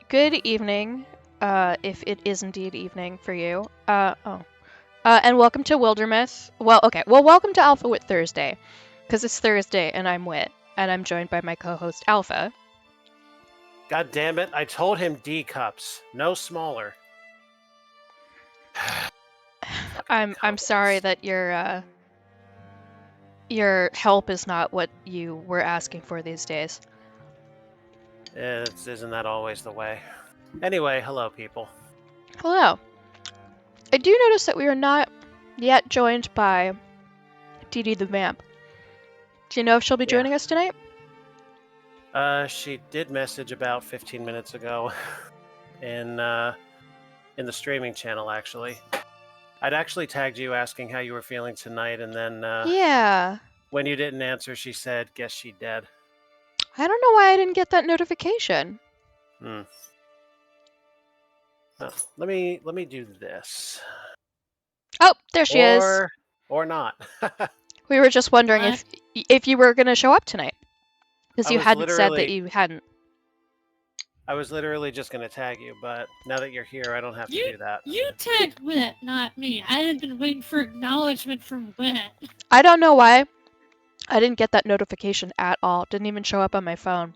Good evening, if it is indeed evening for you. And welcome to Wildermyth. Welcome to AlphaWIt Thursday, because it's Thursday and I'm Wit, and I'm joined by my co-host Alpha. God damn it, I told him D cups, no smaller. I'm sorry that your help is not what you were asking for these days. Isn't that always the way? Anyway, hello people. Hello. I do notice that we are not yet joined by Dee Dee the Vamp. Do you know if she'll be joining us tonight? She did message about 15 minutes ago in the streaming channel, actually. I'd actually tagged you asking how you were feeling tonight, and then Yeah. when you didn't answer, she said, "Guess she dead." I don't know why I didn't get that notification. Well, let me do this. Oh, there she is. Or not. We were just wondering if you were gonna show up tonight, because you hadn't said that you hadn't. I was literally just gonna tag you, but now that you're here, I don't have to do that. You tagged Wit, not me. I had been waiting for acknowledgement from Wit. I don't know why. I didn't get that notification at all. Didn't even show up on my phone.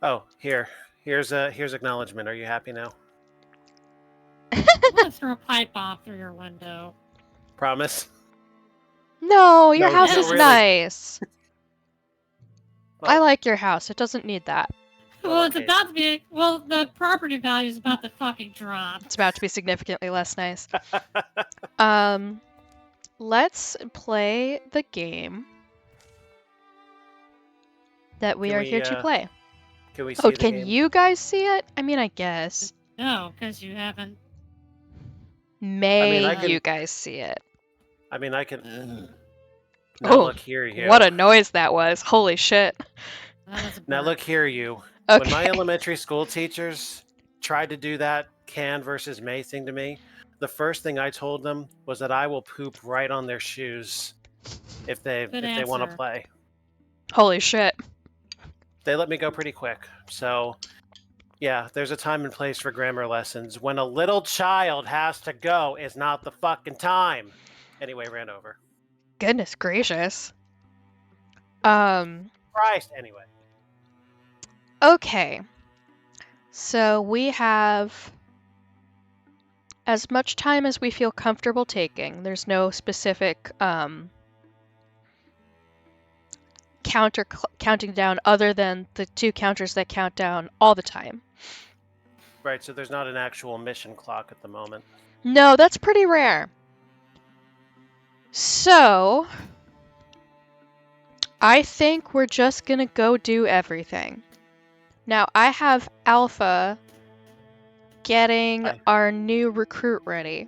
Oh, here's acknowledgement. Are you happy now? I'm gonna throw a pipe bomb through your window. Promise. No, your No, house no, is really. nice. Well, I like your house. It doesn't need that. Well, it's okay. about to be. Well, the property value is about to fucking drop. It's about to be significantly less nice. Let's play the game that we are here to play. Can we see the can game? you guys see it? I mean, I guess. No, because you haven't. You guys see it? I mean, I can. Now Oh, look here, you. What a noise that was. Holy shit. That was a Now burp. look here, you. Okay. When my elementary school teachers tried to do that can versus may thing to me, the first thing I told them was that I will poop right on their shoes if they want to answer. play. Holy shit. They let me go pretty quick. So, yeah, there's a time and place for grammar lessons. When a little child has to go, is not the fucking time. Anyway, ran over. Goodness gracious. Christ, anyway. Okay. So we have as much time as we feel comfortable taking. There's no specific counting down other than the two counters that count down all the time. Right, so there's not an actual mission clock at the moment. No, that's pretty rare. So I think we're just gonna go do everything. Now, I have Alpha getting our new recruit ready.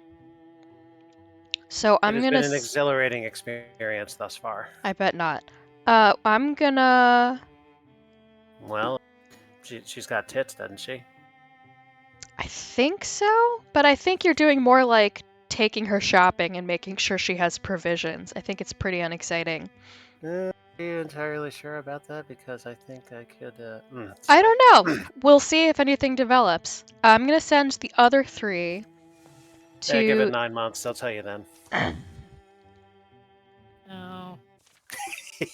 So I'm gonna... It's been an exhilarating experience thus far. I bet not. I'm gonna... Well, she's got tits, doesn't she? I think so, but I think you're doing more like taking her shopping and making sure she has provisions. I think it's pretty unexciting. Are you entirely sure about that? Because I think I could... I don't know. We'll see if anything develops. I'm gonna send the other three to... Yeah, give it 9 months. They'll tell you then. No.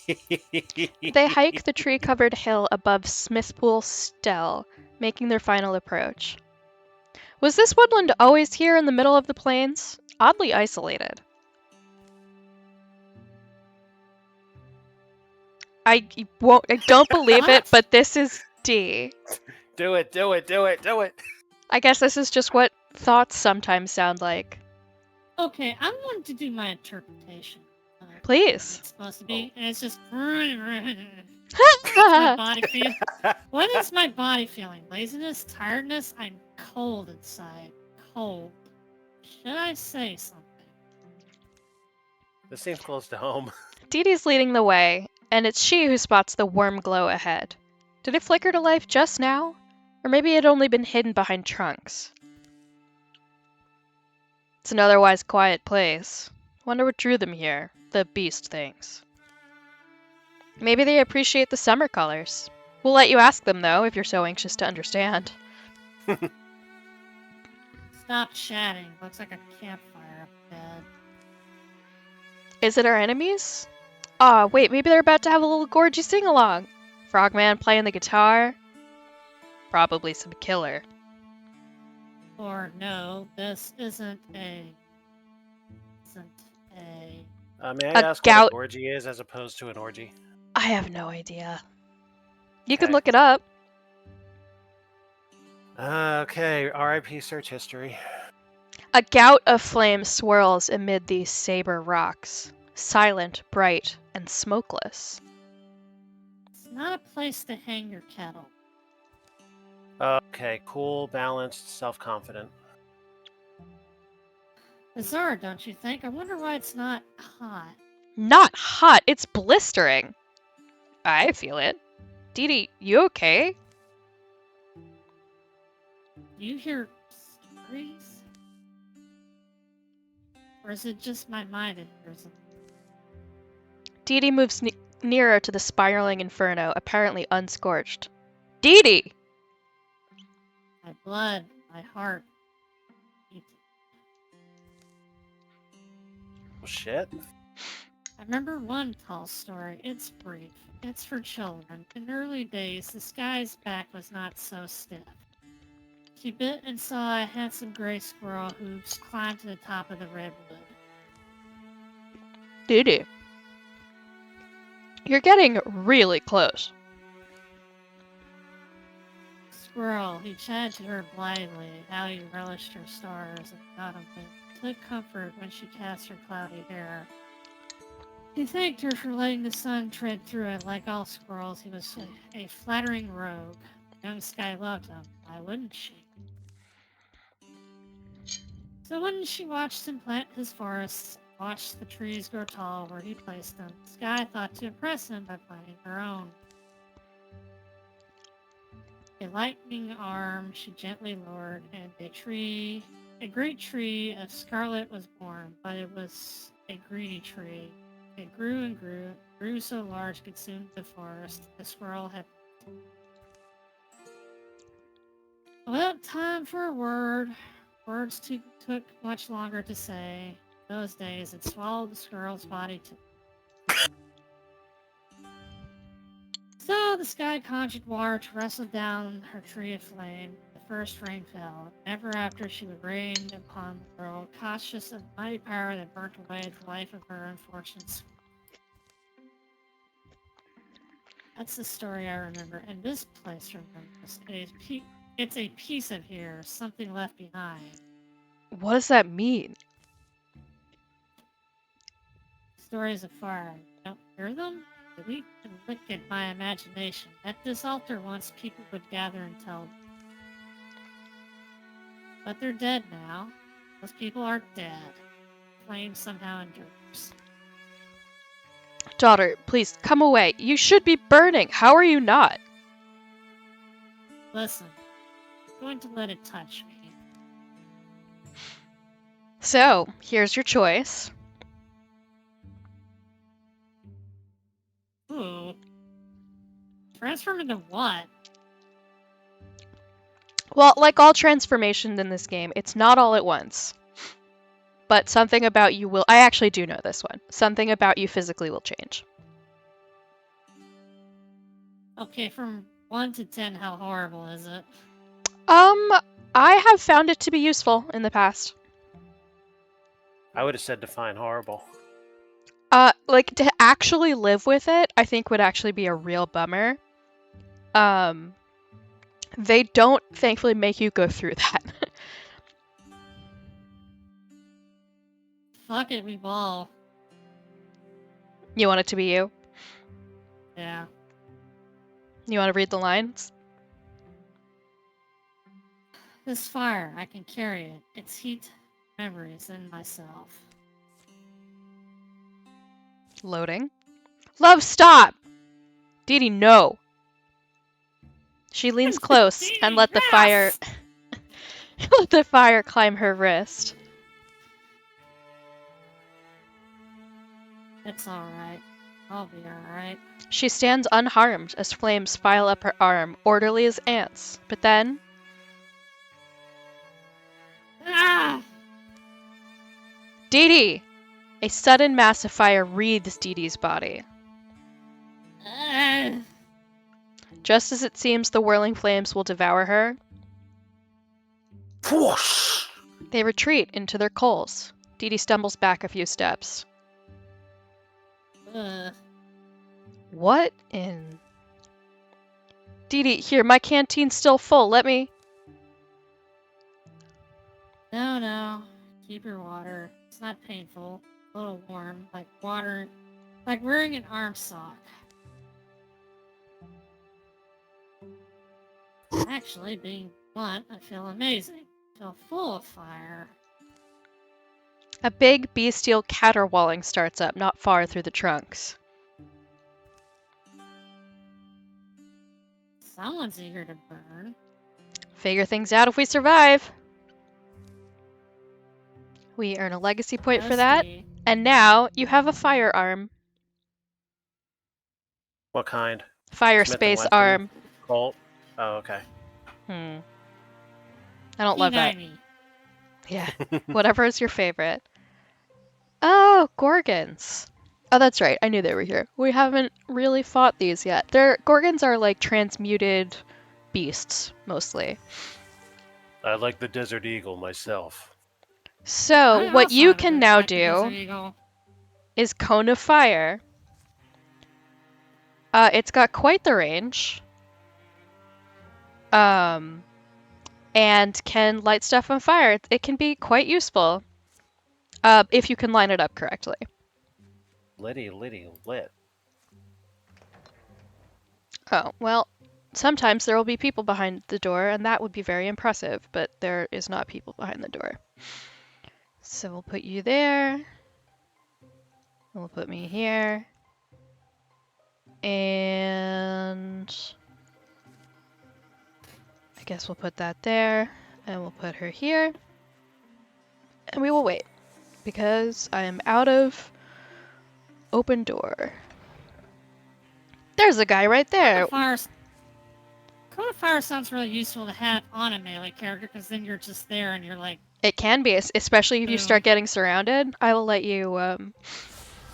They hike the tree-covered hill above Smithpool Stell, making their final approach. Was this woodland always here in the middle of the plains? Oddly isolated. I don't believe it, but this is D. Do it. I guess this is just what thoughts sometimes sound like. Okay, I'm going to do my interpretation. Please. It's supposed to be, and it's just. My body feel? What is my body feeling? Laziness? Tiredness? I'm cold inside. Cold. Should I say something? This seems close to home. Dee Dee's leading the way, and it's she who spots the worm glow ahead. Did it flicker to life just now? Or maybe it had only been hidden behind trunks. It's an otherwise quiet place. Wonder what drew them here, the beast things. Maybe they appreciate the summer colors. We'll let you ask them, though, if you're so anxious to understand. Stop chatting. Looks like a campfire up ahead. Is it our enemies? Aw, wait, maybe they're about to have a little gorgy sing-along. Frogman playing the guitar. Probably some killer. Or no, this isn't a... May I A ask gout- what a orgy is as opposed to an orgy? I have no idea. You can Okay. look it up. Okay, RIP search history. A gout of flame swirls amid these saber rocks, silent, bright, and smokeless. It's not a place to hang your kettle. Okay, cool, balanced, self-confident. Bizarre, don't you think? I wonder why it's not hot. Not hot, it's blistering. I feel it. Dee Dee, you okay? Do you hear stories? Or is it just my mind that hears them? Dee Dee moves nearer to the spiraling inferno, apparently unscorched. Dee Dee! My blood, my heart. beating. Well, shit. I remember one tall story. It's brief. It's for children. In early days, the sky's back was not so stiff. She bit and saw a handsome gray squirrel who climbed to the top of the redwood. Dee Dee. You're getting really close. Squirrel, he chatted to her blithely, how he relished her stars and got him took comfort when she cast her cloudy hair. He thanked her for letting the sun tread through it. Like all squirrels, he was a flattering rogue. Young Sky loved him. Why wouldn't she? So when she watched him plant his forests, watched the trees grow tall where he placed them, Sky thought to impress him by planting her own. A lightning arm she gently lowered, and a great tree of scarlet was born, but it was a greedy tree. It grew and grew so large it consumed the forest. The squirrel had... Well, time for a word. Words took much longer to say. Those days, it swallowed the squirrel's body too. So the sky conjured water to wrestle down her tree of flame. The first rain fell. Ever after she would rain upon the world, cautious of the mighty power that burnt away the life of her unfortunate squirrel. That's the story I remember, and this place remembers. It's a piece of here, something left behind. What does that mean? Stories of fire. Don't hear them? We can look at my imagination. At this altar once people would gather and tell them. But they're dead now. Those people are dead. Flame somehow endures. Daughter, please, come away. You should be burning. How are you not? Listen, I'm going to let it touch me. So, here's your choice. Ooh. Transform into what? Well, like all transformations in this game, it's not all at once. But something about you will... I actually do know this one. Something about you physically will change. Okay, from 1 to 10, how horrible is it? I have found it to be useful in the past. I would have said define horrible. Like, to actually live with it, I think would actually be a real bummer. They don't, thankfully, make you go through that. Fuck it, we ball. You want it to be you? Yeah. You want to read the lines? This fire, I can carry it. Its heat, memories in myself. Loading. Love, stop! Dee Dee, no! She leans close and let the fire... let the fire climb her wrist. It's alright. I'll be alright. She stands unharmed as flames file up her arm, orderly as ants. But then... Dee Dee! A sudden mass of fire wreathes Dee Dee's body. Just as it seems the whirling flames will devour her, Whoosh! they retreat into their coals. Dee Dee stumbles back a few steps. What in... Dee Dee, here, my canteen's still full. Let me... No. Keep your water. It's not painful. A little warm. Like water. Like wearing an arm sock. Actually, being blunt, I feel amazing. I feel full of fire. A big bestial caterwauling starts up not far through the trunks. Someone's eager to burn. Figure things out if we survive. We earn a legacy point for that. Toasty. And now you have a firearm. What kind? Fire Smith & space Wesson? arm. Colt? Oh, okay. I don't love that. P90. Yeah. Whatever is your favorite. Oh, Gorgons. Oh, that's right. I knew they were here. We haven't really fought these yet. Gorgons are like transmuted beasts, mostly. I like the Desert Eagle myself. So, I what also you have a can bit now like the Desert do Eagle. is Cone of Fire. It's got quite the range. And can light stuff on fire. It can be quite useful. If you can line it up correctly. Litty, lit. Oh, well, sometimes there will be people behind the door, and that would be very impressive, but there is not people behind the door. So we'll put you there. We'll put me here. And I guess we'll put that there, and we'll put her here. And we will wait, because I am out of open door. There's a guy right there. Cone of Fire sounds really useful to have on a melee character, because then you're just there and you're like... It can be, especially if you Boom. start getting surrounded. I will let you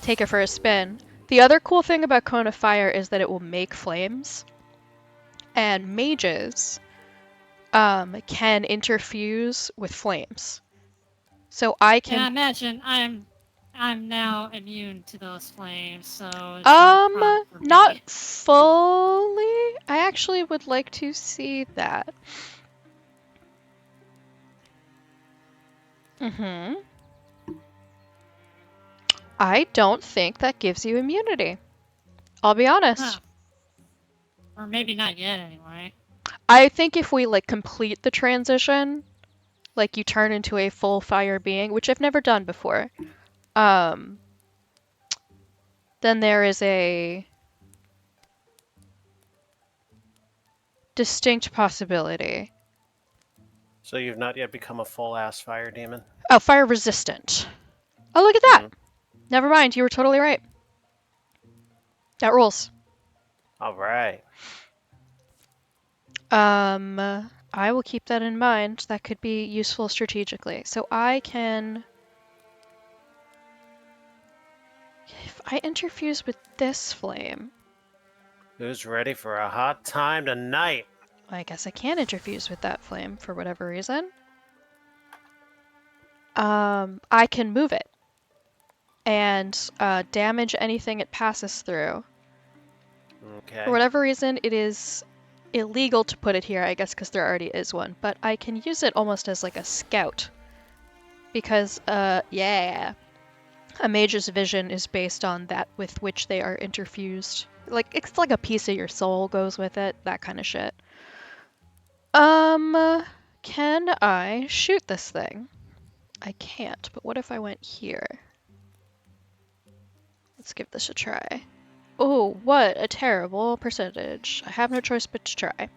take it for a spin. The other cool thing about Cone of Fire is that it will make flames. And mages can interfuse with flames. So I can... Yeah, I imagine I'm now immune to those flames, so it's not a problem for me. Not fully. I actually would like to see that. I don't think that gives you immunity. I'll be honest. Huh. Or maybe not yet, anyway. I think if we like complete the transition, like you turn into a full fire being, which I've never done before, then there is a distinct possibility. So you've not yet become a full-ass fire demon? Oh, fire resistant. Oh, look at that! Never mind, you were totally right. That rules. All right. I will keep that in mind. That could be useful strategically. So I can... If I interfuse with this flame... Who's ready for a hot time tonight? I guess I can interfuse with that flame for whatever reason. I can move it. And damage anything it passes through. Okay. For whatever reason, it is illegal to put it here, I guess because there already is one. But I can use it almost as like a scout. Because, yeah. A mage's vision is based on that with which they are interfused. Like, it's like a piece of your soul goes with it, that kind of shit. Can I shoot this thing? I can't, but what if I went here? Let's give this a try. Oh, what a terrible percentage. I have no choice but to try.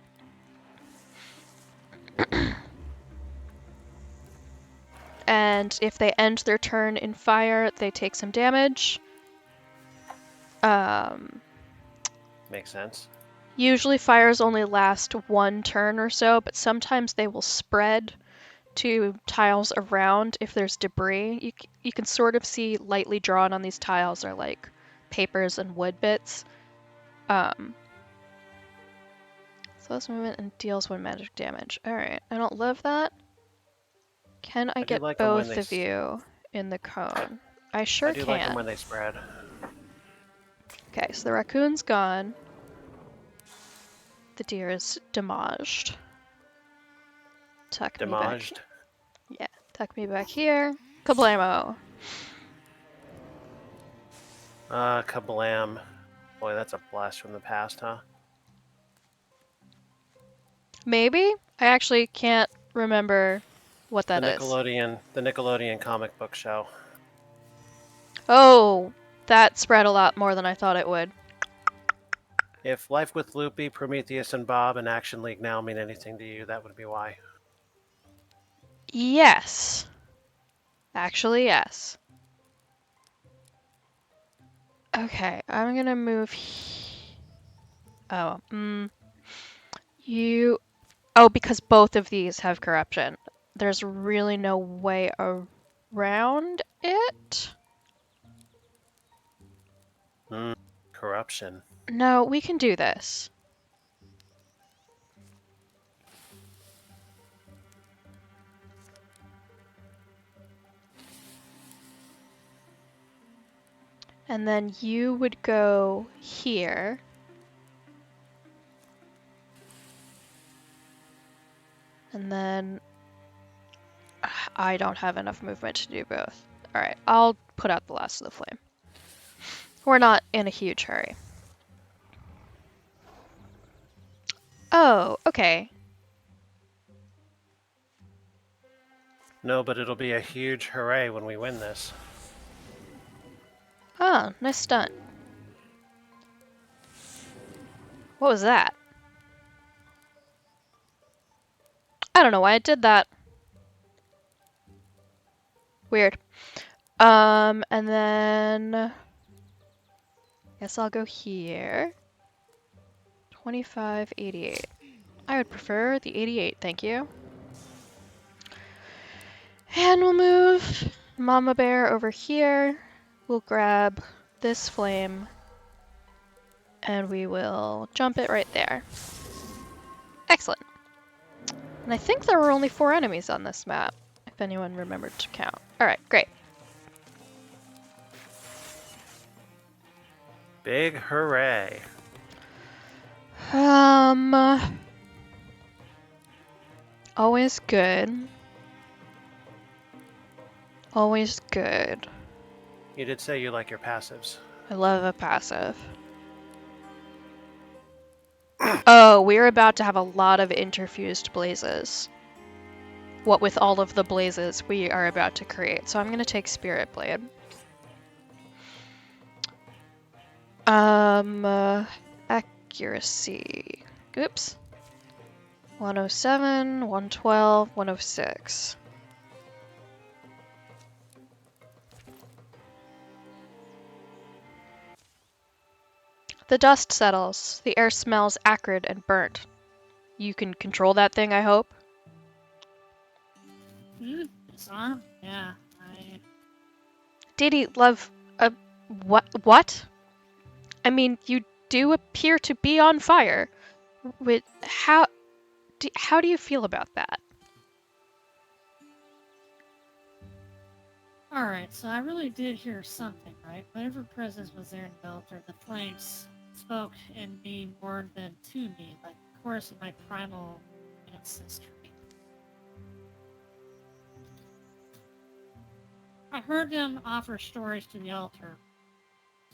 And if they end their turn in fire, they take some damage. Makes sense. Usually fires only last one turn or so, but sometimes they will spread two tiles around, if there's debris, you can sort of see lightly drawn on these tiles are like papers and wood bits. Slows movement and deals one magic damage. Alright, I don't love that. Can I do get like 'em when both they of you in the cone? I I sure do like them can. when they spread. Okay, so the raccoon's gone. The deer is damaged. Tuck me back. Damaged. Yeah, tuck me back here. Kablamo. Kablam. Boy, that's a blast from the past, huh? Maybe? I actually can't remember what that is. The Nickelodeon comic book show. Oh, that spread a lot more than I thought it would. If Life with Loopy, Prometheus, and Bob and Action League Now mean anything to you, that would be why. Yes. Actually, yes. Okay, I'm gonna move. You. Oh, because both of these have corruption. There's really no way around it. Corruption. No, we can do this. And then you would go here. And then I don't have enough movement to do both. Alright, I'll put out the last of the flame. We're not in a huge hurry. Oh, okay. No, but it'll be a huge hooray when we win this. Oh, nice stunt. What was that? I don't know why I did that. Weird. And then guess I'll go here. 25, 88. I would prefer the 88, thank you. And we'll move Mama Bear over here. We'll grab this flame and we will jump it right there. Excellent. And I think there were only 4 enemies on this map, if anyone remembered to count. Alright, great. Big hooray. Always good. Always good. You did say you like your passives. I love a passive. Oh, we're about to have a lot of interfused blazes. What with all of the blazes we are about to create. So I'm going to take Spirit Blade. Accuracy. Oops. 107, 112, 106. The dust settles. The air smells acrid and burnt. You can control that thing, I hope? Disarm? Yeah, Didi, love, what? I mean, you do appear to be on fire. How do you feel about that? Alright, so I really did hear something, right? Whatever presence was there in Belter, the flames spoke in me more than to me, like the chorus of my primal ancestry. I heard them offer stories to the altar.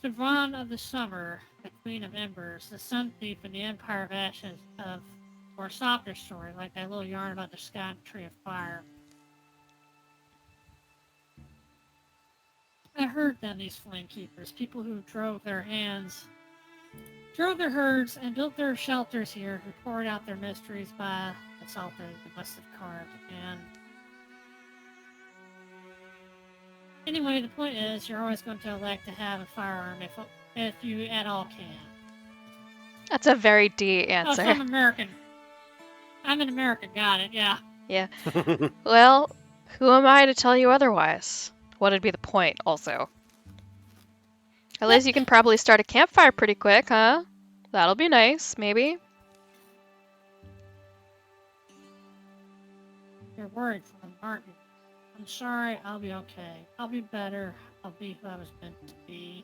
Siobhan of the Summer, the Queen of Embers, the Sun Thief, and the Empire of Ashes or a softer story, like that little yarn about the sky and tree of fire. I heard them, these flame keepers, people who drove their herds and built their shelters here, who poured out their mysteries by its altar they must have carved. And anyway, the point is, you're always going to elect to have a firearm if you at all can. That's a very D answer. Oh, so I'm American. I'm an American, got it, yeah. Yeah. Well, who am I to tell you otherwise? What'd be the point, also? At least you can probably start a campfire pretty quick, huh? That'll be nice, maybe. You're worried for him, aren't you? I'm sorry, I'll be okay. I'll be better. I'll be who I was meant to be.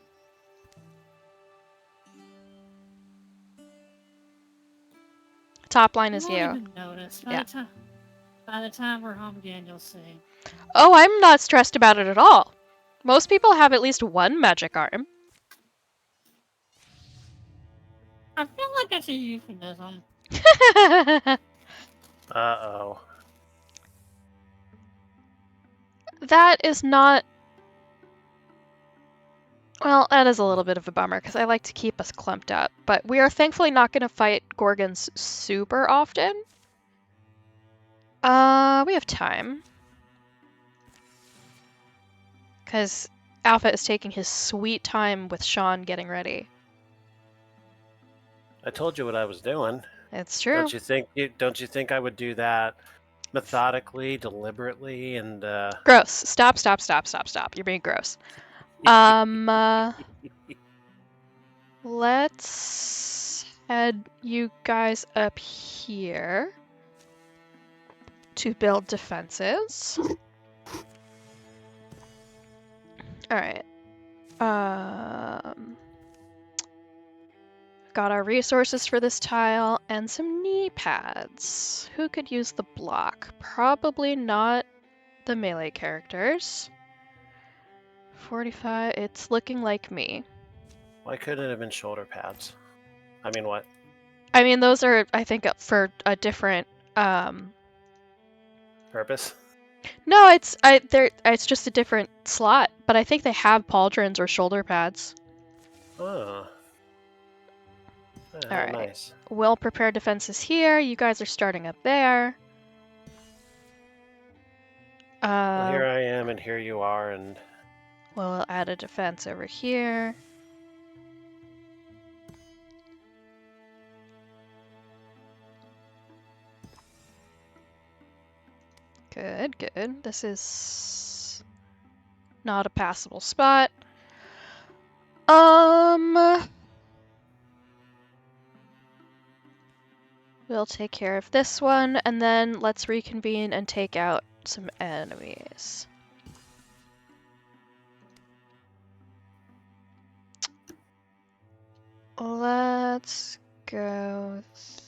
Top line You is won't you. even notice. Yeah. By the time we're home again, you'll see. Oh, I'm not stressed about it at all. Most people have at least one magic arm. I feel like that's a euphemism. Uh-oh. That is not... Well, that is a little bit of a bummer, because I like to keep us clumped up. But we are thankfully not going to fight Gorgons super often. We have time. Because Alpha is taking his sweet time with Sean getting ready. I told you what I was doing. It's true. Don't you think I would do that methodically, deliberately, and Gross. Stop. You're being gross. Let's head you guys up here to build defenses. Alright. Got our resources for this tile and some knee pads. Who could use the block? Probably not the melee characters. 45, it's looking like me. why couldn't it have been shoulder pads? I mean, what? I mean, those are, I think, for a different, Purpose? No, it's just a different slot, but I think they have pauldrons or shoulder pads. Oh. Alright. Nice. Well prepared defenses here. You guys are starting up there. Well, here I am, and here you are, and We'll add a defense over here. Good, good. This is not a passable spot. We'll take care of this one, and then let's reconvene and take out some enemies. Let's go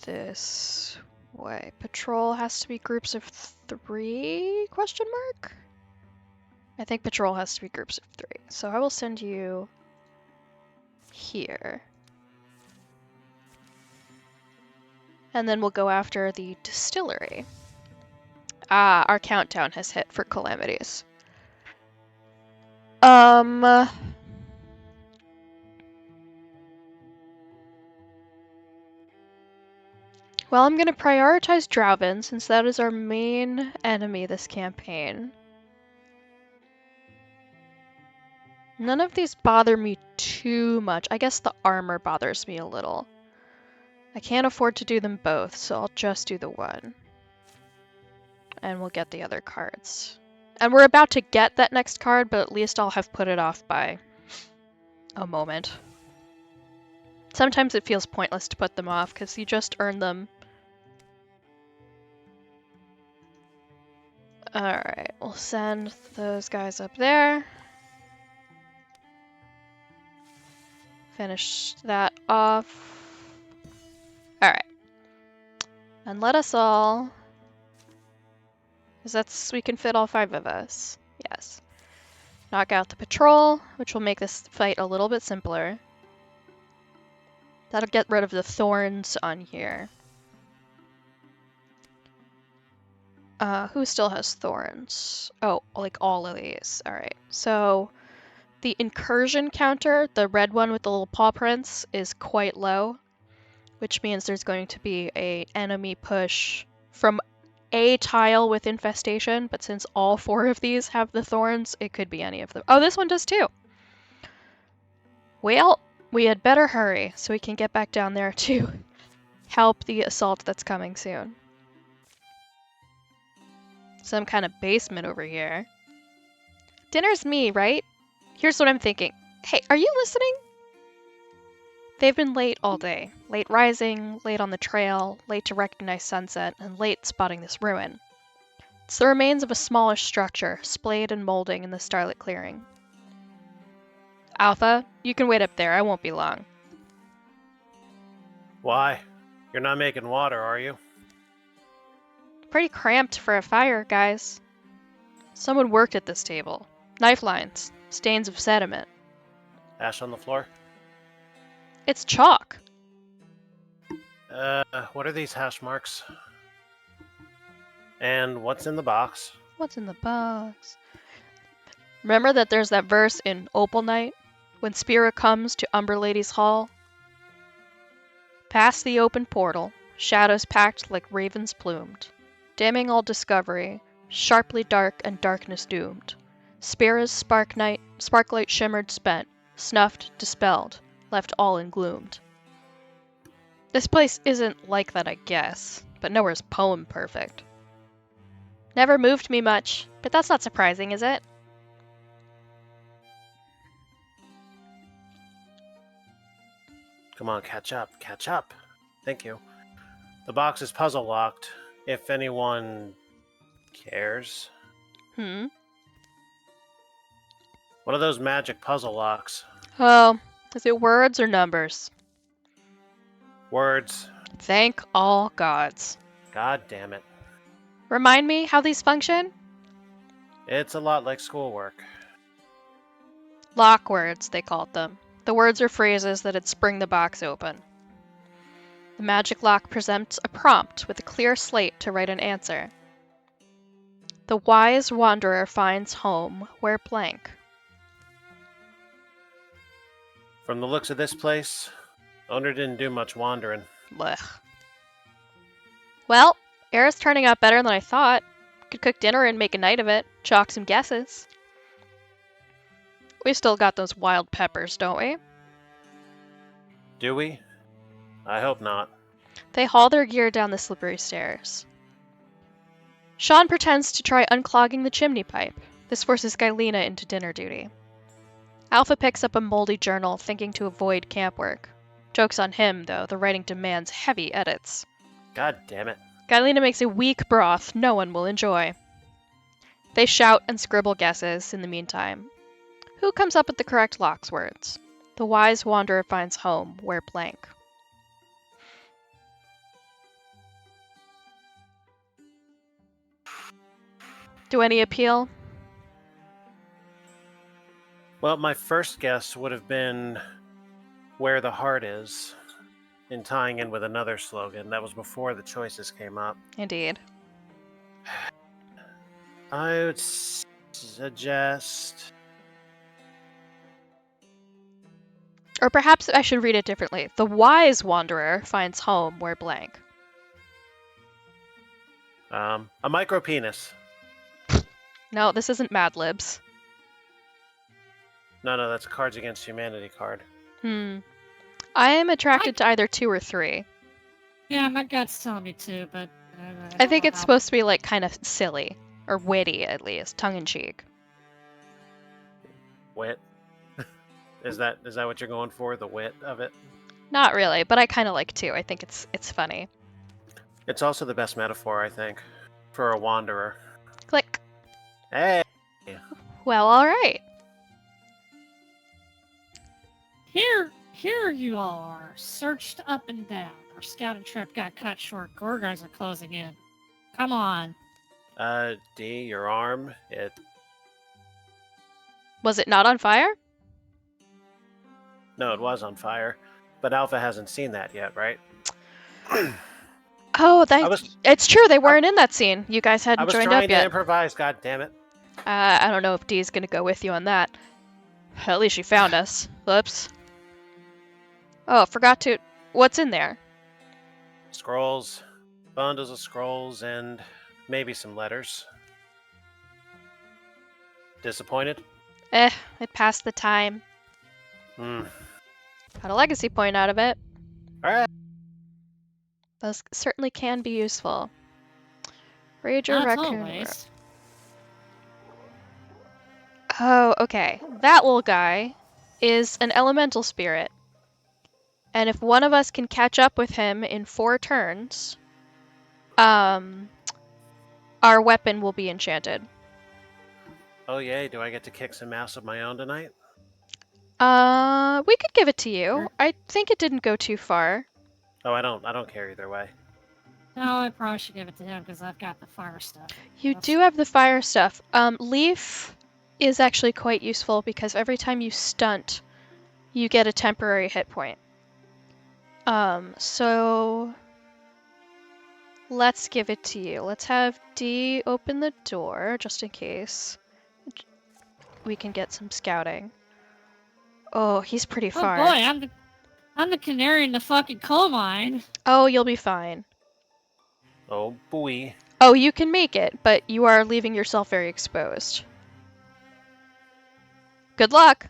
this way. Patrol has to be groups of 3? Question mark? I think patrol has to be groups of 3. So I will send you here. And then we'll go after the distillery. Ah, our countdown has hit for calamities. Well, I'm going to prioritize Drauvin, since that is our main enemy this campaign. None of these bother me too much. I guess the armor bothers me a little. I can't afford to do them both, so I'll just do the one. And we'll get the other cards. And we're about to get that next card, but at least I'll have put it off by a moment. Sometimes it feels pointless to put them off, because you just earn them. Alright, we'll send those guys up there. Finish that off. Alright. And let us all... Because we can fit all 5 of us. Yes. Knock out the patrol, which will make this fight a little bit simpler. That'll get rid of the thorns on here. Who still has thorns? Oh, like all of these. Alright, so the incursion counter, the red one with the little paw prints, is quite low, which means there's going to be an enemy push from a tile with infestation, but since all 4 of these have the thorns, it could be any of them. Oh, this one does too! Well, we had better hurry so we can get back down there to help the assault that's coming soon. Some kind of basement over here. Dinner's me, right? Here's what I'm thinking. Hey, are you listening? They've been late all day. Late rising, late on the trail, late to recognize sunset, and late spotting this ruin. It's the remains of a smallish structure, splayed and molding in the starlit clearing. Alpha, you can wait up there. I won't be long. Why? You're not making water, are you? Pretty cramped for a fire, guys. Someone worked at this table. Knife lines, stains of sediment. Ash on the floor? It's chalk. What are these hash marks? And what's in the box? What's in the box? Remember that there's that verse in Opal Night? When Spira comes to Umber Lady's Hall? Past the open portal, shadows packed like ravens plumed, dimming all discovery, sharply dark and darkness doomed. Spira's sparklight shimmered spent, snuffed, dispelled, left all engloomed. This place isn't like that, I guess, but nowhere's poem perfect. Never moved me much, but that's not surprising, is it? Come on, catch up, catch up. Thank you. The box is puzzle locked, if anyone cares. What are those magic puzzle locks? Oh, is it words or numbers? Words. Thank all gods. God damn it. Remind me how these function? It's a lot like schoolwork. Lock words, they called them. The words or phrases that'd spring the box open. The magic lock presents a prompt with a clear slate to write an answer. The wise wanderer finds home where blank. From the looks of this place, owner didn't do much wandering. Blech. Well, air's turning out better than I thought. Could cook dinner and make a night of it. Chalk some guesses. We still got those wild peppers, don't we? Do we? I hope not. They haul their gear down the slippery stairs. Sean pretends to try unclogging the chimney pipe. This forces Gylena into dinner duty. Alpha picks up a moldy journal, thinking to avoid camp work. Joke's on him, though. The writing demands heavy edits. God damn it. Gylena makes a weak broth no one will enjoy. They shout and scribble guesses in the meantime. Who comes up with the correct locks words? The wise wanderer finds home where blank. Do any appeal? Well, my first guess would have been where the heart is, in tying in with another slogan. That was before the choices came up. Indeed. I would suggest... Or perhaps I should read it differently. The wise wanderer finds home where blank. A micro penis. No, this isn't Mad Libs. No, that's a Cards Against Humanity card. I am attracted to either 2 or 3. Yeah, my gut's telling me to, but... I think it's supposed to be, like, kind of silly. Or witty, at least. Tongue-in-cheek. Wit? Is that what you're going for? The wit of it? Not really, but I kind of like 2. I think it's funny. It's also the best metaphor, I think, for a wanderer. Click. Hey! Well, alright. Here you all are, searched up and down. Our scouting trip got cut short. Gorgons are closing in. Come on. D, your arm, it... Was it not on fire? No, it was on fire. But Alpha hasn't seen that yet, right? Oh, it's true. They weren't in that scene. You guys hadn't joined up I was trying to yet. improvise, god damn it. I don't know if Dee's gonna go with you on that. At least she found us. Whoops. Oh, forgot to... What's in there? Scrolls. Bundles of scrolls and maybe some letters. Disappointed? It passed the time. Got a legacy point out of it. Alright. Those certainly can be useful. Rager Not Raccoon. always. Oh, okay. That little guy is an elemental spirit. And if one of us can catch up with him in 4 turns, our weapon will be enchanted. Oh yay! Do I get to kick some ass of my own tonight? We could give it to you. Sure. I think it didn't go too far. Oh, I don't care either way. No, I probably should give it to him because I've got the fire stuff. You That's- do have the fire stuff. Leaf is actually quite useful because every time you stunt, you get a temporary hit point. So let's give it to you. Let's have D open the door just in case we can get some scouting. Oh, he's pretty Oh far. boy, I'm the canary in the fucking coal mine. Oh, you'll be fine. Oh boy. Oh, you can make it, but you are leaving yourself very exposed. Good luck!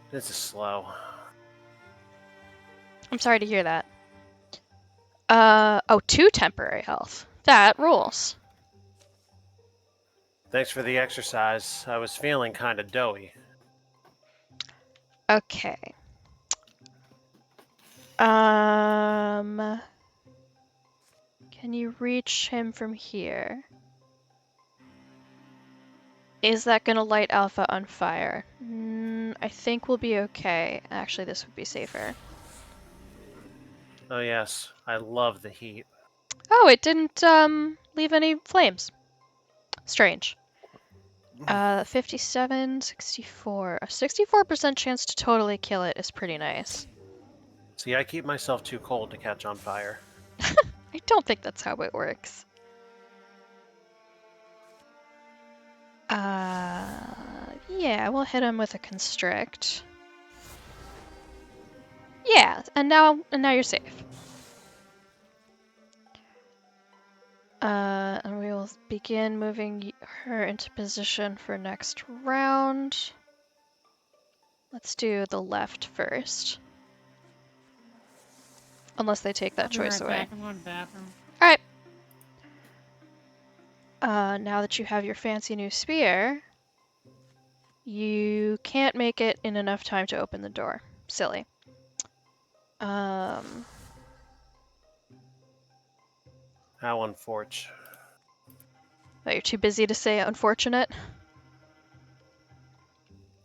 This is slow. I'm sorry to hear that. Oh, 2 temporary health. That rules. Thanks for the exercise. I was feeling kind of doughy. Okay. Can you reach him from here? Is that gonna light Alpha on fire? I think we'll be okay. Actually, this would be safer. Oh yes, I love the heat. Oh, it didn't, leave any flames. Strange. 57, 64. A 64% chance to totally kill it is pretty nice. See, I keep myself too cold to catch on fire. I don't think that's how it works. Yeah, we'll hit him with a constrict. Yeah, and now you're safe. And we will begin moving her into position for next round. Let's do the left first. Unless they take that I'll be choice right away. back. I'm going to the bathroom. Alright. Now that you have your fancy new spear, you can't make it in enough time to open the door. Silly. How unfortunate. Oh, you're too busy to say unfortunate?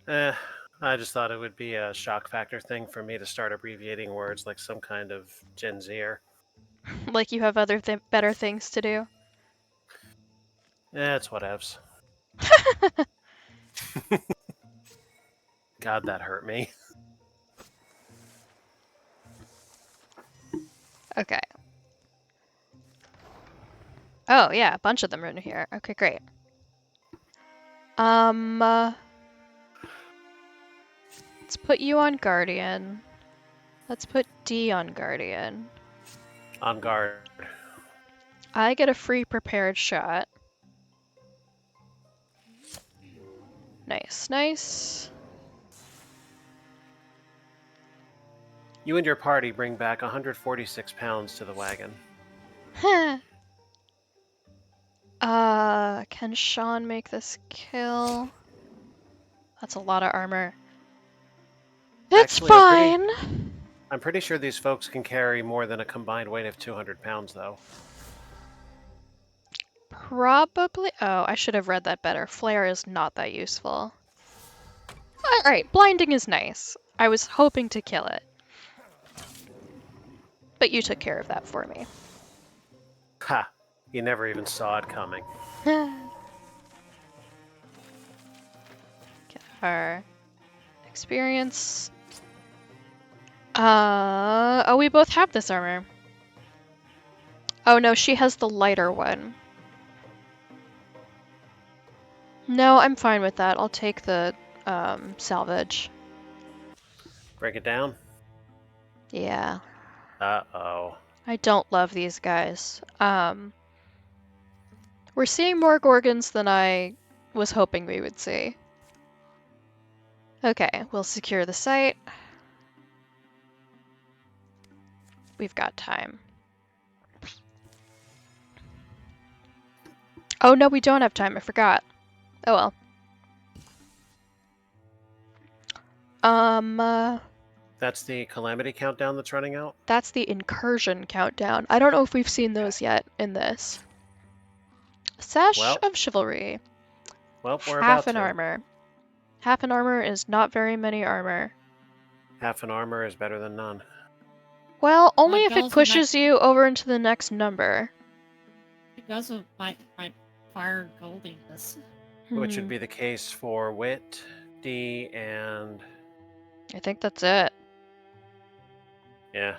I just thought it would be a shock factor thing for me to start abbreviating words like some kind of Gen Zer. Like you have other better things to do? It's whatevs. God, that hurt me. Okay. Oh, yeah, a bunch of them are in here. Okay, great. Let's put you on Guardian. Let's put D on Guardian. On guard. I get a free prepared shot. Nice, nice. You and your party bring back 146 pounds to the wagon. Can Sean make this kill? That's a lot of armor. It's Actually, fine! I'm pretty sure these folks can carry more than a combined weight of 200 pounds, though. Probably. Oh, I should have read that better. Flare is not that useful. Alright, blinding is nice. I was hoping to kill it. But you took care of that for me. Ha! You never even saw it coming. Get our experience. Oh, we both have this armor. Oh no, she has the lighter one. No, I'm fine with that. I'll take the salvage. Break it down? Yeah. Uh-oh. I don't love these guys. We're seeing more Gorgons than I was hoping we would see. Okay, we'll secure the site. we've got time. Oh no, we don't have time. I forgot. Oh well. That's the Calamity countdown that's running out? That's the Incursion countdown. I don't know if we've seen those yet in this. Sash Well, of Chivalry. Well, we're Half about an to. armor. Half an armor is not very many armor. Half an armor is better than none. Well, only Well, if it goes with pushes you over into the next number. It goes with my fire goldiness. Which would be the case for Wit, D, and... I think that's it. Yeah.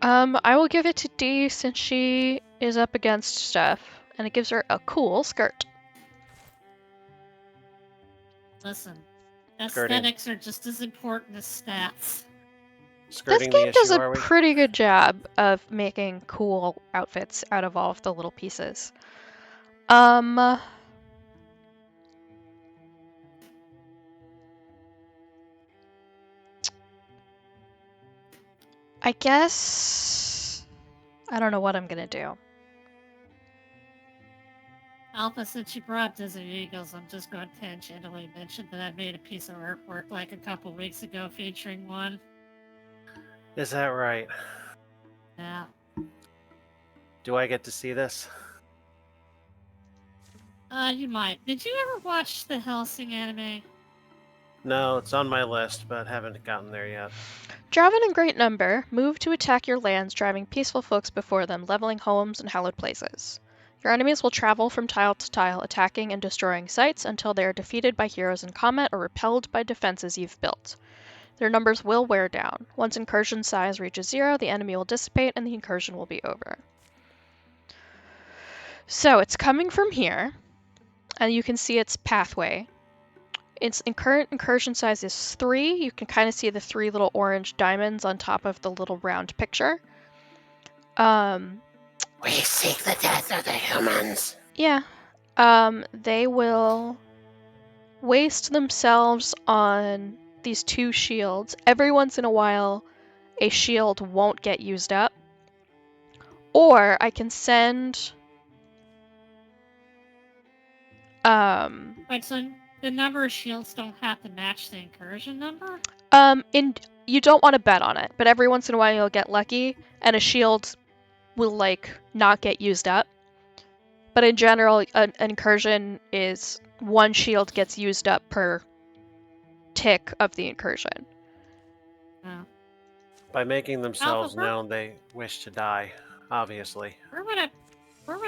I will give it to D since she is up against stuff, and it gives her a cool skirt. Listen, Skirting. aesthetics are just as important as stats. Skirting This game the does issue, a are we? pretty good job of making cool outfits out of all of the little pieces. I guess I don't know what I'm gonna do. Alpha, since you brought Desert Eagles, I'm just going to tangentially mention that I made a piece of artwork like a couple weeks ago featuring one. Is that right? Yeah. Do I get to see this? You might. Did you ever watch the Hellsing anime? No, it's on my list, but haven't gotten there yet. Driven in great number, move to attack your lands, driving peaceful folks before them, leveling homes and hallowed places. Your enemies will travel from tile to tile, attacking and destroying sites until they are defeated by heroes in combat or repelled by defenses you've built. Their numbers will wear down. Once incursion size reaches 0, the enemy will dissipate and the incursion will be over. So it's coming from here, and you can see its pathway. Its current incursion size is 3. You can kind of see the 3 little orange diamonds on top of the little round picture. We seek the death of the humans. Yeah. They will waste themselves on these 2 shields. Every once in a while, a shield won't get used up. Or I can send... Wait, so the number of shields don't have to match the incursion number? You don't want to bet on it, but every once in a while you'll get lucky, and a shield will, not get used up. But in general, an incursion is 1 shield gets used up per tick of the incursion. Oh. By making themselves Alpha, known, they wish to die, obviously. Where would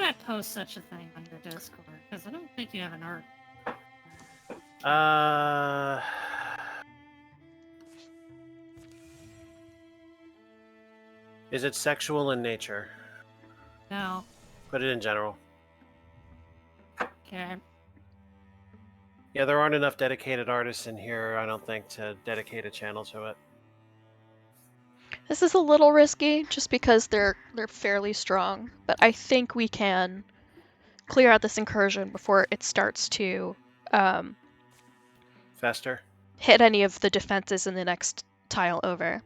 I post such a thing on your Discord? Because I don't think you have an art. Is it sexual in nature? No. Put it in general. Okay. Yeah, there aren't enough dedicated artists in here, I don't think, to dedicate a channel to it. This is a little risky, just because they're fairly strong, but I think we can clear out this incursion before it starts to Fester? hit any of the defenses in the next tile over.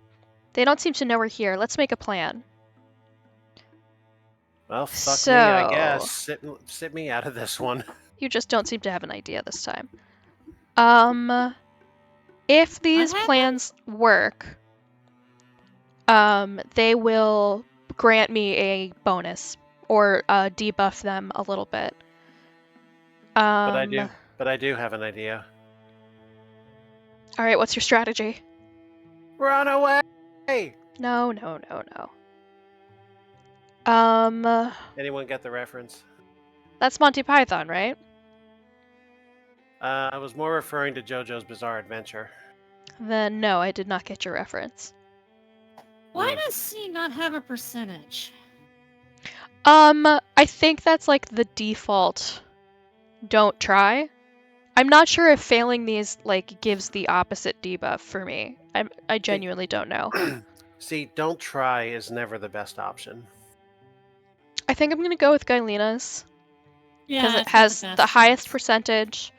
They don't seem to know we're here. Let's make a plan. Well, fuck me, I guess. Sit me out of this one. You just don't seem to have an idea this time. If these plans work, they will grant me a bonus or debuff them a little bit. But I do have an idea. All right, what's your strategy? Run away! No. Anyone get the reference? That's Monty Python, right? I was more referring to JoJo's Bizarre Adventure. Then no, I did not get your reference. Why does C not have a percentage? I think that's like the default. Don't try. I'm not sure if failing these gives the opposite debuff for me. I genuinely don't know. See, don't try is never the best option. I think I'm gonna go with Guylena's. Yeah, Because it has the highest percentage,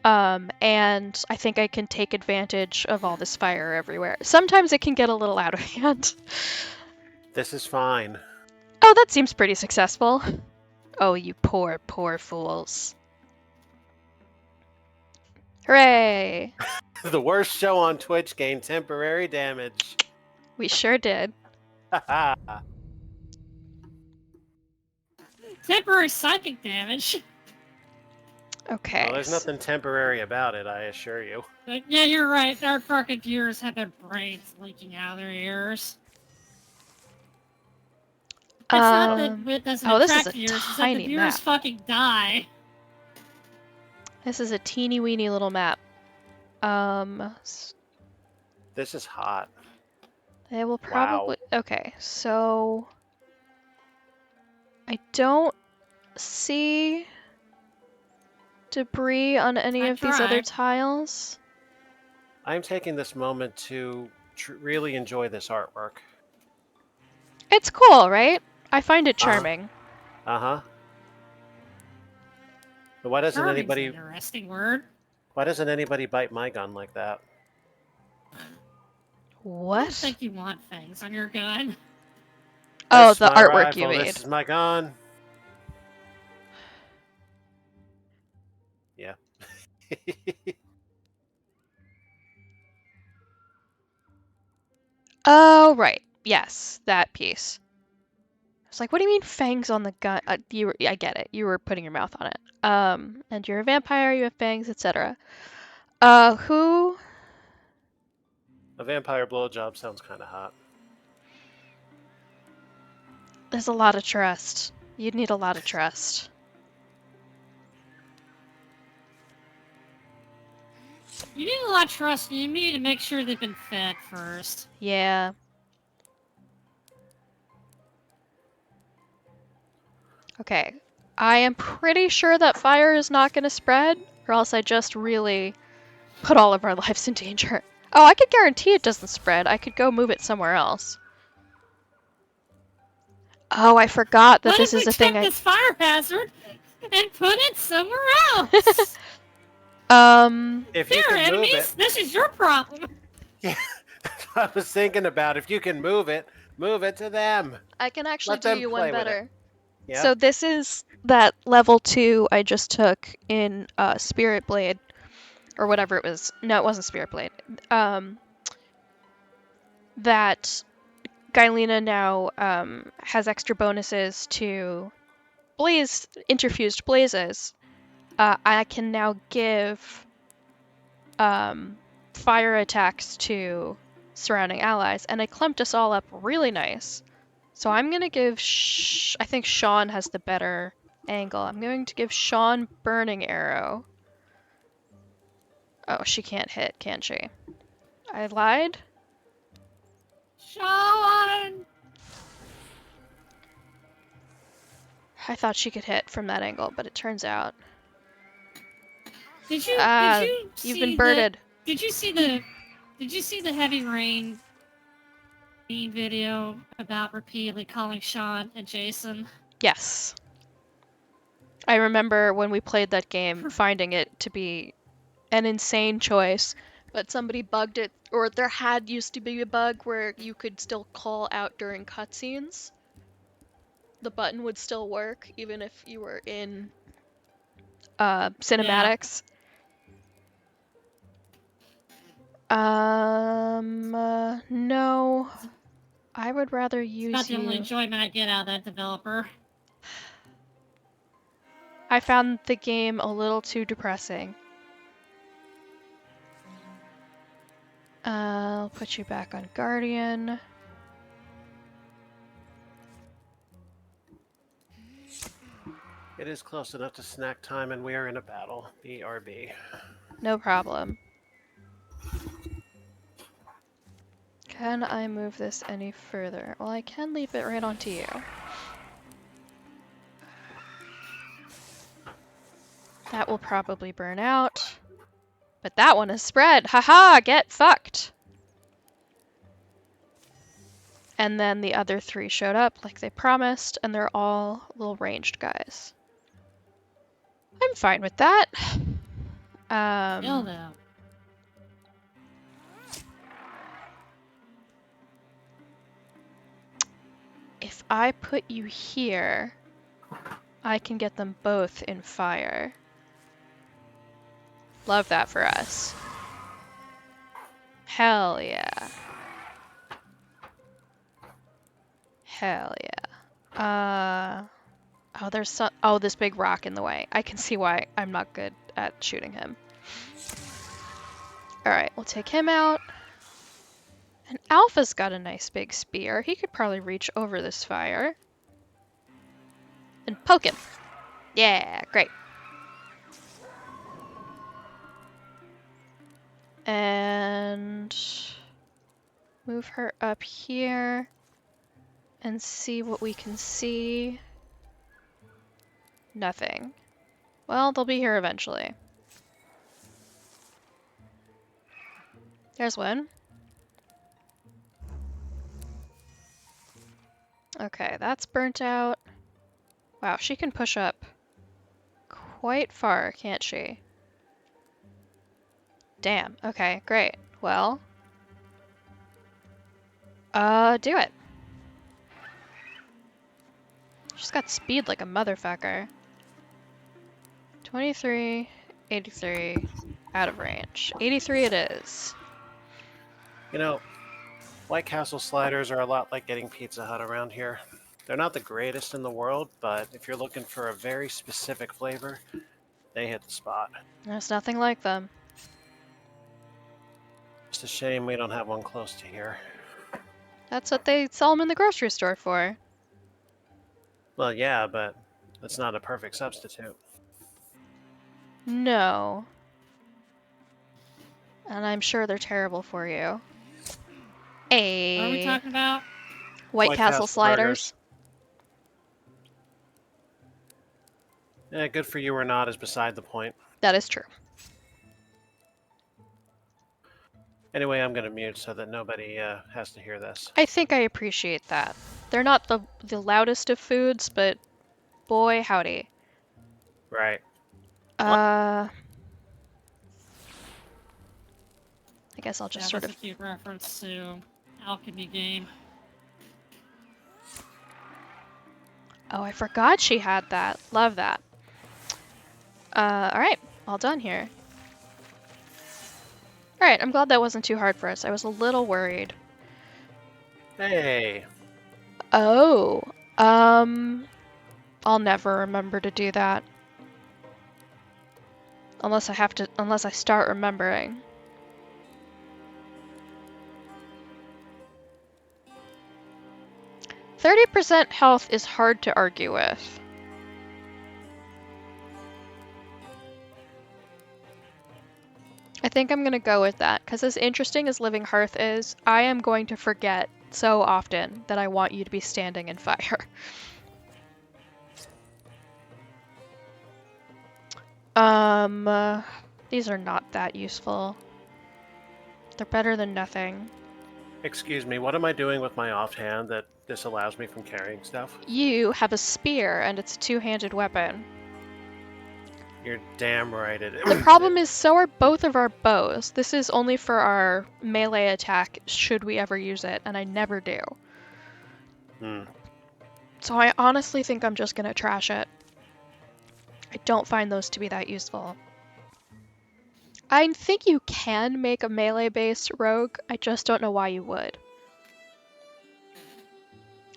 And I think I can take advantage of all this fire everywhere. Sometimes it can get a little out of hand. This is fine. Oh, that seems pretty successful. Oh, you poor, poor fools. Hooray! The worst show on Twitch gained temporary damage. We sure did. Haha. Temporary psychic damage. Okay. Well, there's nothing temporary about it, I assure you. But yeah, you're right. Our fucking viewers have their brains leaking out of their ears. It's not that Wit doesn't oh, this is attract a viewers, it's that the tiny viewers map. fucking die. This is a teeny weeny little map. This is hot. They will probably... Okay, so... I don't see debris on any of these other tiles. I'm taking this moment to really enjoy this artwork. It's cool, right? I find it charming. Uh-huh. But why doesn't Charming's anybody... an interesting word. Why doesn't anybody bite my gun like that? What? I don't think you want things on your gun. Oh, That's the my artwork you rifle. made. This is my gun. Yeah. Oh, right. Yes, that piece. I was like, what do you mean fangs on the gun? I get it. You were putting your mouth on it. And you're a vampire, you have fangs, etc. Who? A vampire blowjob sounds kind of hot. There's a lot of trust. You'd need a lot of trust. You need a lot of trust, and you need to make sure they've been fed first. Yeah. Okay. I am pretty sure that fire is not going to spread, or else I just really put all of our lives in danger. Oh, I could guarantee it doesn't spread. I could go move it somewhere else. Oh, I forgot that this is a thing What if we took this fire hazard and put it somewhere else? If you Here, can move enemies, it. this is your problem. Yeah, that's what I was thinking about. If you can move it to them. I can actually Let do them you play one with it. better. Yeah. So this is that level 2 I just took in Spirit Blade, or whatever it was. No, it wasn't Spirit Blade. That Gylena now has extra bonuses to interfused blazes. I can now give fire attacks to surrounding allies, and it clumped us all up really nice. So I'm going to give... I think Sean has the better angle. I'm going to give Sean Burning Arrow. Oh, she can't hit, can she? I lied? Sean! I thought she could hit from that angle, but it turns out... Did you see you've been birded. Did you see the Heavy Rain meme video about repeatedly calling Sean and Jason? Yes. I remember when we played that game, finding it to be an insane choice, but somebody bugged it, or there used to be a bug where you could still call out during cutscenes. The button would still work, even if you were in cinematics. No. I would rather use Not the only enjoyment I get out of that developer. I found the game a little too depressing. I'll put you back on Guardian. It is close enough to snack time, and we are in a battle. BRB. No problem. Can I move this any further? Well, I can leave it right onto you. That will probably burn out. But that one is spread! Haha! Get fucked! And then the other 3 showed up like they promised, and they're all little ranged guys. I'm fine with that. Kill them. If I put you here, I can get them both in fire. Love that for us. Hell yeah. Hell yeah. Oh, there's some. Oh, this big rock in the way. I can see why I'm not good at shooting him. Alright, we'll take him out. And Alpha's got a nice big spear. He could probably reach over this fire. And poke him. Yeah, great. And move her up here and see what we can see. Nothing. Well, they'll be here eventually. There's one. Okay, that's burnt out. Wow, she can push up quite far, can't she? Damn, okay, great. Well, do it. She's got speed like a motherfucker. 23, 83, out of range. 83 it is. You know, White Castle sliders are a lot like getting Pizza Hut around here. They're not the greatest in the world, but if you're looking for a very specific flavor, they hit the spot. There's nothing like them. It's a shame we don't have one close to here. That's what they sell them in the grocery store for. Well, yeah, but that's not a perfect substitute. No. And I'm sure they're terrible for you. What are we talking about? White Castle sliders. Yeah, good for you or not is beside the point. That is true. Anyway, I'm going to mute so that nobody has to hear this. I think I appreciate that. They're not the loudest of foods, but boy howdy. Right. I guess I'll just That sort was of... a cute reference to Alchemy game. Oh, I forgot she had that. Love that. Alright. All done here. Alright, I'm glad that wasn't too hard for us. I was a little worried. Hey. Oh. I'll never remember to do that. Unless I start remembering. %30 health is hard to argue with. I think I'm gonna go with that, because as interesting as Living Hearth is, I am going to forget so often that I want you to be standing in fire. These are not that useful. They're better than nothing. Excuse me, what am I doing with my offhand that disallows me from carrying stuff? You have a spear, and it's a two-handed weapon. You're damn right it is. The problem is, so are both of our bows. This is only for our melee attack, should we ever use it, and I never do. So I honestly think I'm just gonna trash it. I don't find those to be that useful. I think you can make a melee-based rogue, I just don't know why you would.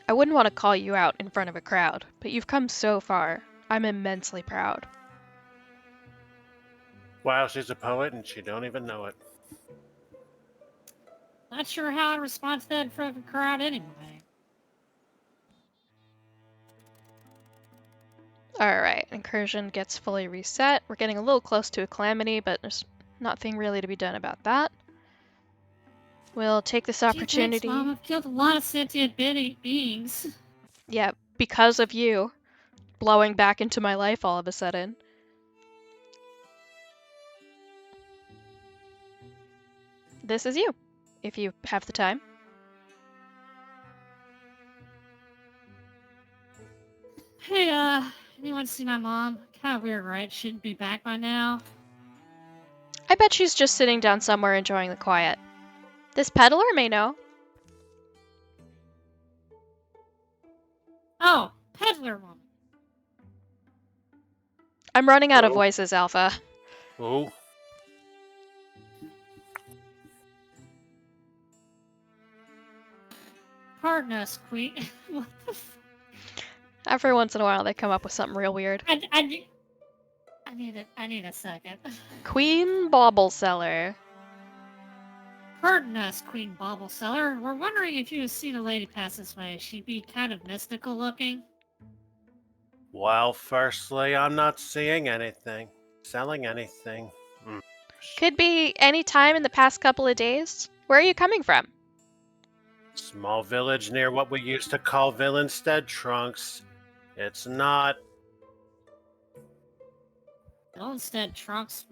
I wouldn't want to call you out in front of a crowd, but you've come so far. I'm immensely proud. Wow, she's a poet and she don't even know it. Not sure how I respond to that in front of a crowd anyway. Alright, incursion gets fully reset. We're getting a little close to a calamity, but there's nothing really to be done about that. We'll take this opportunity. Gee, thanks, Mom. I've killed a lot of sentient beings. Yeah, because of you blowing back into my life all of a sudden. This is you, if you have the time. Hey, anyone see my mom? Kinda weird, right? Shouldn't be back by now. I bet she's just sitting down somewhere enjoying the quiet. This peddler may know. Oh, peddler woman. I'm running out of Oh. voices, Alpha. Oh, Pardon us, Queen. What the f- Every once in a while, they come up with something real weird. I need a second. Queen Bobbleseller. Pardon us, Queen Bobbleseller. We're wondering if you have seen a lady pass this way. She'd be kind of mystical looking. well, firstly, I'm not seeing anything, selling anything. Could be any time in the past couple of days. Where are you coming from? Small village near what we used to call Villenstead Trunks. It's not. Villenstead Trunks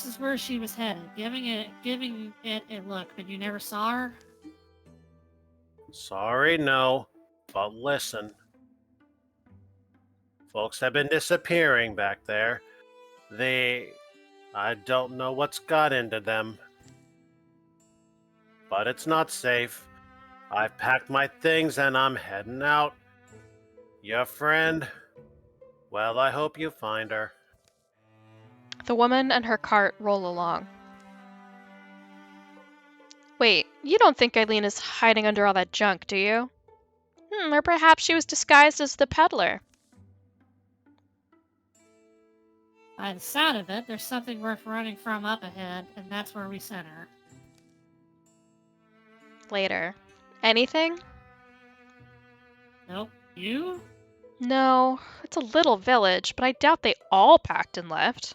is where she was headed, giving it a look, but you never saw her? Sorry, no. But listen. Folks have been disappearing back there. I don't know what's got into them. But it's not safe. I've packed my things and I'm heading out. Your friend? Well, I hope you find her. The woman and her cart roll along. Wait, you don't think Eileen is hiding under all that junk, do you? Or perhaps she was disguised as the peddler. By the sound of it, there's something worth running from up ahead, and that's where we sent her. Later. Anything? Nope. You? No, it's a little village, but I doubt they all packed and left.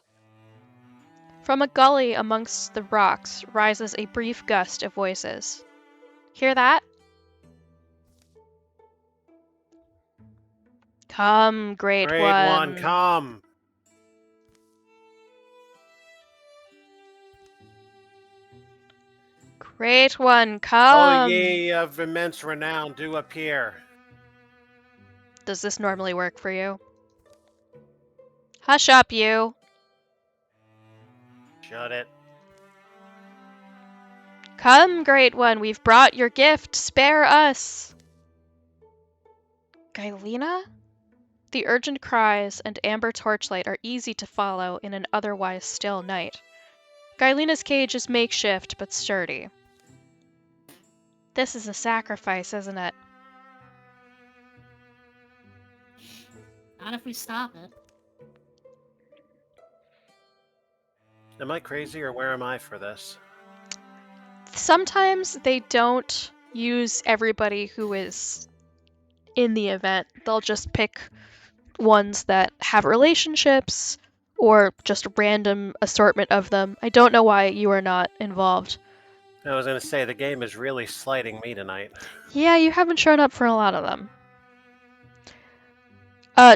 From a gully amongst the rocks rises a brief gust of voices. Hear that? Come, Great One. Come! Great One, Oh, come! ye of immense renown, do appear. Does this normally work for you? Hush up, you. Shut it. Come, Great One, we've brought your gift. Spare us. Gylena? The urgent cries and amber torchlight are easy to follow in an otherwise still night. Gylena's cage is makeshift but sturdy. This is a sacrifice, isn't it? Not if we stop it. Am I crazy or where am I for this? Sometimes they don't use everybody who is in the event. They'll just pick ones that have relationships or just a random assortment of them. I don't know why you are not involved. I was going to say, the game is really slighting me tonight. Yeah, you haven't shown up for a lot of them.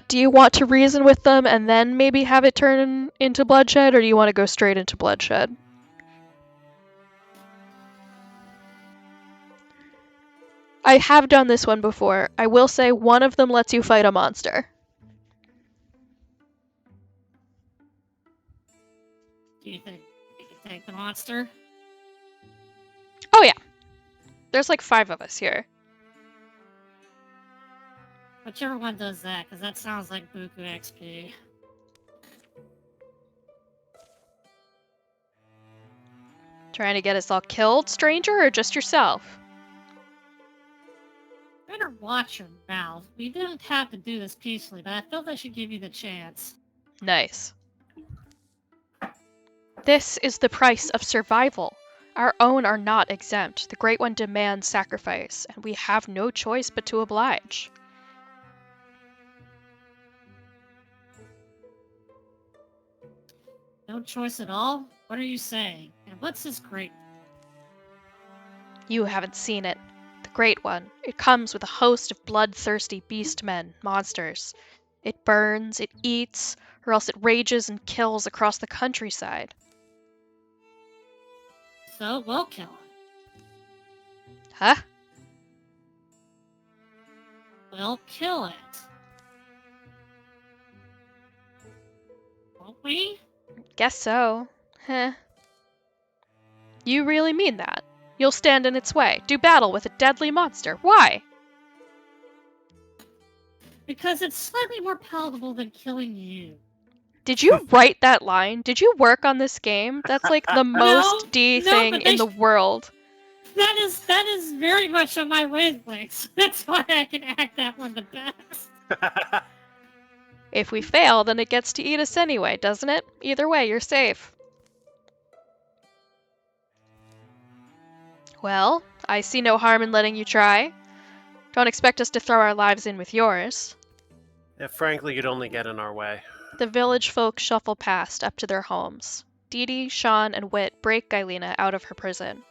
Do you want to reason with them and then maybe have it turn into bloodshed, or do you want to go straight into bloodshed? I have done this one before. I will say one of them lets you fight a monster. Do you think we can take the monster? Oh yeah. There's like 5 of us here. Whichever one does that, because that sounds like Buku XP. Trying to get us all killed, stranger, or just yourself? Better watch your mouth. We didn't have to do this peacefully, but I felt I should give you the chance. Nice. This is the price of survival. Our own are not exempt. The Great One demands sacrifice, and we have no choice but to oblige. No choice at all? What are you saying? And what's this great? You haven't seen it. The Great One. It comes with a host of bloodthirsty beastmen, monsters. It burns, it eats, or else it rages and kills across the countryside. So we'll kill him. Huh? We'll kill it. Won't we? Guess so. Heh. You really mean that? You'll stand in its way, do battle with a deadly monster. Why? Because it's slightly more palatable than killing you. Did you write that line? Did you work on this game? That's like the most D no, thing but in the world. That is very much on my wavelengths. That's why I can act that one the best. If we fail, then it gets to eat us anyway, doesn't it? Either way, you're safe. Well, I see no harm in letting you try. Don't expect us to throw our lives in with yours. If frankly, you'd only get in our way. The village folk shuffle past, up to their homes. Dee Dee, Sean, and Wit break Gylena out of her prison.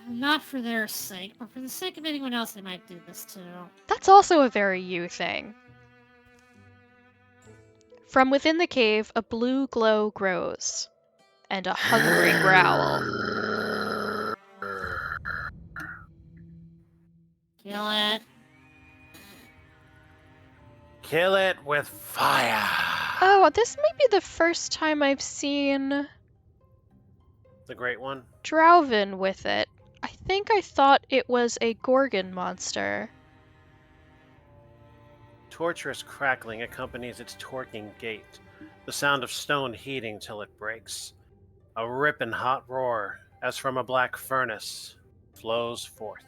Not for their sake, but for the sake of anyone else they might do this to. That's also a very you thing. From within the cave, a blue glow grows, and a hungry growl. Kill it. Kill it with fire. Oh, this might be the first time I've seen The Great One? Drowvin with it. I think I thought it was a Gorgon monster. Torturous crackling accompanies its torquing gait, the sound of stone heating till it breaks. A ripping hot roar, as from a black furnace, flows forth.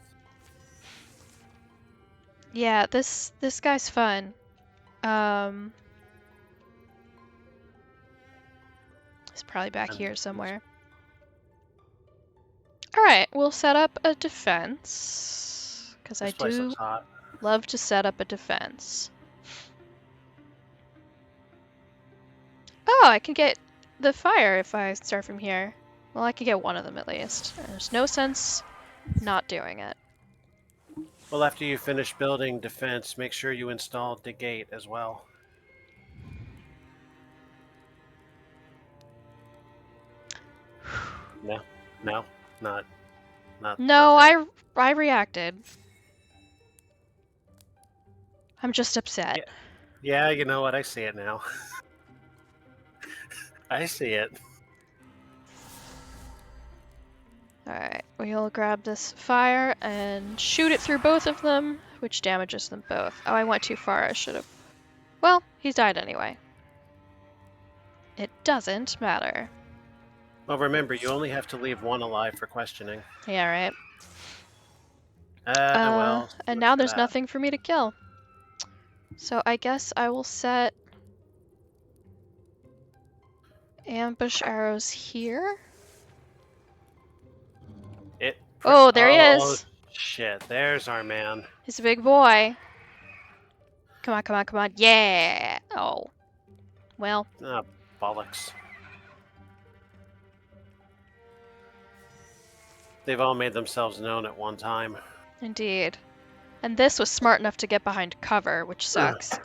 Yeah, this guy's fun. He's probably back here somewhere. Alright, we'll set up a defense. Because I This place do looks hot. love to set up a defense. Oh, I can get the fire if I start from here. Well, I can get one of them at least. There's no sense not doing it. Well, after you finish building defense, make sure you install the gate as well. No, not. No, perfect. I reacted. I'm just upset. Yeah, you know what? I see it now. I see it. Alright, we'll grab this fire and shoot it through both of them, which damages them both. Oh, I went too far. I should have... Well, he's died anyway. It doesn't matter. Well, remember, you only have to leave one alive for questioning. Yeah, right. Well. And now there's nothing for me to kill. So I guess I will set ambush arrows here. Oh, there he is. Shit, there's our man. He's a big boy. Come on, come on, come on. Yeah! Oh. Well. Ah, bollocks. They've all made themselves known at one time. Indeed. And this was smart enough to get behind cover, which sucks.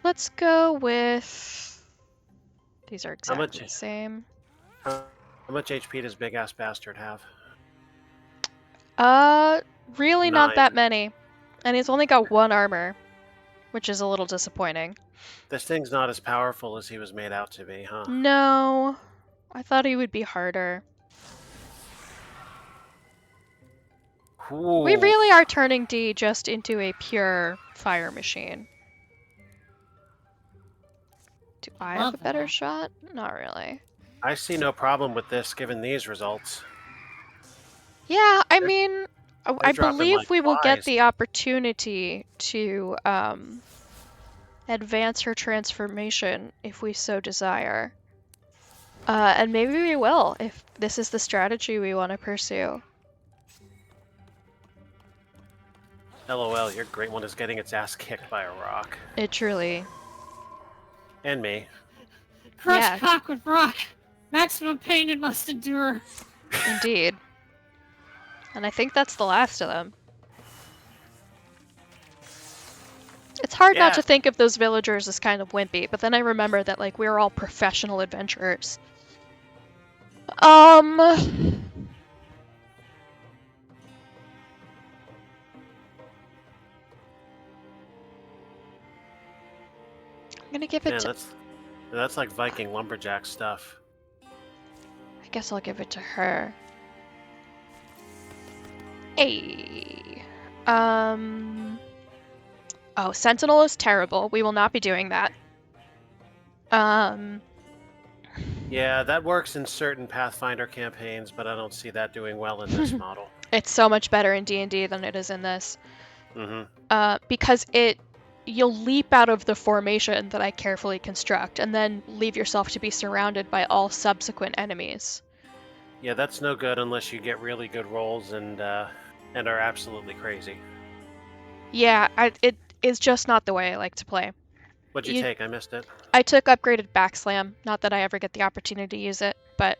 Let's go with... These are exactly the same. How much HP does Big Ass Bastard have? Really 9. not that many. And he's only got 1 armor, which is a little disappointing. This thing's not as powerful as he was made out to be, huh? No. I thought he would be harder. Ooh. We really are turning D just into a pure fire machine. Do I have a better shot? Not really. I see no problem with this given these results. Yeah, I mean, I believe like we will get flies. the opportunity to advance her transformation if we so desire. And maybe we will, if this is the strategy we want to pursue. LOL, your great one is getting its ass kicked by a rock. It truly... And me. Crush cock with rock. Maximum pain it must endure. Indeed. And I think that's the last of them. It's hard not to think of those villagers as kind of wimpy, but then I remember that, like, we're all professional adventurers. I'm gonna give it Man, to... that's like Viking lumberjack stuff. I guess I'll give it to her. Hey. Oh, Sentinel is terrible. We will not be doing that. Yeah, that works in certain Pathfinder campaigns, but I don't see that doing well in this model. It's so much better in D&D than it is in this. Because you'll leap out of the formation that I carefully construct and then leave yourself to be surrounded by all subsequent enemies. Yeah, that's no good unless you get really good rolls and are absolutely crazy. Yeah, it is just not the way I like to play. What'd you take? I missed it. I took upgraded backslam. Not that I ever get the opportunity to use it, but...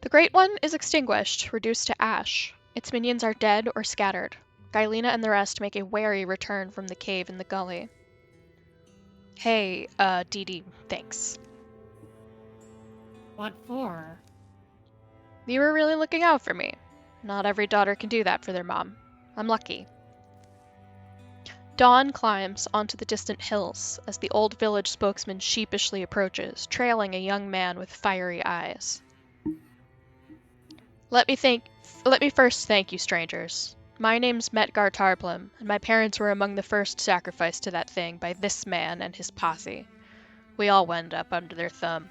The Great One is extinguished, reduced to ash. Its minions are dead or scattered. Gylena and the rest make a wary return from the cave in the gully. Hey, Dee Dee, thanks. What for? You were really looking out for me. Not every daughter can do that for their mom. I'm lucky. Dawn climbs onto the distant hills as the old village spokesman sheepishly approaches, trailing a young man with fiery eyes. Let me first thank you, strangers. My name's Metgar Tarplum, and my parents were among the first sacrificed to that thing by this man and his posse. We all went up under their thumb.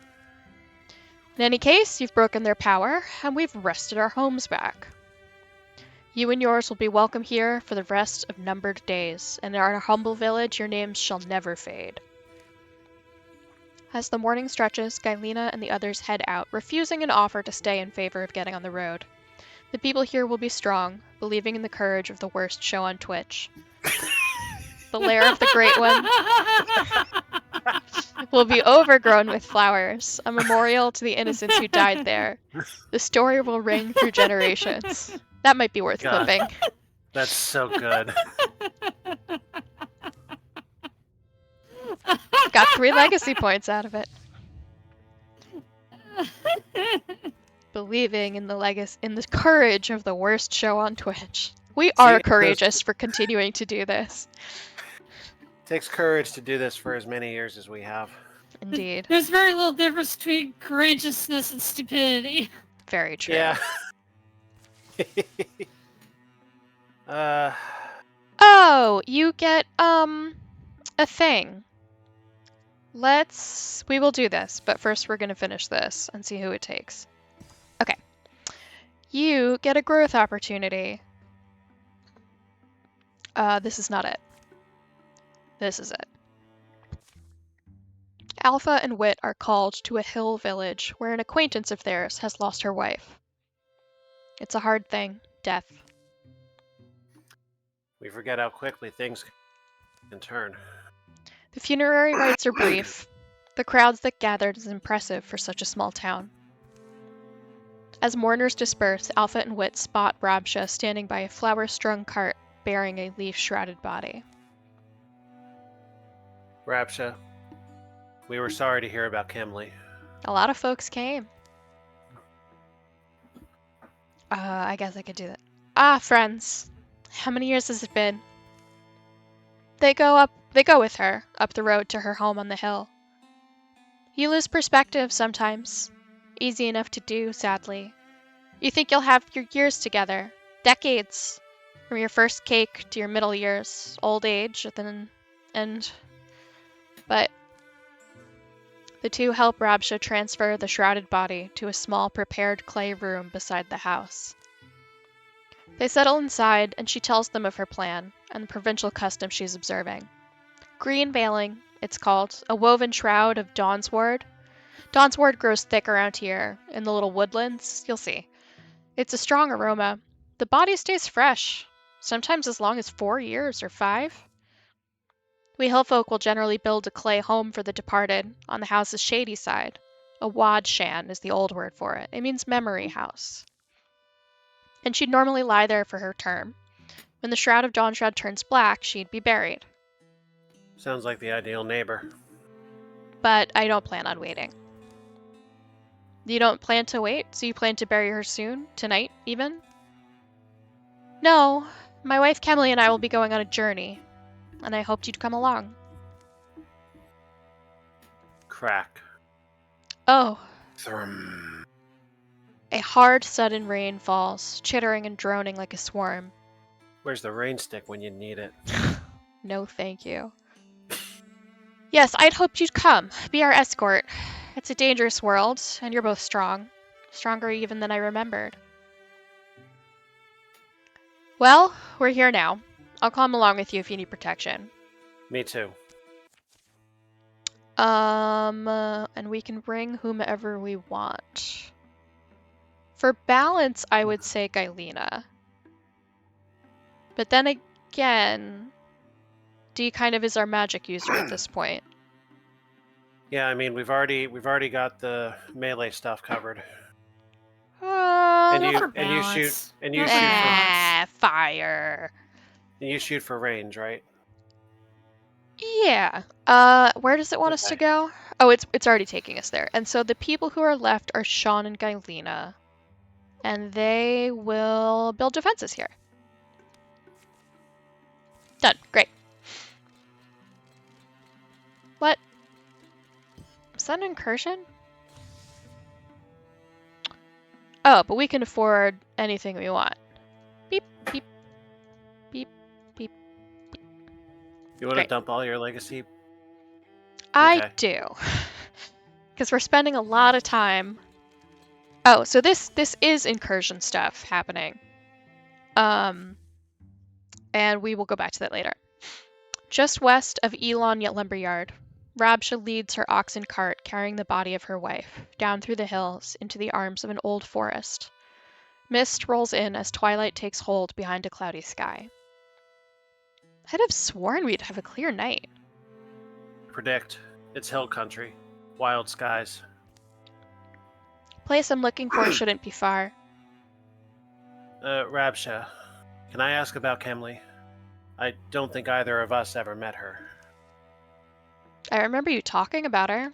In any case, you've broken their power, and we've wrested our homes back. You and yours will be welcome here for the rest of numbered days, and in our humble village your names shall never fade. As the morning stretches, Gylena and the others head out, refusing an offer to stay in favor of getting on the road. The people here will be strong, believing in the courage of the worst show on Twitch. The lair of the Great One will be overgrown with flowers, a memorial to the innocents who died there. The story will ring through generations. That might be worth clipping. That's so good. Got 3 legacy points out of it. Believing in the courage of the worst show on Twitch. We are courageous for continuing to do this. Takes courage to do this for as many years as we have. Indeed. There's very little difference between courageousness and stupidity. Very true. Yeah. Oh, you get a thing. We will do this, but first we're going to finish this and see who it takes. Okay. You get a growth opportunity. This is not it. This is it. Alpha and Wit are called to a hill village where an acquaintance of theirs has lost her wife. It's a hard thing, death. We forget how quickly things can turn. The funerary rites are brief. The crowds that gathered is impressive for such a small town. As mourners disperse, Alpha and Wit spot Rabsha standing by a flower-strung cart bearing a leaf-shrouded body. Rabsha, we were sorry to hear about Kimley. A lot of folks came. I guess I could do that. Ah, friends. How many years has it been? They go with her, up the road to her home on the hill. You lose perspective sometimes. Easy enough to do, sadly. You think you'll have your years together. Decades. From your first cake to your middle years, old age, and but the two help Rabsha transfer the shrouded body to a small prepared clay room beside the house. They settle inside, and she tells them of her plan and the provincial custom she's observing. Green veiling, it's called, a woven shroud of dawnsword. Dawnsword grows thick around here, in the little woodlands, you'll see. It's a strong aroma. The body stays fresh, sometimes as long as 4 years or 5. We hillfolk will generally build a clay home for the departed on the house's shady side. A wadshan is the old word for it. It means memory house. And she'd normally lie there for her term. When the shroud of Dawnshroud turns black, she'd be buried. Sounds like the ideal neighbor. But I don't plan on waiting. You don't plan to wait, so you plan to bury her soon? Tonight, even? No. My wife Kemley and I will be going on a journey, and I hoped you'd come along. Crack. Oh, Thrum. a hard, sudden rain falls, chittering and droning like a swarm. Where's the rain stick when you need it? No, thank you. Yes, I'd hoped you'd come. Be our escort. It's a dangerous world, and you're both strong. Stronger even than I remembered. Well, we're here now. I'll come along with you if you need protection. Me too. And we can bring whomever we want. For balance, I would say Gylena. But then again, Dee kind of is our magic user at this point. Yeah, I mean we've already got the melee stuff covered. And Not for balance. fire. And you shoot for range, right? Yeah. Where does it want us to Okay. go? Oh, it's already taking us there. And so the people who are left are Sean and Gylena. And they will build defenses here. Done. Great. What? Is that an incursion? Oh, but we can afford anything we want. Beep, beep, beep, beep. You want to Great. dump all your legacy? I Okay. do. Because we're spending a lot of time. Oh, so this is incursion stuff happening. And we will go back to that later. Just west of Elon Lumberyard, Rabsha leads her oxen cart carrying the body of her wife down through the hills into the arms of an old forest. Mist rolls in as twilight takes hold behind a cloudy sky. I'd have sworn we'd have a clear night. Predict. It's hill country. Wild skies. Place I'm looking for shouldn't be far. Rabsha, can I ask about Kemley? I don't think either of us ever met her. I remember you talking about her.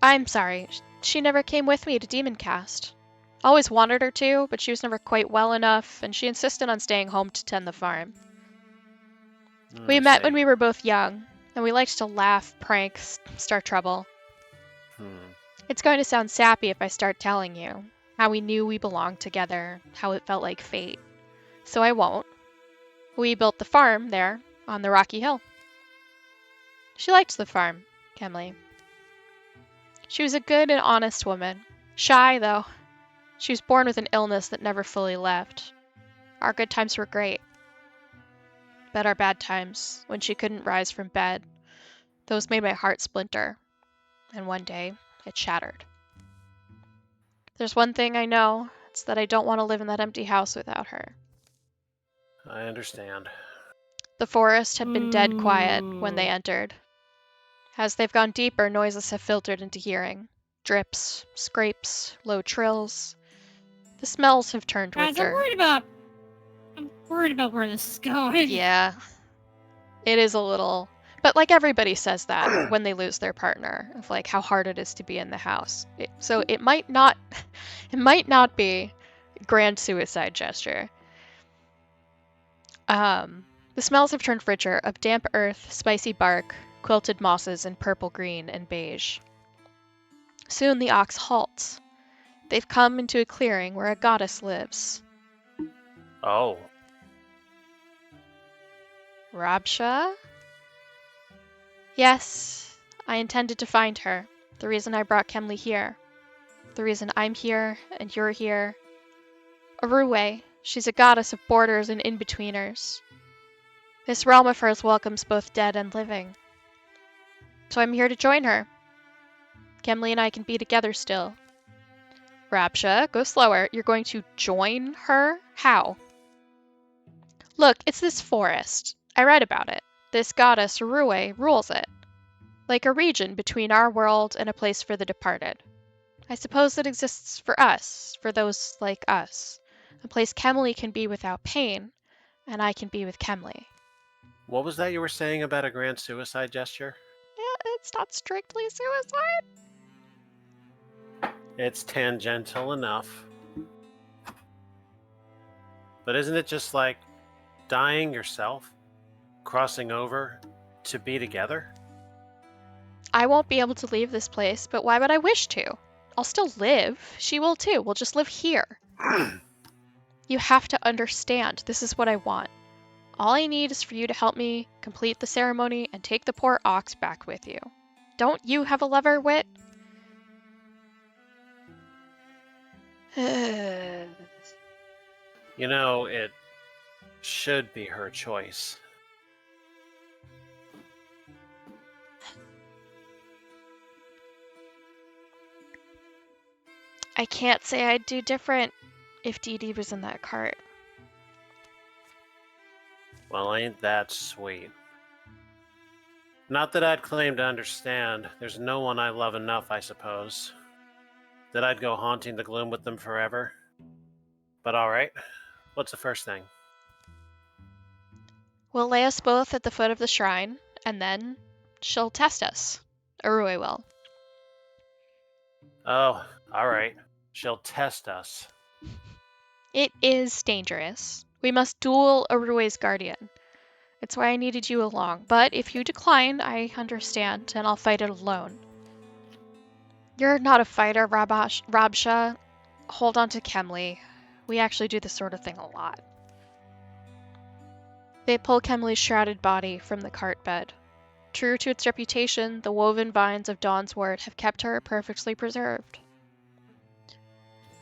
I'm sorry, she never came with me to Demoncast. Always wanted her to, but she was never quite well enough, and she insisted on staying home to tend the farm. We met when we were both young, and we liked to laugh, prank, start trouble. It's going to sound sappy if I start telling you how we knew we belonged together, how it felt like fate. So I won't. We built the farm there, on the rocky hill. She liked the farm, Kemley. She was a good and honest woman. Shy, though. She was born with an illness that never fully left. Our good times were great. But our bad times, when she couldn't rise from bed, those made my heart splinter. And one day, it shattered. There's one thing I know, it's that I don't want to live in that empty house without her. I understand. The forest had been dead quiet when they entered. As they've gone deeper, noises have filtered into hearing. Drips, scrapes, low trills. The smells have turned Guys, winter. I'm worried about where this is going. Yeah. It is a little... But like everybody says that when they lose their partner, of like how hard it is to be in the house. So it might not be a grand suicide gesture. The smells have turned richer, of damp earth, spicy bark, quilted mosses in purple, green, and beige. Soon the ox halts. They've come into a clearing where a goddess lives. Oh. Rabsha? Yes, I intended to find her. The reason I brought Kemley here. The reason I'm here and you're here. Aruwe, she's a goddess of borders and in-betweeners. This realm of hers welcomes both dead and living. So I'm here to join her. Kemley and I can be together still. Rabsha, go slower. You're going to join her? How? Look, it's this forest. I read about it. This goddess, Aruwe, rules it. Like a region between our world and a place for the departed. I suppose it exists for us, for those like us. A place Kemley can be without pain, and I can be with Kemley. What was that you were saying about a grand suicide gesture? Yeah, it's not strictly suicide. It's tangential enough. But isn't it just like dying yourself? Crossing over to be together? I won't be able to leave this place, but why would I wish to? I'll still live. She will too. We'll just live here. You have to understand. This is what I want. All I need is for you to help me complete the ceremony and take the poor ox back with you. Don't you have a lover, Wit? You know, it should be her choice. I can't say I'd do different if Dee Dee was in that cart. Well, ain't that sweet. Not that I'd claim to understand. There's no one I love enough, I suppose. That I'd go haunting the gloom with them forever. But alright, what's the first thing? We'll lay us both at the foot of the shrine, and then she'll test us. Arue will. Oh, alright. She'll test us. It is dangerous. We must duel Arue's guardian. It's why I needed you along, but if you decline, I understand, and I'll fight it alone. You're not a fighter, Rabsha. Hold on to Kemley. We actually do this sort of thing a lot. They pull Kemley's shrouded body from the cart bed. True to its reputation, the woven vines of Dawn's word have kept her perfectly preserved.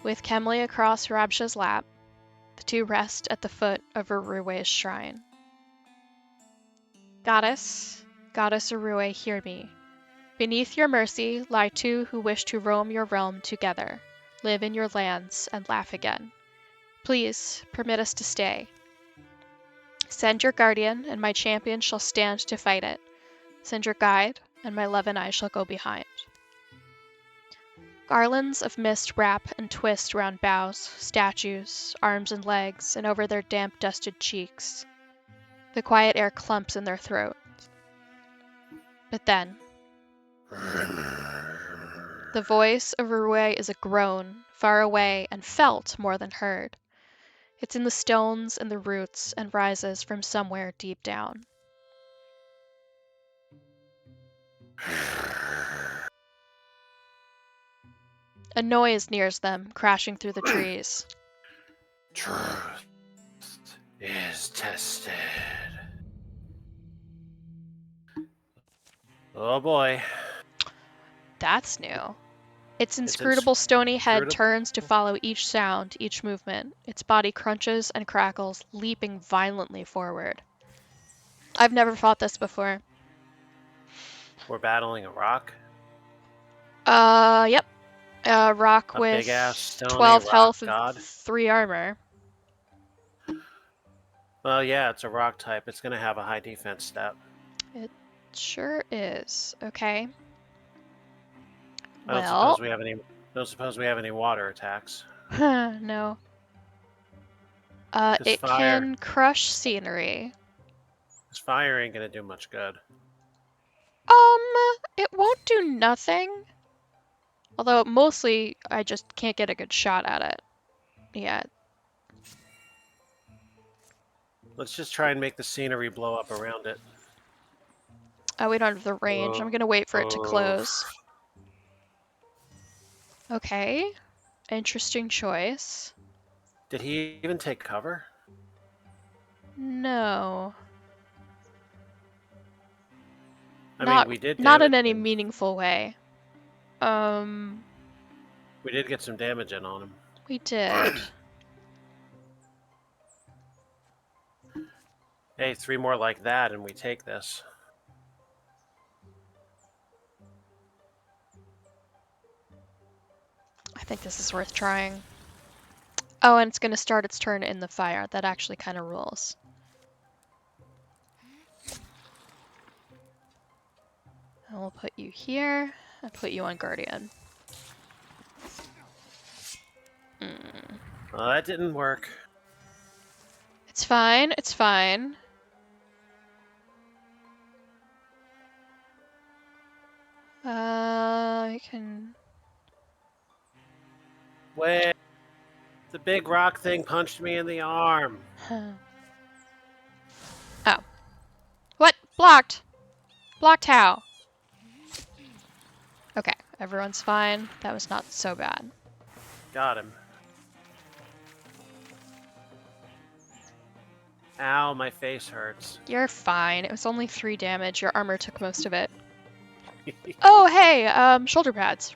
With Kemley across Rabsha's lap, the two rest at the foot of Arue's shrine. Goddess Arue, hear me. Beneath your mercy lie two who wish to roam your realm together, live in your lands, and laugh again. Please, permit us to stay. Send your guardian, and my champion shall stand to fight it. Send your guide, and my love and I shall go behind. Garlands of mist wrap and twist round boughs, statues, arms and legs, and over their damp, dusted cheeks. The quiet air clumps in their throats. But then, the voice of Arue is a groan, far away and felt more than heard. It's in the stones and the roots and rises from somewhere deep down. A noise nears them, crashing through the trees. Truth is tested. Oh boy. That's new. Its inscrutable stony head turns to follow each sound, each movement. Its body crunches and crackles, leaping violently forward. I've never fought this before. We're battling a rock? Yep. A rock A with big-ass stony 12 rock health god? and 3 armor. Well, yeah, it's a rock type. It's going to have a high defense stat. It sure is. Okay. I don't suppose we have any water attacks. No. It can crush scenery. This fire ain't gonna do much good. It won't do nothing. Although mostly I just can't get a good shot at it yet. Let's just try and make the scenery blow up around it. Oh, we don't have the range. I'm gonna wait for it to close. Okay. Interesting choice. Did he even take cover? No. I mean, we did not in damage any him. meaningful way. We did get some damage in on him. We did. Hey, 3 more like that and we take this. I think this is worth trying. Oh, and it's gonna start its turn in the fire. That actually kind of rules. And we'll put you here and put you on Guardian. Well, that didn't work. It's fine. It's fine. I can... Wait. The big rock thing punched me in the arm. Oh. What? Blocked. Blocked how? Okay, everyone's fine. That was not so bad. Got him. Ow, my face hurts. You're fine. It was only 3 damage. Your armor took most of it. Oh, hey, shoulder pads.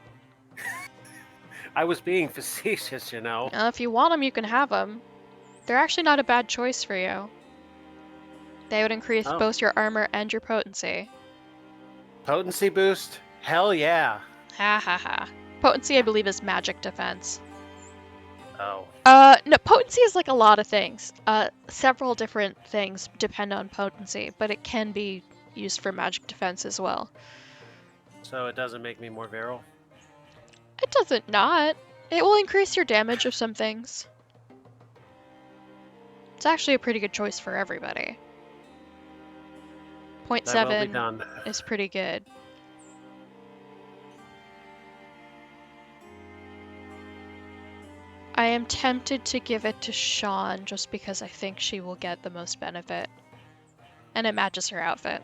I was being facetious, you know. If you want them, you can have them. They're actually not a bad choice for you. They would increase Oh. both your armor and your potency. Potency boost? Hell yeah. Ha ha ha. Potency, I believe, is magic defense. Oh. No, potency is like a lot of things. Several different things depend on potency, but it can be used for magic defense as well. So it doesn't make me more virile? It doesn't not. It will increase your damage of some things. It's actually a pretty good choice for everybody. Point That will be 7 done. is pretty good. I am tempted to give it to Sean just because I think she will get the most benefit. And it matches her outfit.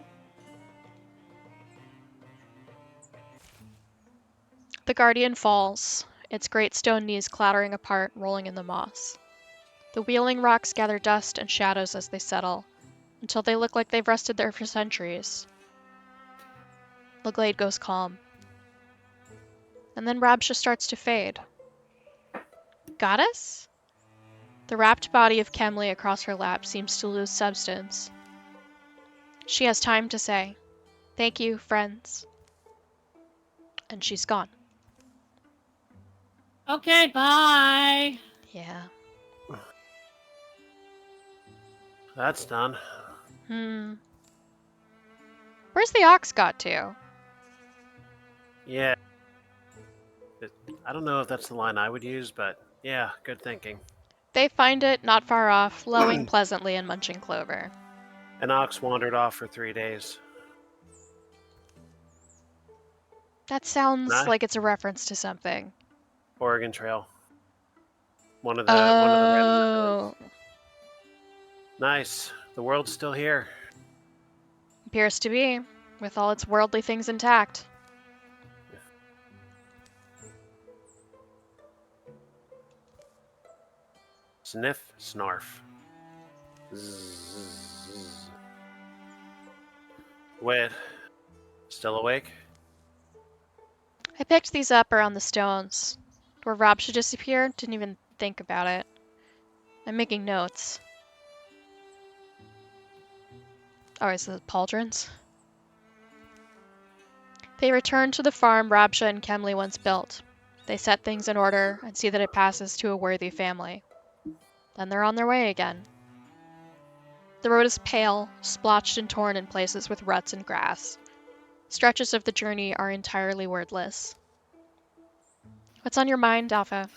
The Guardian falls, its great stone knees clattering apart, rolling in the moss. The wheeling rocks gather dust and shadows as they settle, until they look like they've rested there for centuries. The glade goes calm. And then Rabsha starts to fade. Goddess? The wrapped body of Kemley across her lap seems to lose substance. She has time to say, "Thank you, friends." And she's gone. Okay, bye. Yeah. That's done. Where's the ox got to? Yeah. I don't know if that's the line I would use, but yeah, good thinking. They find it not far off, lowing pleasantly and munching clover. An ox wandered off for 3 days. That sounds Nah. like it's a reference to something. Oregon Trail. One of the random Oh. Nice. The world's still here. Appears to be, with all its worldly things intact. Sniff, snarf. Zzz. Wait. Still awake? I picked these up around the stones. Where Rob should disappear, didn't even think about it. I'm making notes. Oh, is it pauldrons? They return to the farm Rabsha and Kemley once built. They set things in order and see that it passes to a worthy family. Then they're on their way again. The road is pale, splotched and torn in places with ruts and grass. Stretches of the journey are entirely wordless. What's on your mind, Alpha?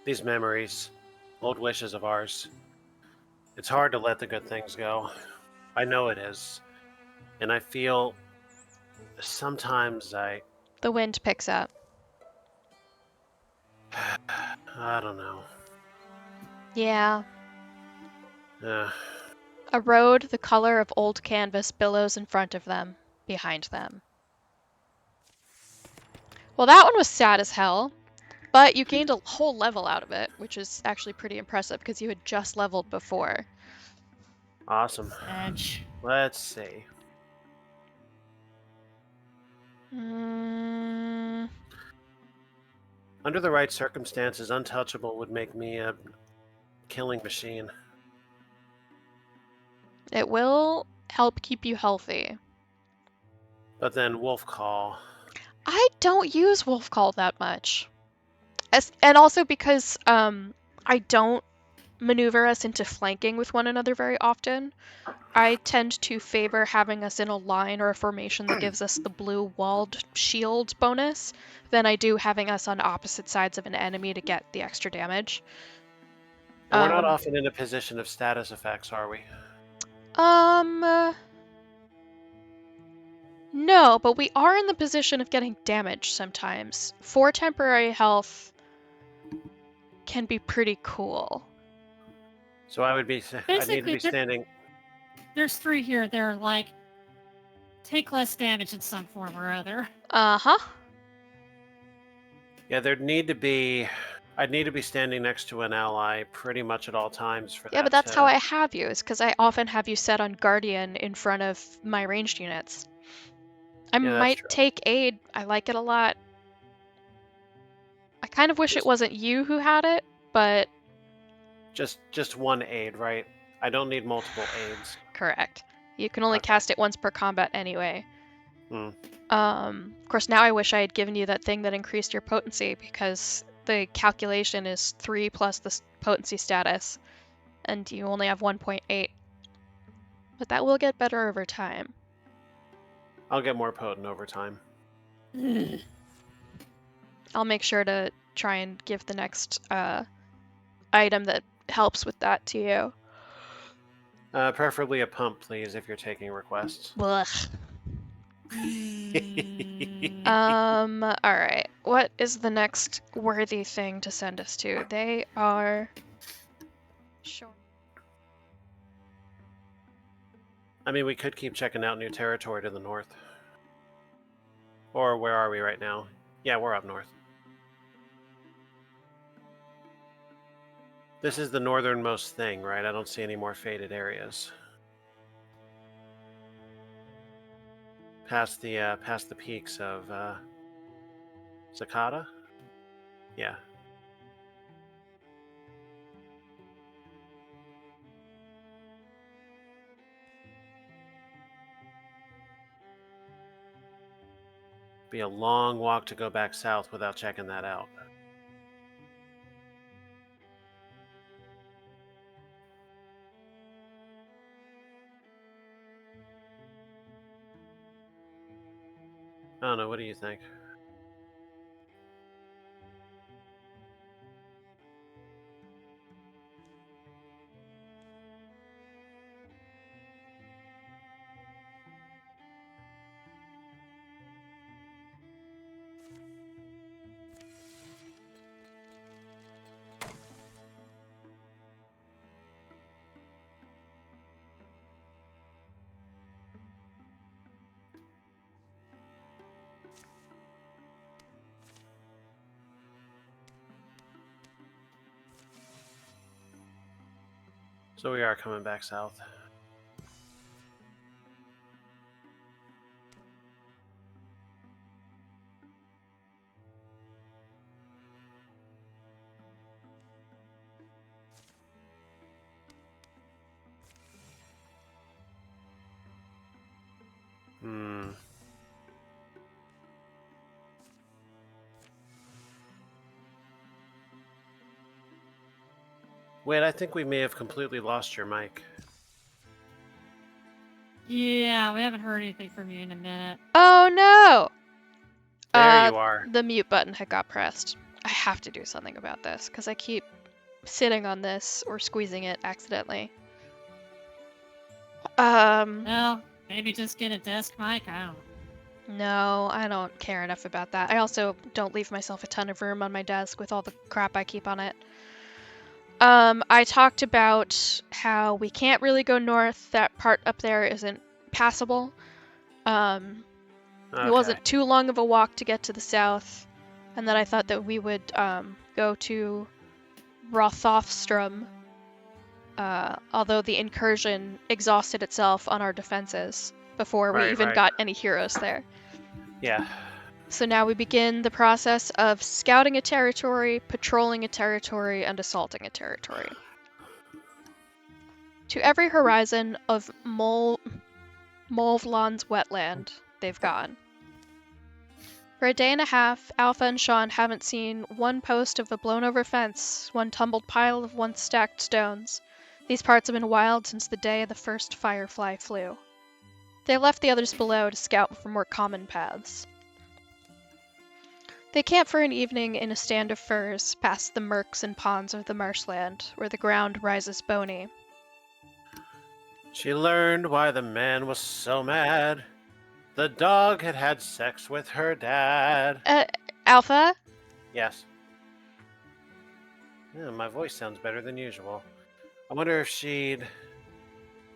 These memories. Old wishes of ours. It's hard to let the good things go. I know it is. And I feel... sometimes The wind picks up. I don't know. Yeah. Uh, A road the color of old canvas billows in front of them, behind them. Well, that one was sad as hell, but you gained a whole level out of it, which is actually pretty impressive because you had just leveled before. awesome. Edge. Let's see. Under the right circumstances, untouchable would make me a killing machine. It will help keep you healthy. But then Wolf Call. I don't use Wolf Call that much. And also because I don't maneuver us into flanking with one another very often. I tend to favor having us in a line or a formation that gives us the blue walled shield bonus than I do having us on opposite sides of an enemy to get the extra damage. And we're not often in a position of status effects, are we? No, but we are in the position of getting damage sometimes. 4 temporary health can be pretty cool. So I need to be standing There's 3 here. They're like, take less damage in some form or other. Uh-huh. Yeah, there'd need to be... I'd need to be standing next to an ally pretty much at all times for that Yeah, but that's to... how I have you, is because I often have you set on Guardian in front of my ranged units. I Yeah, that's might true. take aid. I like it a lot. I kind of wish it Just- wasn't you who had it, but Just one aid, right? I don't need multiple aids. correct. You can only Okay. cast it once per combat anyway. Hmm. Of course, now I wish I had given you that thing that increased your potency, because the calculation is 3 plus the potency status, and you only have 1.8. But that will get better over time. I'll get more potent over time. I'll make sure to try and give the next item that helps with that to you. Preferably a pump, please, if you're taking requests. Blech. Mm, Alright. What is the next worthy thing to send us to? They are... Sure. I mean, we could keep checking out new territory to the north. Or where are we right now? Yeah, we're up north. This is the northernmost thing, right? I don't see any more faded areas. Past the peaks of Cicada? Yeah. Be a long walk to go back south without checking that out. I don't know, what do you think? So we are coming back south. Hmm. Wait, I think we may have completely lost your mic. yeah, we haven't heard anything from you in a minute. Oh no! There you are. The mute button had got pressed. I have to do something about this, because I keep sitting on this or squeezing it accidentally. Well, maybe just get a desk mic. I don't know. No, I don't care enough about that. I also don't leave myself a ton of room on my desk with all the crap I keep on it. I talked about how we can't really go north. That part up there isn't passable. It wasn't too long of a walk to get to the south, and then I thought that we would go to Rothofstrom, although the incursion exhausted itself on our defenses before we even got any heroes there. Yeah. So now we begin the process of scouting a territory, patrolling a territory, and assaulting a territory. To every horizon of Molvland's wetland, they've gone. For a day and a half, Alpha and Sean haven't seen one post of a blown-over fence, one tumbled pile of once stacked stones. These parts have been wild since the day the first firefly flew. They left the others below to scout for more common paths. They camp for an evening in a stand of firs past the merks and ponds of the marshland, where the ground rises bony. She learned why the man was so mad. The dog had had sex with her dad. Alpha? Yes. Yeah, my voice sounds better than usual. I wonder if she'd...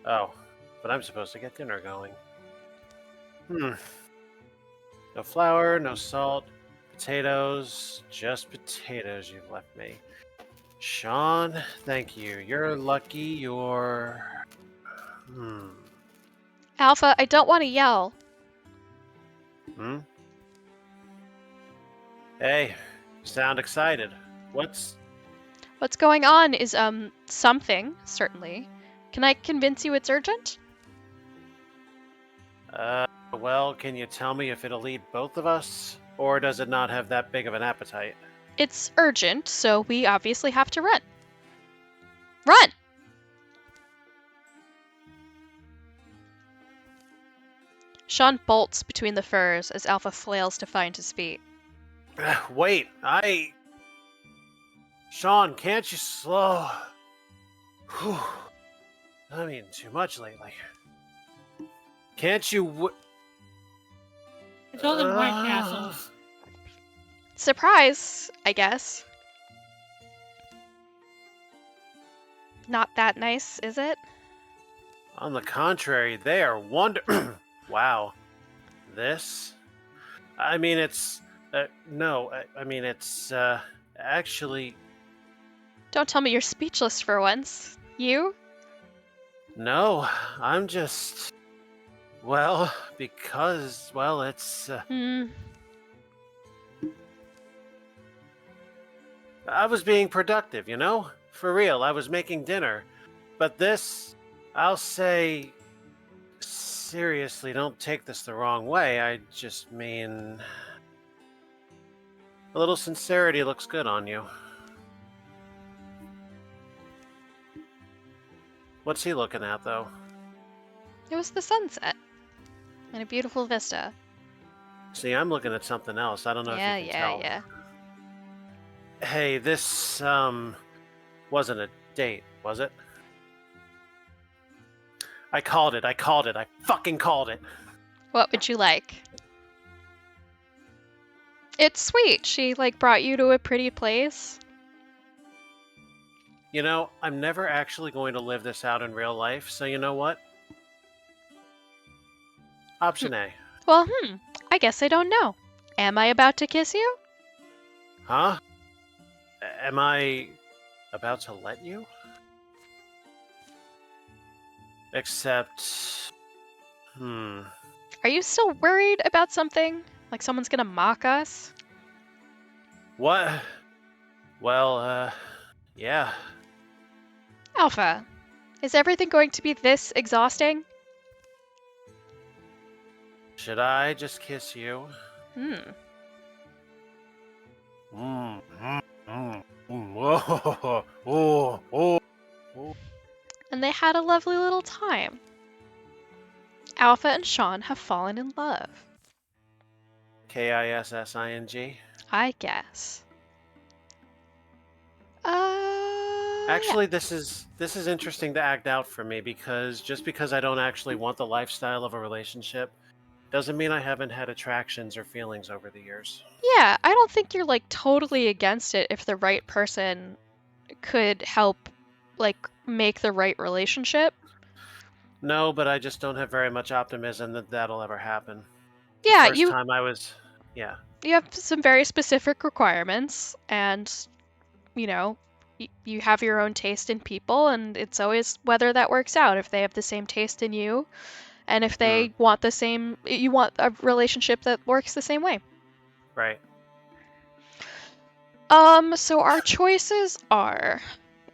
Oh. but I'm supposed to get dinner going. No flour, no salt, potatoes, just potatoes you've left me. Sean, thank you. You're lucky you're... Alpha, I don't want to yell. Hey, you sound excited. What's... What's going on is, something, certainly. Can I convince you it's urgent? Well, can you tell me if it'll eat both of us? Or does it not have that big of an appetite? It's urgent, so we obviously have to run. Run! Sean bolts between the firs as Alpha flails to find his feet. Wait, Sean, can't you slow... Whew. I'm eating too much lately. Can't you... It's all in White Castles. Surprise, I guess. Not that nice, is it? On the contrary, they are wonder... Wow. This? I mean, it's... no, I mean, it's, actually... Don't tell me you're speechless for once. You? No, I'm just... Well, because, well, it's... I was being productive, you know? For real, I was making dinner. But this, I'll say... Seriously, don't take this the wrong way. I just mean... A little sincerity looks good on you. What's he looking at, though? It was the sunset. And a beautiful vista. See, I'm looking at something else. I don't know if you can tell. Yeah. Hey, this, wasn't a date, was it? I called it. I fucking called it. What would you like? It's sweet. She, brought you to a pretty place. You know, I'm never actually going to live this out in real life, so you know what? Option A. Well, I guess I don't know. Am I about to kiss you? Huh? Am I about to let you? Except... Are you still worried about something? Like someone's gonna mock us? What? Well, yeah. Alpha, is everything going to be this exhausting? Should I just kiss you? And they had a lovely little time. Alpha and Sean have fallen in love. Kissing? I guess. Actually, this is interesting to act out for me because just because I don't actually want the lifestyle of a relationship doesn't mean I haven't had attractions or feelings over the years. Yeah, I don't think you're totally against it if the right person could help make the right relationship. No, but I just don't have very much optimism that that'll ever happen. Yeah, the first time I was... Yeah. You have some very specific requirements, and, you have your own taste in people, and it's always whether that works out, if they have the same taste in you, and if they want the same... You want a relationship that works the same way. Right. So our choices are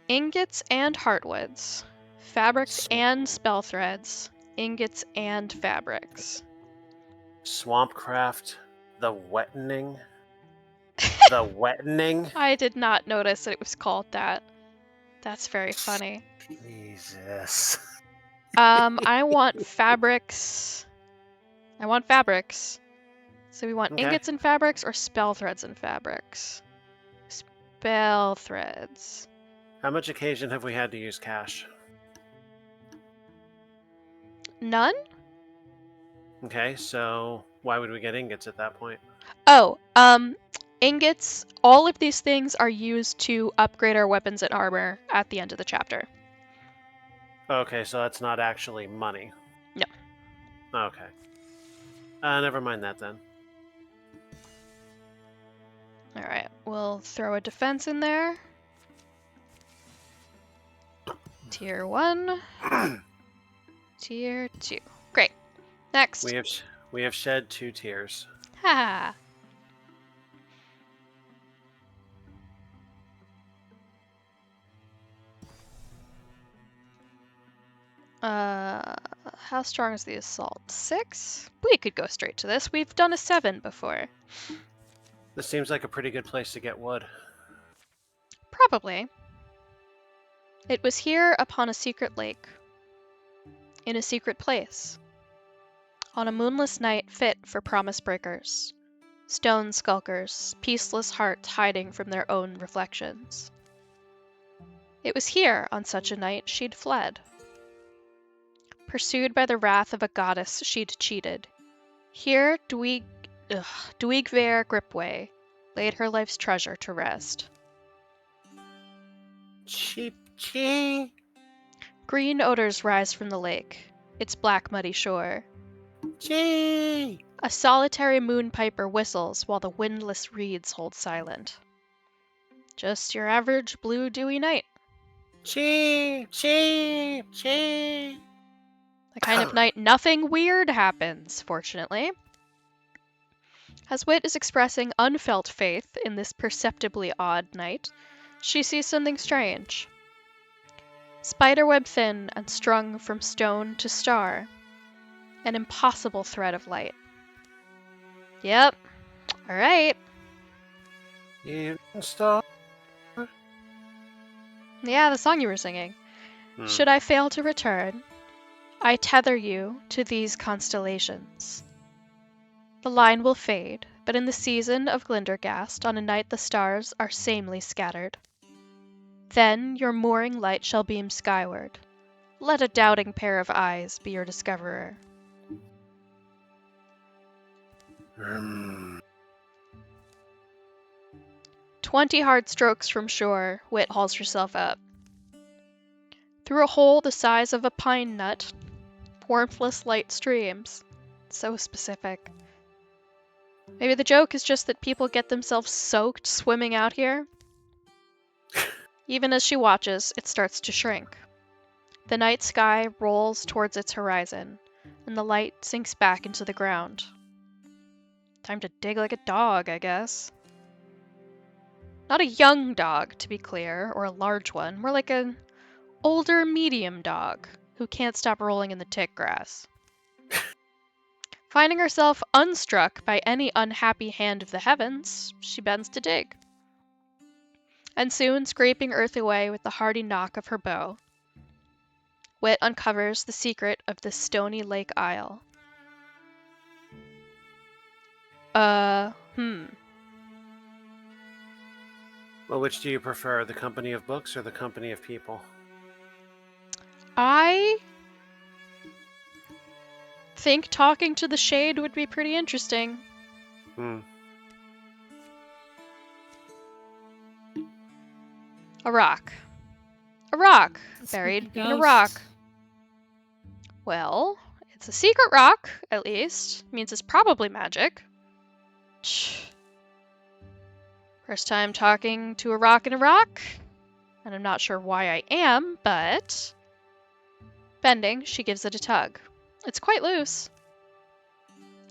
ingots and heartwoods, fabrics and spell threads, ingots and fabrics. Swampcraft, the wettening. The wettening. I did not notice that it was called that. That's very funny. Jesus. I want fabrics. So we want ingots and fabrics or spell threads and fabrics? Spell threads. How much occasion have we had to use cash? None? Okay, so why would we get ingots at that point? Oh, ingots, all of these things are used to upgrade our weapons and armor at the end of the chapter. Okay, so that's not actually money. No. Okay. Never mind that then. Alright, we'll throw a defense in there. Tier 1. Tier 2. Great. Next. We have shed 2 tiers. Ha! How strong is the assault? 6? We could go straight to this. We've done a 7 before. This seems like a pretty good place to get wood. Probably. It was here upon a secret lake, in a secret place, on a moonless night fit for promise breakers, stone skulkers, peaceless hearts hiding from their own reflections. It was here, on such a night, she'd fled. Pursued by the wrath of a goddess she'd cheated. Here Dweegver Gripway laid her life's treasure to rest. Cheap. Green odors rise from the lake, its black muddy shore. Gee! A solitary moon piper whistles while the windless reeds hold silent. Just your average blue dewy night. Cheep. The kind of night nothing weird happens, fortunately. As Wit is expressing unfelt faith in this perceptibly odd night, she sees something strange. Spiderweb thin and strung from stone to star. An impossible thread of light. Yep. Alright. Evening star. Yeah, the song you were singing. Should I fail to return, I tether you to these constellations. The line will fade, but in the season of Glindergast, on a night the stars are samely scattered. Then your mooring light shall beam skyward. Let a doubting pair of eyes be your discoverer. 20 hard strokes from shore, Wit hauls herself up. Through a hole the size of a pine nut, warmthless light streams. So specific. Maybe the joke is just that people get themselves soaked swimming out here? Even as she watches, it starts to shrink. The night sky rolls towards its horizon, and the light sinks back into the ground. Time to dig like a dog, I guess. Not a young dog, to be clear, or a large one. More like an older medium dog who can't stop rolling in the tick grass. Finding herself unstruck by any unhappy hand of the heavens, she bends to dig. And soon, scraping earth away with the hearty knock of her bow, Wit uncovers the secret of this stony lake isle. Well, which do you prefer, the company of books or the company of people? I think talking to the shade would be pretty interesting. A rock. A rock! Buried in a rock. Well, it's a secret rock, at least. Means it's probably magic. First time talking to a rock in a rock. And I'm not sure why I am, but... Bending, she gives it a tug. It's quite loose.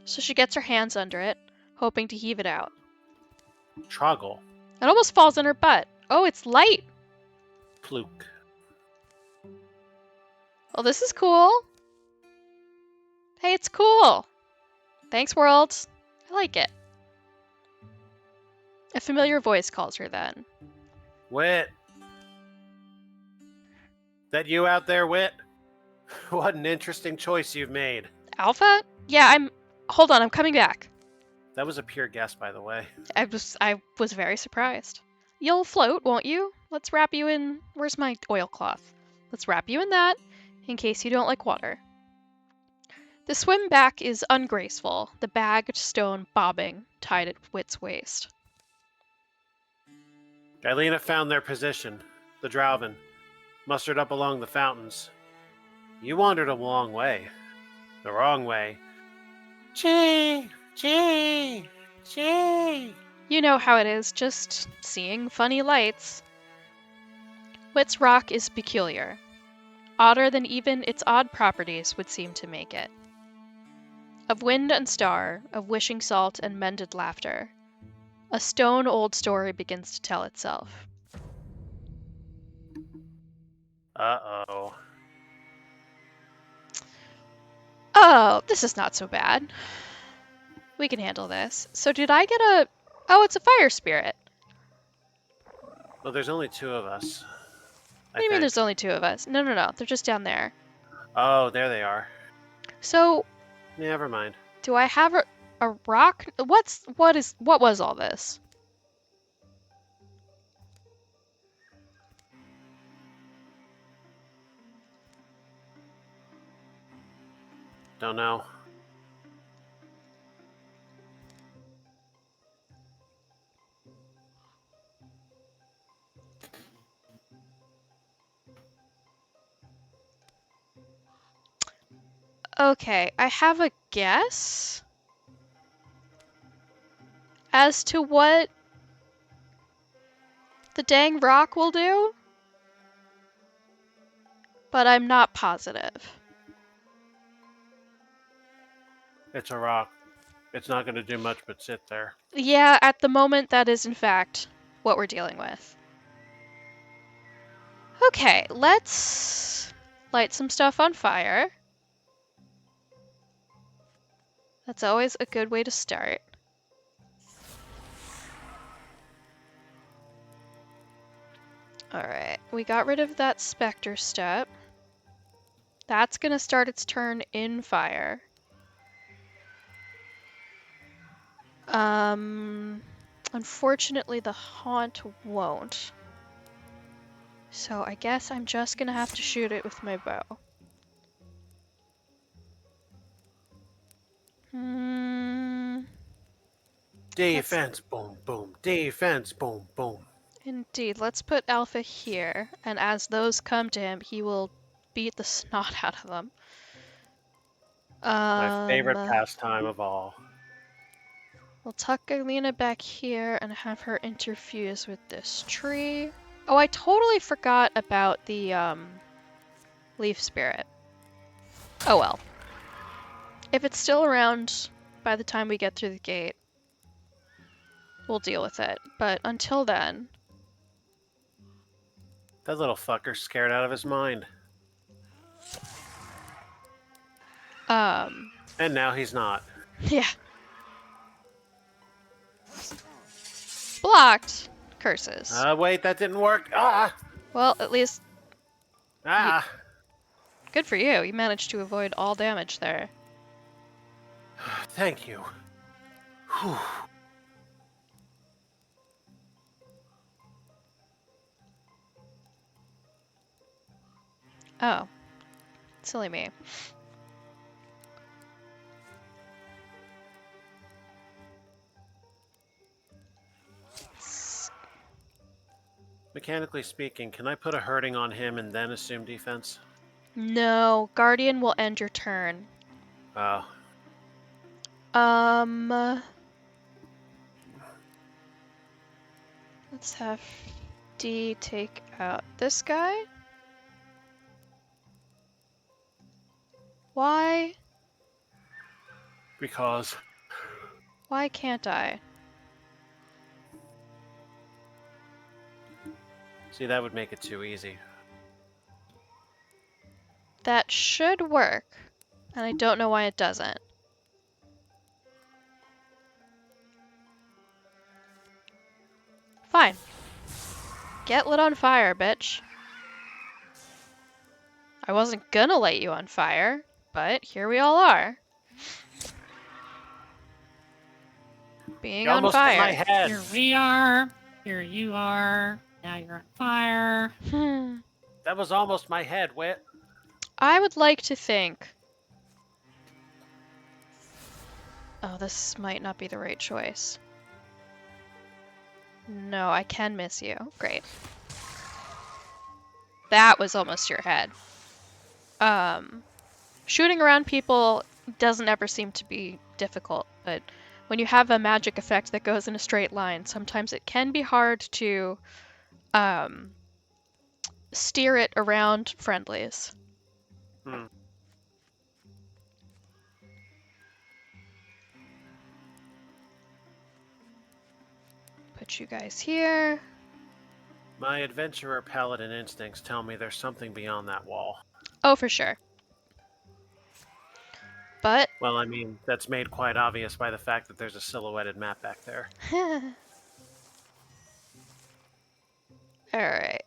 So she gets her hands under it, hoping to heave it out. Troggle. It almost falls on her butt. Oh, it's light! Fluke. Well, this is cool. Hey, it's cool. Thanks, world. I like it. A familiar voice calls her then. Wit. That you out there, Wit? What an interesting choice you've made. Alpha? Yeah, Hold on, I'm coming back. That was a pure guess, by the way. I was very surprised. You'll float, won't you? Let's wrap you in... Where's my oilcloth? Let's wrap you in that, in case you don't like water. The swim back is ungraceful, the bagged stone bobbing, tied at Wit's waist. Gilena found their position, the Drauven, mustered up along the fountains. You wandered a long way. The wrong way. Chee! Chee! Chee! You know how it is, just seeing funny lights. Wit's rock is peculiar. Odder than even its odd properties would seem to make it. Of wind and star, of wishing salt and mended laughter, a stone-old story begins to tell itself. Uh-oh. Oh, this is not so bad. We can handle this. So did I get a... Oh, it's a fire spirit. Well, there's only 2 of us. What do you mean there's only 2 of us? No, they're just down there. Oh, there they are. So, Never mind. do I have a rock? What was all this? Don't know. Okay, I have a guess as to what the dang rock will do, but I'm not positive. It's a rock. It's not going to do much but sit there. Yeah, at the moment, that is in fact what we're dealing with. Okay, let's light some stuff on fire. That's always a good way to start. Alright, we got rid of that specter step. That's gonna start its turn in fire. Unfortunately, the haunt won't. So I guess I'm just gonna have to shoot it with my bow. Defense, boom, boom. Defense, boom, boom. Indeed, let's put Alpha here, and as those come to him, he will beat the snot out of them. My favorite pastime of all. We'll tuck Galena back here and have her interfuse with this tree. Oh, I totally forgot about the leaf spirit. Oh well. If it's still around by the time we get through the gate, we'll deal with it. But until then... That little fucker's scared out of his mind. And now he's not. Yeah. Blocked. Curses. Wait, that didn't work. Ah! Well, at least Ah! good for you. You managed to avoid all damage there. Thank you. Whew. Oh. Silly me. Mechanically speaking, can I put a hurting on him and then assume defense? No, Guardian will end your turn. Oh. Let's have D take out this guy. Why? Because. Why can't I? See, that would make it too easy. That should work, and I don't know why it doesn't. Fine. Get lit on fire, bitch. I wasn't gonna light you on fire, but here we all are. Being You on almost hit fire. my head. Here we are. Here you are. Now you're on fire. That was almost my head, Wit. I would like to think... Oh, this might not be the right choice. No, I can miss you. Great. That was almost your head. Shooting around people doesn't ever seem to be difficult, but when you have a magic effect that goes in a straight line, sometimes it can be hard to steer it around friendlies. Hmm. Put you guys here. My adventurer paladin instincts tell me there's something beyond that wall. Oh, for sure. But Well, I mean, that's made quite obvious by the fact that there's a silhouetted map back there. Alright.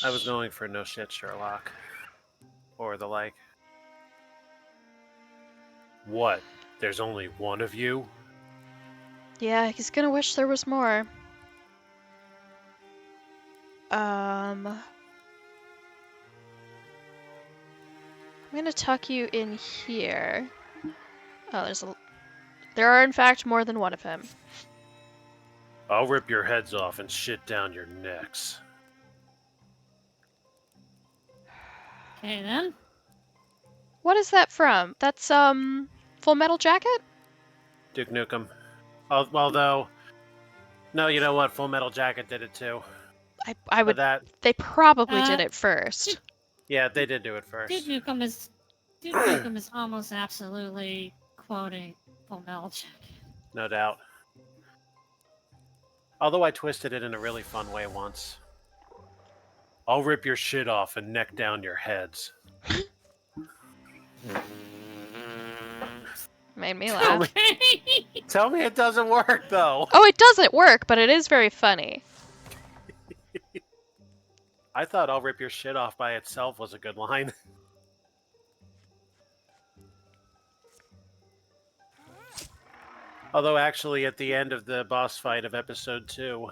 I was going for no shit, Sherlock. Or the like. What? There's only one of you? Yeah, he's gonna wish there was more. I'm gonna tuck you in here. Oh, there are in fact more than one of him. I'll rip your heads off and shit down your necks. Okay then. What is that from? That's Full Metal Jacket? Duke Nukem. Although, no, you know what? Full Metal Jacket did it too. I But would. that, They probably did it first. yeah, they did do it first. Duke Nukem is almost absolutely quoting Full Metal Jacket. No doubt. Although I twisted it in a really fun way once. I'll rip your shit off and neck down your heads. Made me Tell laugh. me, tell me it doesn't work though. Oh, it doesn't work, but it is very funny. I thought I'll rip your shit off by itself was a good line. Although actually at the end of the boss fight of episode 2,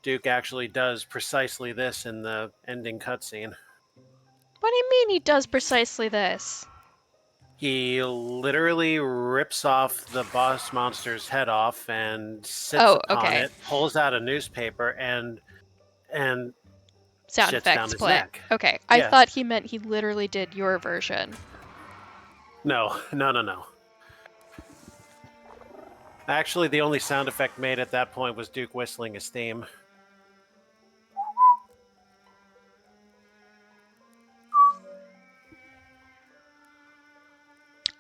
Duke actually does precisely this in the ending cutscene. What do you mean he does precisely this? He literally rips off the boss monster's head off and sits Oh, upon okay. it, pulls out a newspaper, and Sound shits down effects his play. neck. Okay, I Yes. thought he meant he literally did your version. No. Actually, the only sound effect made at that point was Duke whistling his theme.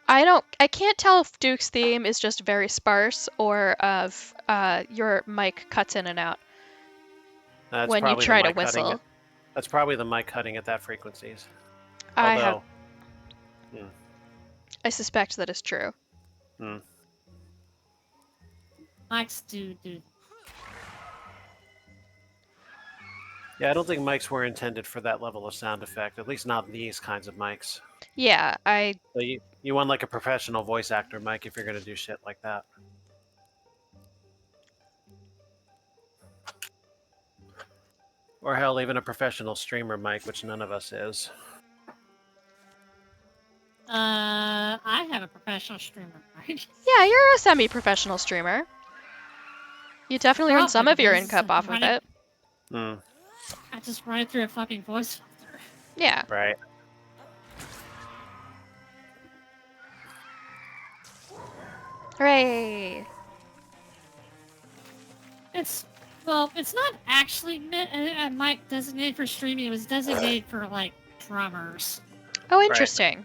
I can't tell if Duke's theme is just very sparse or if your mic cuts in and out That's when you probably the try to mic cutting whistle. it. That's probably the mic cutting at that frequencies. I suspect that is true. Mics do. Yeah, I don't think mics were intended for that level of sound effect. At least not these kinds of mics. Yeah, So you want like a professional voice actor mic if you're gonna do shit like that. Or hell, even a professional streamer mic, which none of us is. I have a professional streamer, right? Yeah, you're a semi-professional streamer. You definitely earn some of your because income off of it. I just run it through a fucking voice filter. Yeah. Right. Hooray! It's not actually a mic designated for streaming. It was designated for like drummers. Oh, interesting.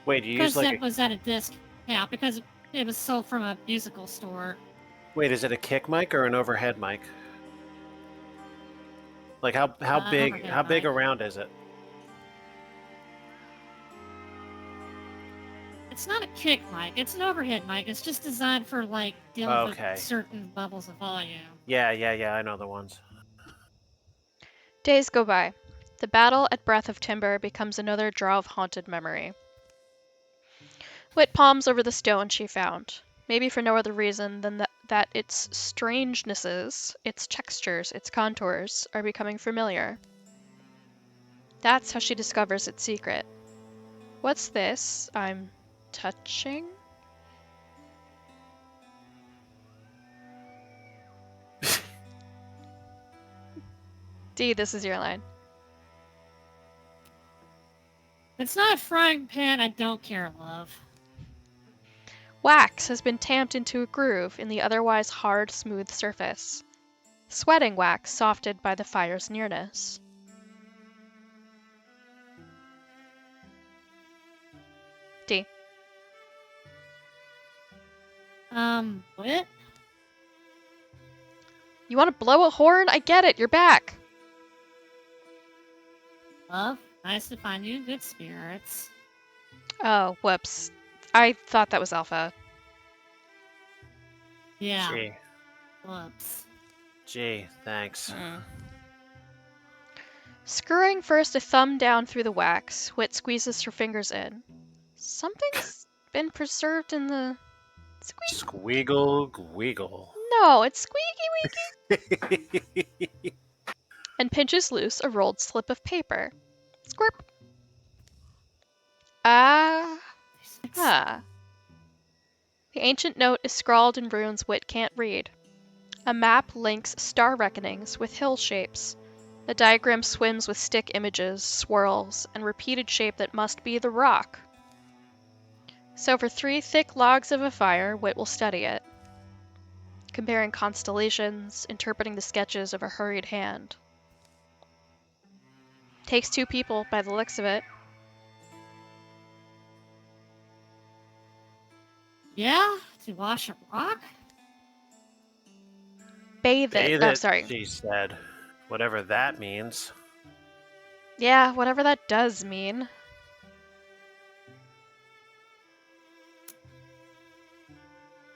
Wait, you Because use like that was at a discount because it was sold from a musical store. Wait, is it a kick mic or an overhead mic? Like how big overhead big mic. around is it? It's not a kick mic. It's an overhead mic. It's just designed for like dealing Okay. with certain levels of volume. Yeah, I know the ones. Days go by. The battle at Breath of Timber becomes another draw of haunted memory. Wit palms over the stone she found, maybe for no other reason than that its strangenesses, its textures, its contours, are becoming familiar. That's how she discovers its secret. What's this I'm touching? D, this is your line. It's not a frying pan, I don't care, love. Wax has been tamped into a groove in the otherwise hard, smooth surface. Sweating wax softened by the fire's nearness. D. What? You want to blow a horn? I get it, you're back. Love, nice to find you in good spirits. Oh, whoops. I thought that was Alpha. Yeah, Gee. whoops. Gee, thanks. Screwing first a thumb down through the wax, Wit squeezes her fingers in. Something's been preserved in the... Squeagle gweagle. No, it's squeaky weaky. And pinches loose a rolled slip of paper. Squirp. Ah. The ancient note is scrawled in runes Wit can't read. A map links star reckonings with hill shapes. A diagram swims with stick images, swirls, and repeated shape that must be the rock. So for 3 thick logs of a fire, Wit will study it, comparing constellations, interpreting the sketches of a hurried hand. Takes 2 people by the looks of it. Yeah? To wash a rock? Bathe it. Oh, sorry. She said. Whatever that means. Yeah, whatever that does mean.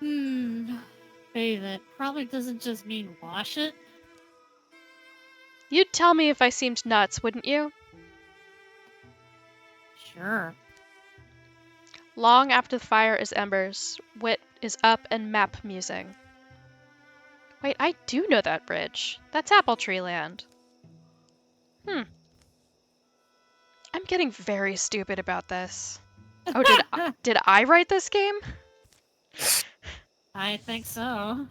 Bathe it. Probably doesn't just mean wash it. You'd tell me if I seemed nuts, wouldn't you? Sure. Long after the fire is embers, Wit is up and map musing. Wait, I do know that bridge. That's Apple Tree Land. I'm getting very stupid about this. Oh, did I write this game? I think so.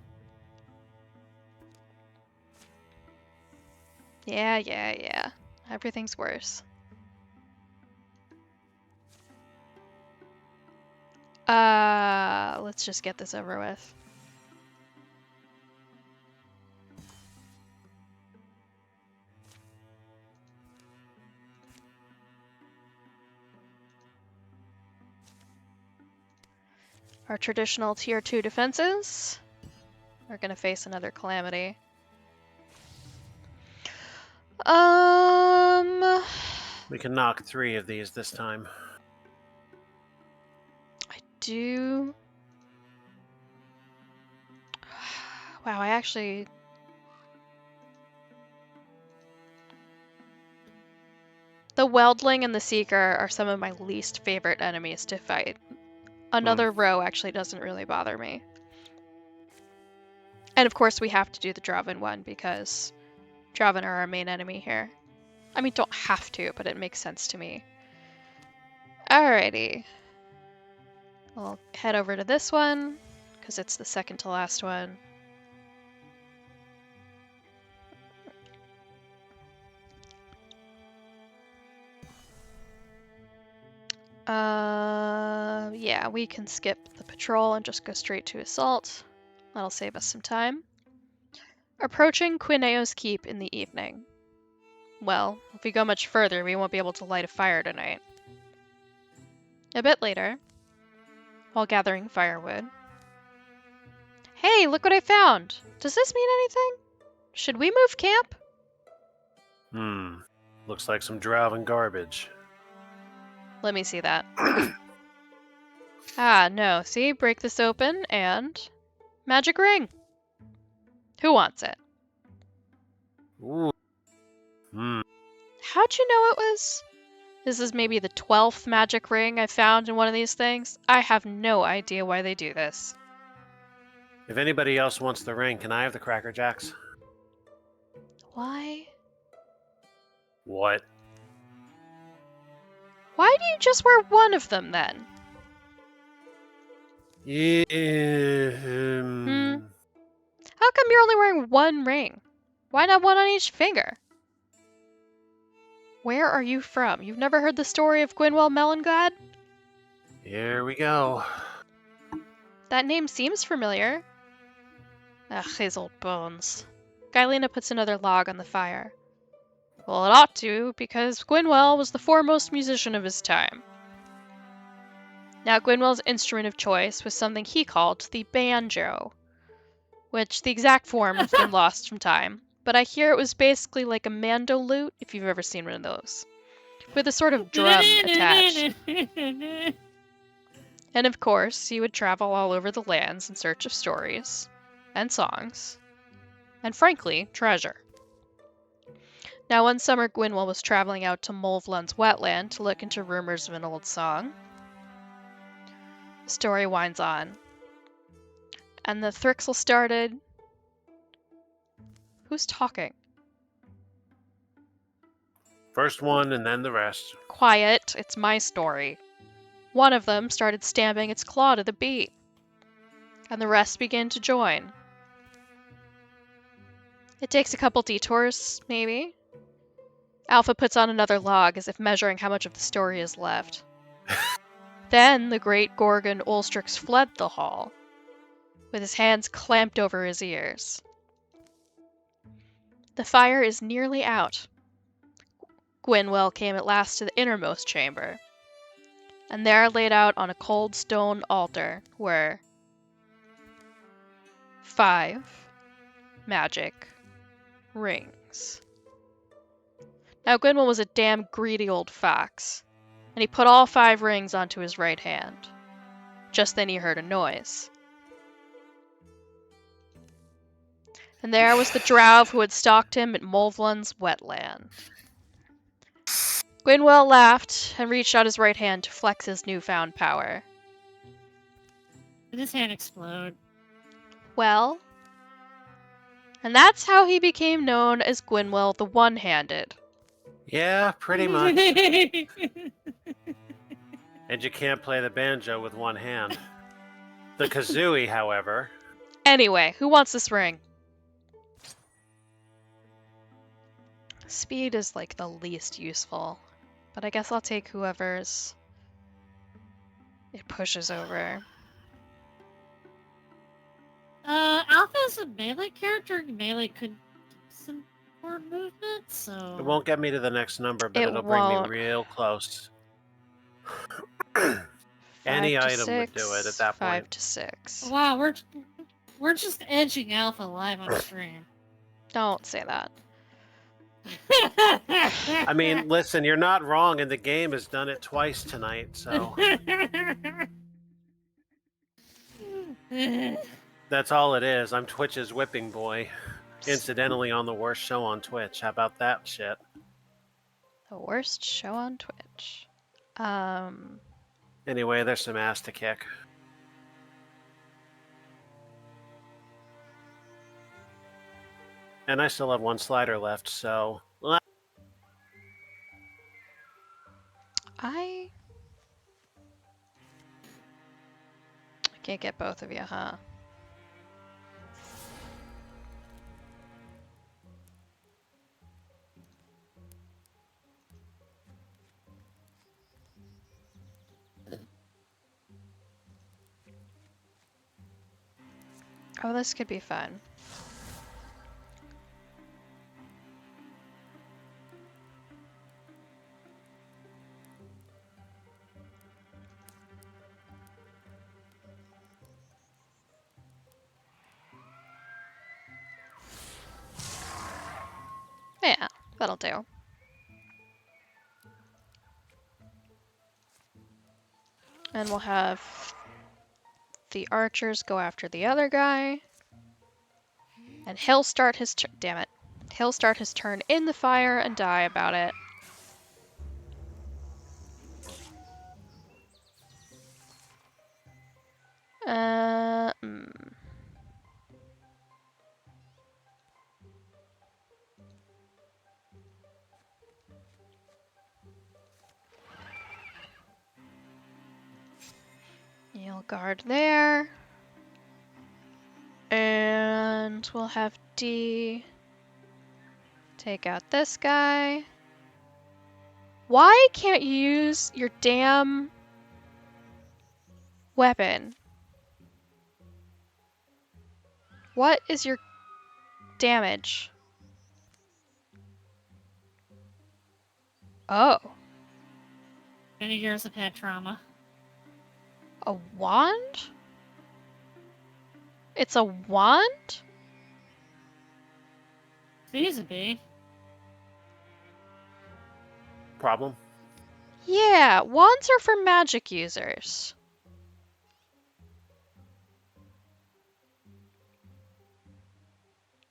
Yeah. Everything's worse. Let's just get this over with. Our traditional tier 2 defenses are gonna face another calamity. We can knock 3 of these this time. I do. Wow, I actually. The Weldling and the Seeker are some of my least favorite enemies to fight. Another row actually doesn't really bother me. And of course we have to do the Draven one because Draven are our main enemy here. I mean, don't have to, but it makes sense to me. Alrighty. We'll head over to this one, because it's the second to last one. Yeah, we can skip the patrol and just go straight to assault. That'll save us some time. Approaching Quineo's Keep in the evening. Well, if we go much further, we won't be able to light a fire tonight. A bit later, while gathering firewood. Hey, look what I found! Does this mean anything? Should we move camp? Looks like some Draven garbage. Let me see that. Ah, no. See? Break this open and... magic ring! Who wants it? Ooh. How'd you know it was? This is maybe the 12th magic ring I found in one of these things. I have no idea why they do this. If anybody else wants the ring, can I have the Cracker Jacks? Why? What? Why do you just wear one of them then? How come you're only wearing one ring? Why not one on each finger? Where are you from? You've never heard the story of Gwynwell Melangad? Here we go. That name seems familiar. Ugh, his old bones. Gylena puts another log on the fire. Well, it ought to, because Gwynwell was the foremost musician of his time. Now, Gwynwell's instrument of choice was something he called the banjo, which the exact form has been lost from time, but I hear it was basically like a mando lute, if you've ever seen one of those, with a sort of drum attached. And of course, he would travel all over the lands in search of stories, and songs, and frankly, treasure. Now, one summer, Gwynwell was traveling out to Molvlund's wetland to look into rumors of an old song. The story winds on. And the Thrixel started. Who's talking? First one and then the rest. Quiet, it's my story. One of them started stamping its claw to the beat, and the rest began to join. It takes a couple detours, maybe. Alpha puts on another log as if measuring how much of the story is left. Then the great Gorgon Ulstrix fled the hall, with his hands clamped over his ears. The fire is nearly out. Gwynwell came at last to the innermost chamber, and there laid out on a cold stone altar were 5 magic rings. Now Gwynwell was a damn greedy old fox, and he put all 5 rings onto his right hand. Just then he heard a noise. And there was the drow who had stalked him at Molvlund's wetland. Gwynwell laughed and reached out his right hand to flex his newfound power. Did his hand explode? Well, and that's how he became known as Gwynwell the One-Handed. Yeah, pretty much. And you can't play the banjo with one hand. The kazooie, however. Anyway, who wants this ring? Speed is like the least useful, but I guess I'll take whoever's it pushes over. Alpha's a melee character, and melee could do some more movement, so... It won't get me to the next number, but it'll bring me real close. Any item would do it at that point. 5 to 6. Wow, we're just edging Alpha live on stream. Don't say that. I mean, listen, you're not wrong, and the game has done it twice tonight, so... That's all it is. I'm Twitch's whipping boy. Incidentally on the worst show on Twitch. How about that shit? The worst show on Twitch. Anyway, there's some ass to kick. And I still have 1 slider left, so... I can't get both of you, huh? Oh, this could be fun. Yeah, that'll do. And we'll have the archers go after the other guy. And he'll start his turn. Damn it. He'll start his turn in the fire and die about it. You'll guard there. And we'll have D take out this guy. Why can't you use your damn weapon? What is your damage? Oh. Many years of head trauma. A wand? It's a wand? Seems to be. Problem? Yeah, wands are for magic users.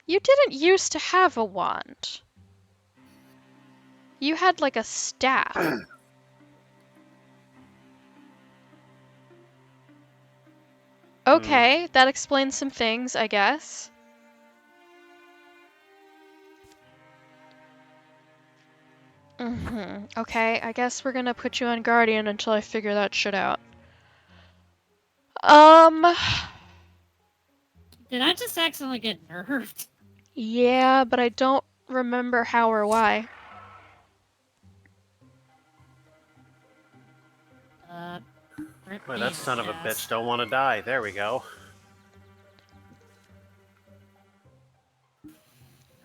You didn't used to have a wand. You had like a staff. Okay, that explains some things, I guess. Okay, I guess we're gonna put you on Guardian until I figure that shit out. Did I just accidentally get nerfed? Yeah, but I don't remember how or why. Wait, that son of a bitch don't want to die. There we go.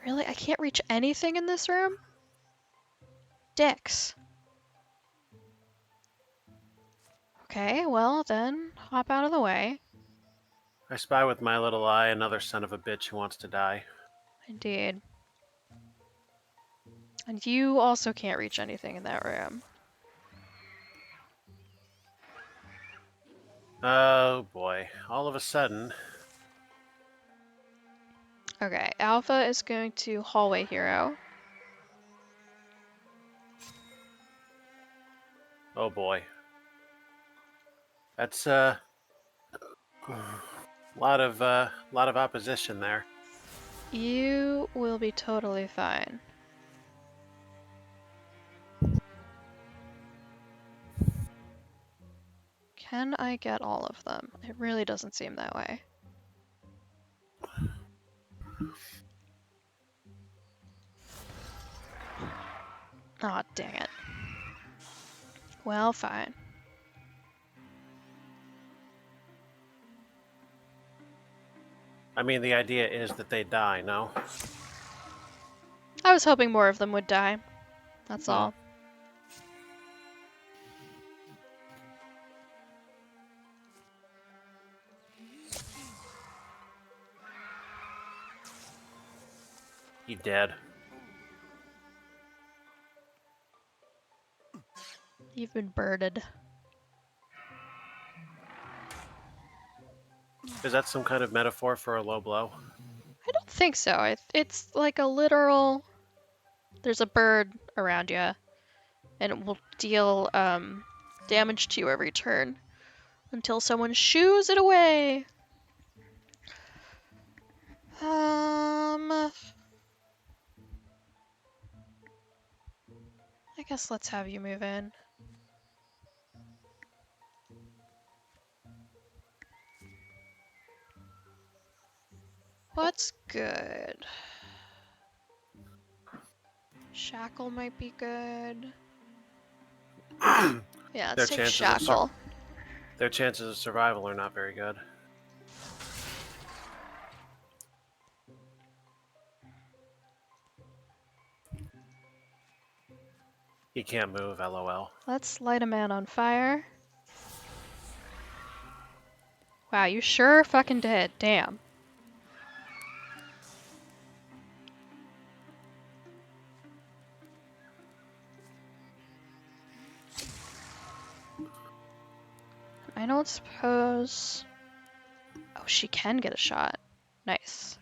Really? I can't reach anything in this room? Dicks. Okay, well then, hop out of the way. I spy with my little eye another son of a bitch who wants to die. Indeed. And you also can't reach anything in that room. Oh boy. All of a sudden. Okay, Alpha is going to Hallway Hero. Oh boy. That's a lot of opposition there. You will be totally fine. Can I get all of them? It really doesn't seem that way. Aw, dang it. Well, fine. I mean, the idea is that they die, no? I was hoping more of them would die. That's all. He dead. You've been birded. Is that some kind of metaphor for a low blow? I don't think so. It's like a literal... There's a bird around you, and it will deal damage to you every turn until someone shoos it away. I guess let's have you move in. What's good? Shackle might be good. Yeah, let's take Shackle. Their chances of survival are not very good. He can't move, lol. Let's light a man on fire. Wow, you sure fucking did. Damn. I don't suppose... Oh, she can get a shot. Nice.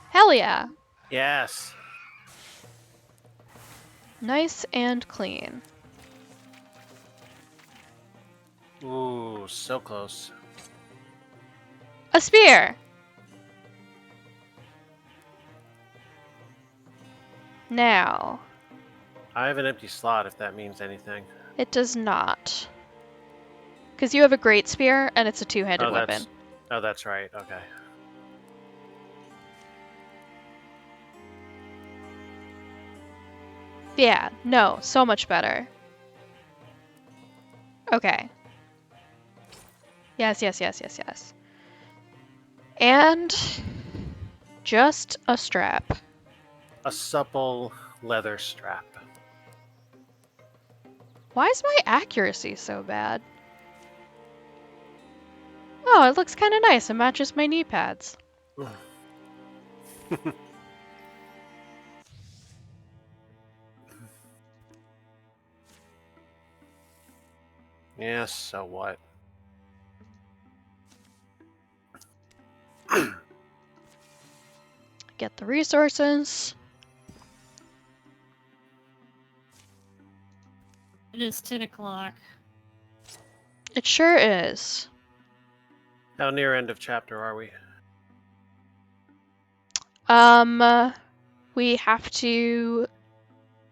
Hell yeah! Yes! Nice and clean. Ooh, so close. A spear! Now. I have an empty slot if that means anything. It does not. Because you have a great spear, and it's a two-handed weapon. Oh, that's right. Okay. Yeah, no, so much better. Okay. Yes. And just a strap. A supple leather strap. Why is my accuracy so bad? Oh, it looks kind of nice. It matches my knee pads. Yes, so what? Get the resources. It is 10 o'clock. It sure is. How near end of chapter are we? We have to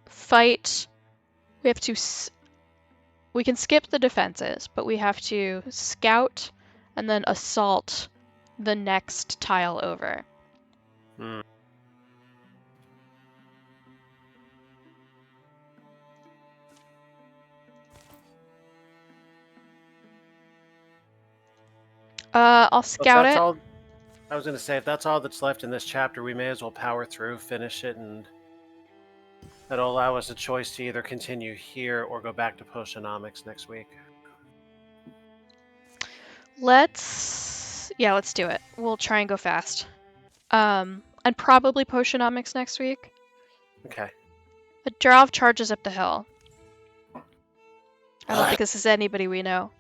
fight. We have to. We can skip the defenses, but we have to scout and then assault the next tile over. Hmm. I'll scout That's it. all. I was going to say, if that's all that's left in this chapter, we may as well power through, finish it, and that'll allow us a choice to either continue here or go back to Potionomics next week. Let's do it. We'll try and go fast. And probably Potionomics next week. Okay. But Jarov charges up the hill. I don't think this is anybody we know.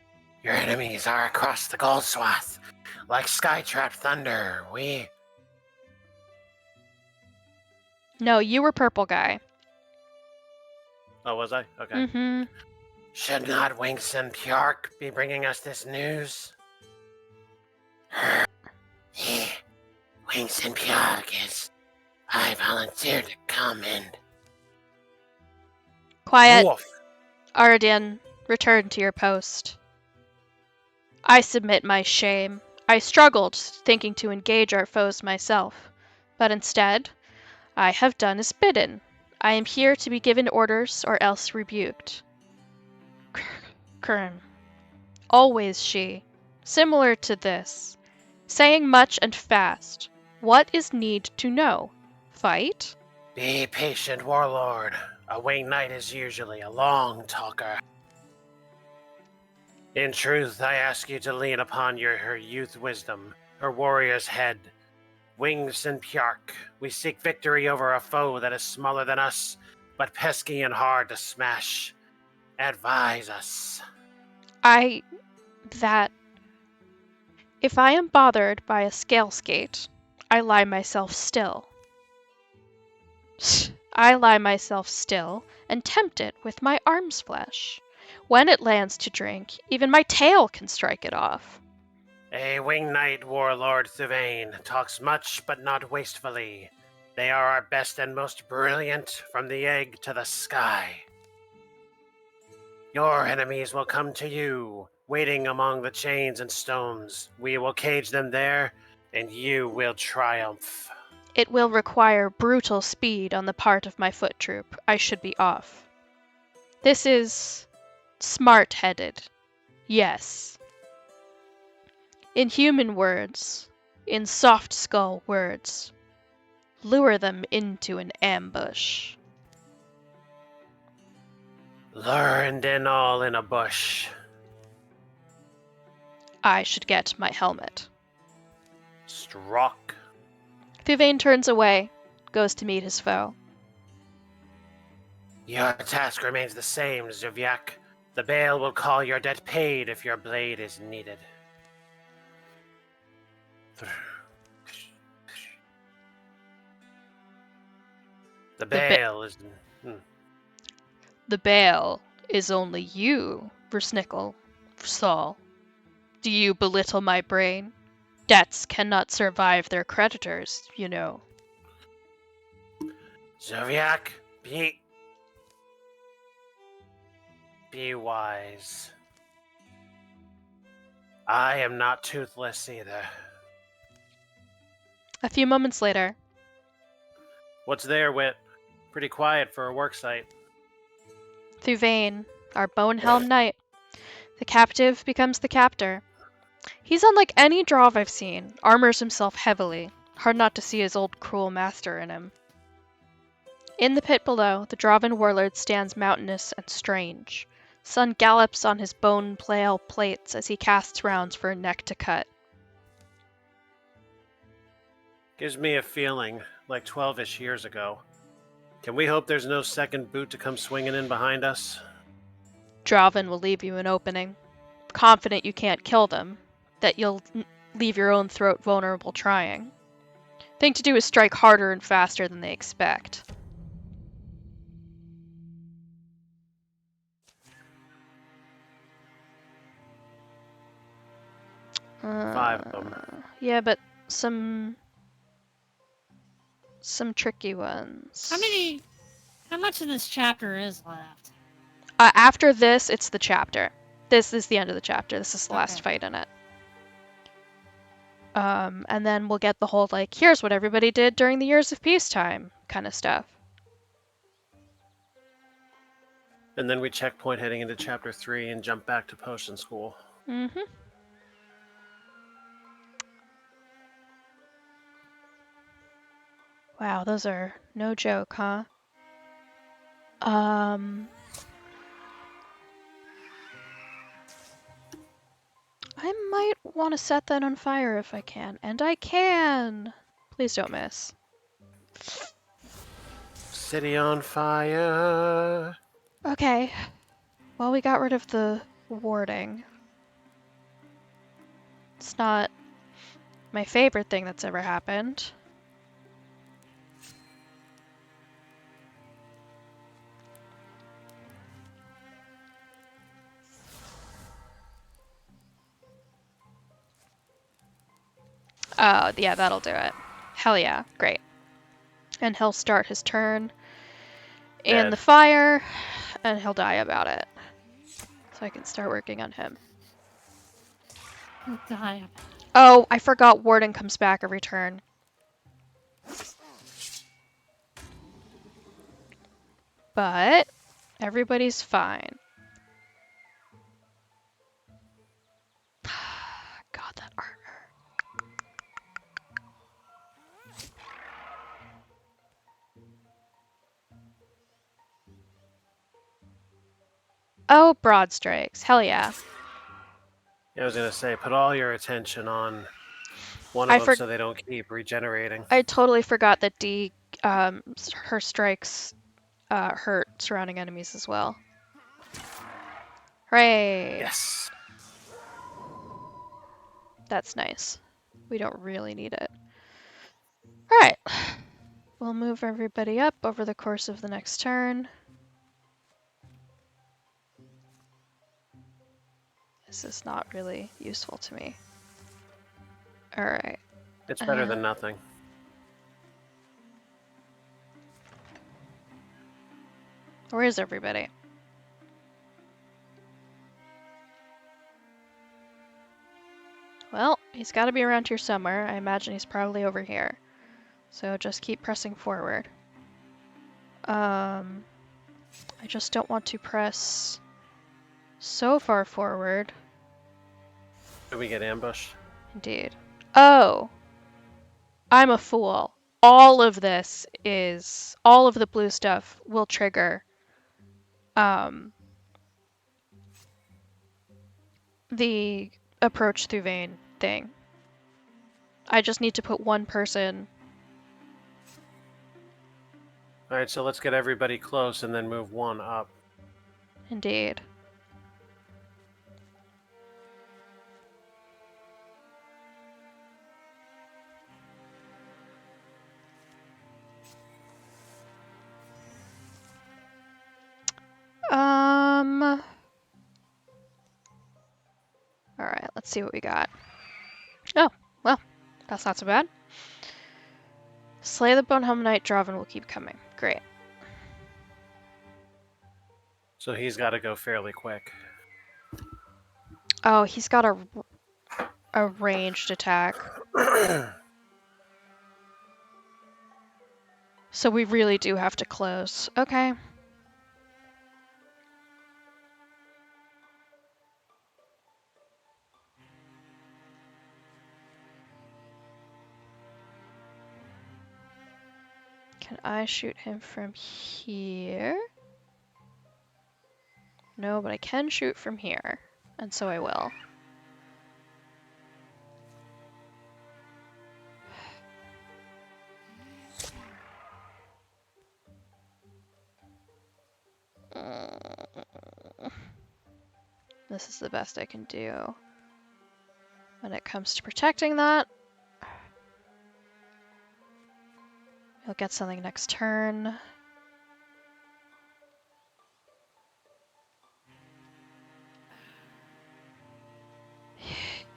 Your enemies are across the gold swath, like skytrap thunder. No, you were purple guy. Oh, was I? Okay. Mm-hmm. Should not Winks and Pjark be bringing us this news? Winks and Pjark is... I volunteered to come and... Quiet. Wolf. Aradin, return to your post. I submit my shame. I struggled, thinking to engage our foes myself, but instead, I have done as bidden. I am here to be given orders or else rebuked. Kern. Always she. Similar to this. Saying much and fast. What is need to know? Fight? Be patient, warlord. A winged knight is usually a long talker. In truth, I ask you to lean upon her youth wisdom, her warrior's head. Wings and Pjark, we seek victory over a foe that is smaller than us, but pesky and hard to smash. Advise us. If I am bothered by a scale skate, I lie myself still. I lie myself still and tempt it with my arm's flesh. When it lands to drink, even my tail can strike it off. A winged knight, warlord Thuvane, talks much but not wastefully. They are our best and most brilliant, from the egg to the sky. Your enemies will come to you, waiting among the chains and stones. We will cage them there, and you will triumph. It will require brutal speed on the part of my foot troop. I should be off. This is smart-headed. Yes. In human words, in soft skull words, lure them into an ambush. Lured in all in a bush. I should get my helmet. Struck. Thuvane turns away, goes to meet his foe. Your task remains the same, Zuvyak. The Bale will call your debt paid if your blade is needed. The Bale is... The Bale is only you, Versnickel, Saul. Do you belittle my brain? Debts cannot survive their creditors, you know. Zuvyak, be wise. I am not toothless either. A few moments later. What's there, Wit? Pretty quiet for a work site. Thuvane, our Bonehelm knight. The captive becomes the captor. He's unlike any Drov I've seen, armors himself heavily. Hard not to see his old cruel master in him. In the pit below, the Drovan warlord stands mountainous and strange. Sun gallops on his bone pale plates as he casts rounds for a neck to cut. Gives me a feeling like 12-ish years ago. Can we hope there's no second boot to come swinging in behind us? Drovan will leave you an opening, confident you can't kill them, that you'll leave your own throat vulnerable trying. Thing to do is strike harder and faster than they expect. Five of them. Yeah, but some tricky ones. How much of this chapter is left? After this, it's the chapter. This is the end of the chapter. This is the last Okay. fight in it. And then we'll get the whole, like, here's what everybody did during the years of peacetime kind of stuff. And then we checkpoint heading into chapter 3 and jump back to potion school. Mm-hmm. Wow, those are no joke, huh? I might want to set that on fire if I can. And I can! Please don't miss. City on fire. Okay. Well, we got rid of the warding. It's not my favorite thing that's ever happened. Oh, yeah, that'll do it. Hell yeah, great. And he'll start his turn in Dead. the fire, and he'll die about it. So I can start working on him. He'll die. Oh, I forgot Warden comes back every turn. But everybody's fine. God, that armor. Oh, broad strikes. Hell yeah. Yeah, I was going to say, put all your attention on one I of them so they don't keep regenerating. I totally forgot that D, her strikes hurt surrounding enemies as well. Hooray! Yes. That's nice. We don't really need it. Alright. We'll move everybody up over the course of the next turn. This is not really useful to me. Alright. It's better than nothing. Where is everybody? Well, he's got to be around here somewhere. I imagine he's probably over here. So just keep pressing forward. I just don't want to press so far forward. Did we get ambushed? Indeed. Oh! I'm a fool. All of the blue stuff will trigger the approach through vein thing. I just need to put one person. Alright, so let's get everybody close and then move one up. Indeed. Alright, let's see what we got. Oh, well, that's not so bad. Slay the Bonehelm Knight, Drovan will keep coming. Great. So he's got to go fairly quick. Oh, he's got a ranged attack. So we really do have to close. Okay. Can I shoot him from here? No, but I can shoot from here, and so I will. This is the best I can do when it comes to protecting that. He'll get something next turn.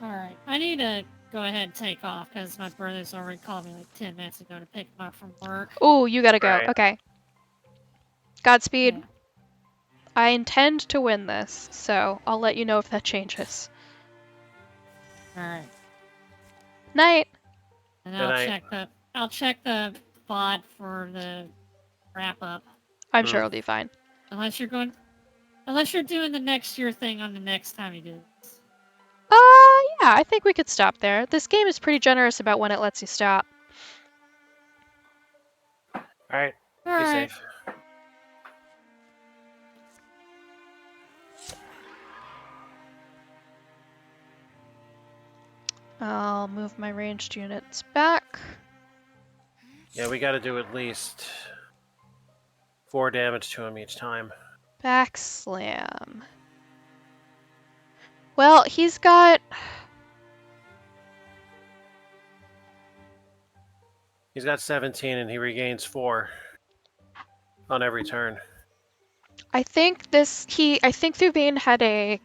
Alright, I need to go ahead and take off because my brother's already called me like 10 minutes ago to pick him up from work. Oh, you gotta go. Right. Okay. Godspeed. Yeah. I intend to win this, so I'll let you know if that changes. Alright. Night. And Good night. I'll check the bot for the wrap up. I'm sure it'll be fine. Unless you're doing the next year thing on the next time you do this. Yeah, I think we could stop there. This game is pretty generous about when it lets you stop. All right. Be Alright. safe. I'll move my ranged units back. Yeah, we got to do at least 4 damage to him each time. Back slam. Well, he's got... He's got 17 and he regains 4 on every turn. I think Thuvane had a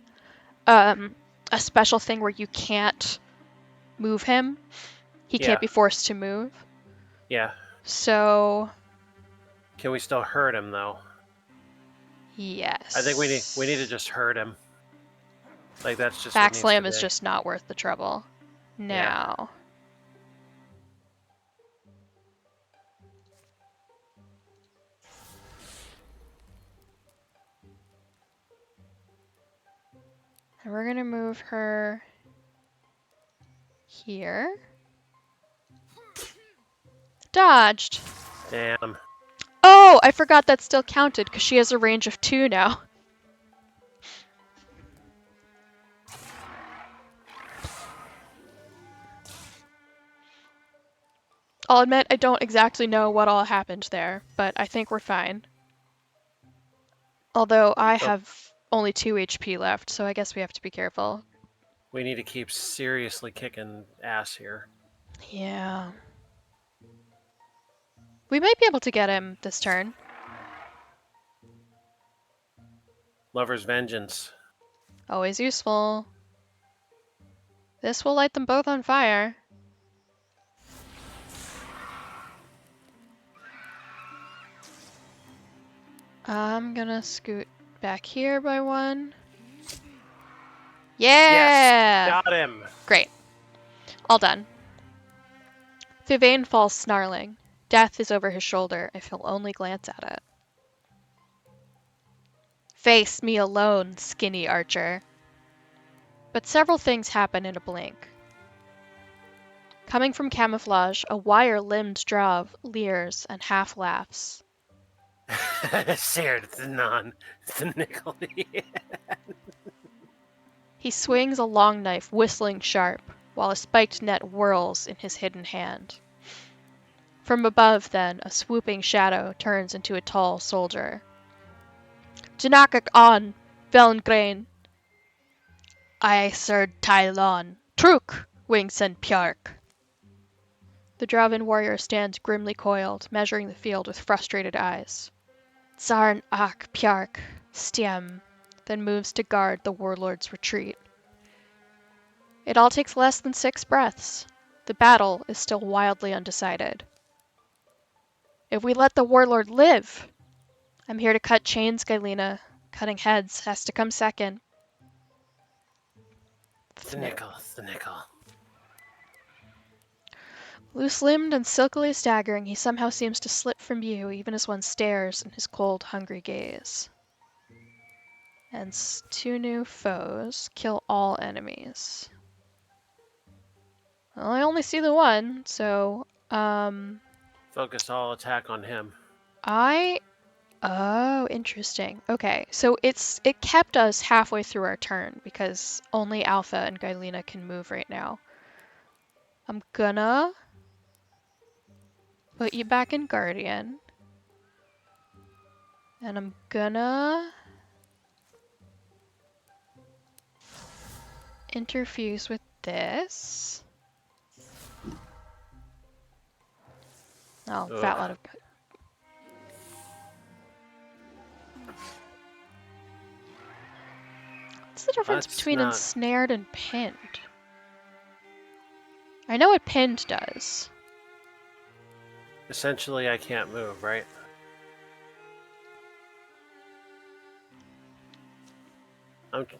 special thing where you can't move him. He Yeah. can't be forced to move. Yeah. So, Can we still hurt him though? yes. I think we need to just hurt him. Like that's just Back what needs slam to is be. just not worth the trouble. Now. And we're gonna move her here. Dodged. Damn. Oh, I forgot that still counted because she has a range of 2 now. I'll admit I don't exactly know what all happened there, but I think we're fine. Although I So- have only 2 HP left, so I guess we have to be careful. We need to keep seriously kicking ass here. Yeah. We might be able to get him this turn. Lover's Vengeance. Always useful. This will light them both on fire. I'm gonna scoot back here by 1. Yeah! Yes! Got him! Great. All done. Thuvane falls snarling. Death is over his shoulder if he'll only glance at it. Face me alone, skinny archer. But several things happen in a blink. Coming from camouflage, a wire-limbed Drav leers and half laughs. Seared the non, the nickel. He swings a long knife, whistling sharp, while a spiked net whirls in his hidden hand. From above, then, a swooping shadow turns into a tall soldier. Janakak on, Velngrain. I Sir Tylon. Truk, Wings and Pjark. The Draven warrior stands grimly coiled, measuring the field with frustrated eyes. Zarn Ak Pjark, Stiem, then moves to guard the warlord's retreat. It all takes less than 6 breaths. The battle is still wildly undecided. If we let the warlord live, I'm here to cut chains, Gaelina. Cutting heads has to come second. The nickel, the nickel. Loose-limbed and silkily staggering, he somehow seems to slip from view even as one stares in his cold, hungry gaze. And 2 new foes kill all enemies. Well, I only see the one, so, Focus all attack on him. Oh, interesting. Okay, so it kept us halfway through our turn because only Alpha and Gylena can move right now. I'm gonna put you back in Guardian. And I'm gonna interfuse with this. Oh, fat lot of. What's the difference between ensnared and pinned? I know what pinned does. Essentially, I can't move, right? Okay.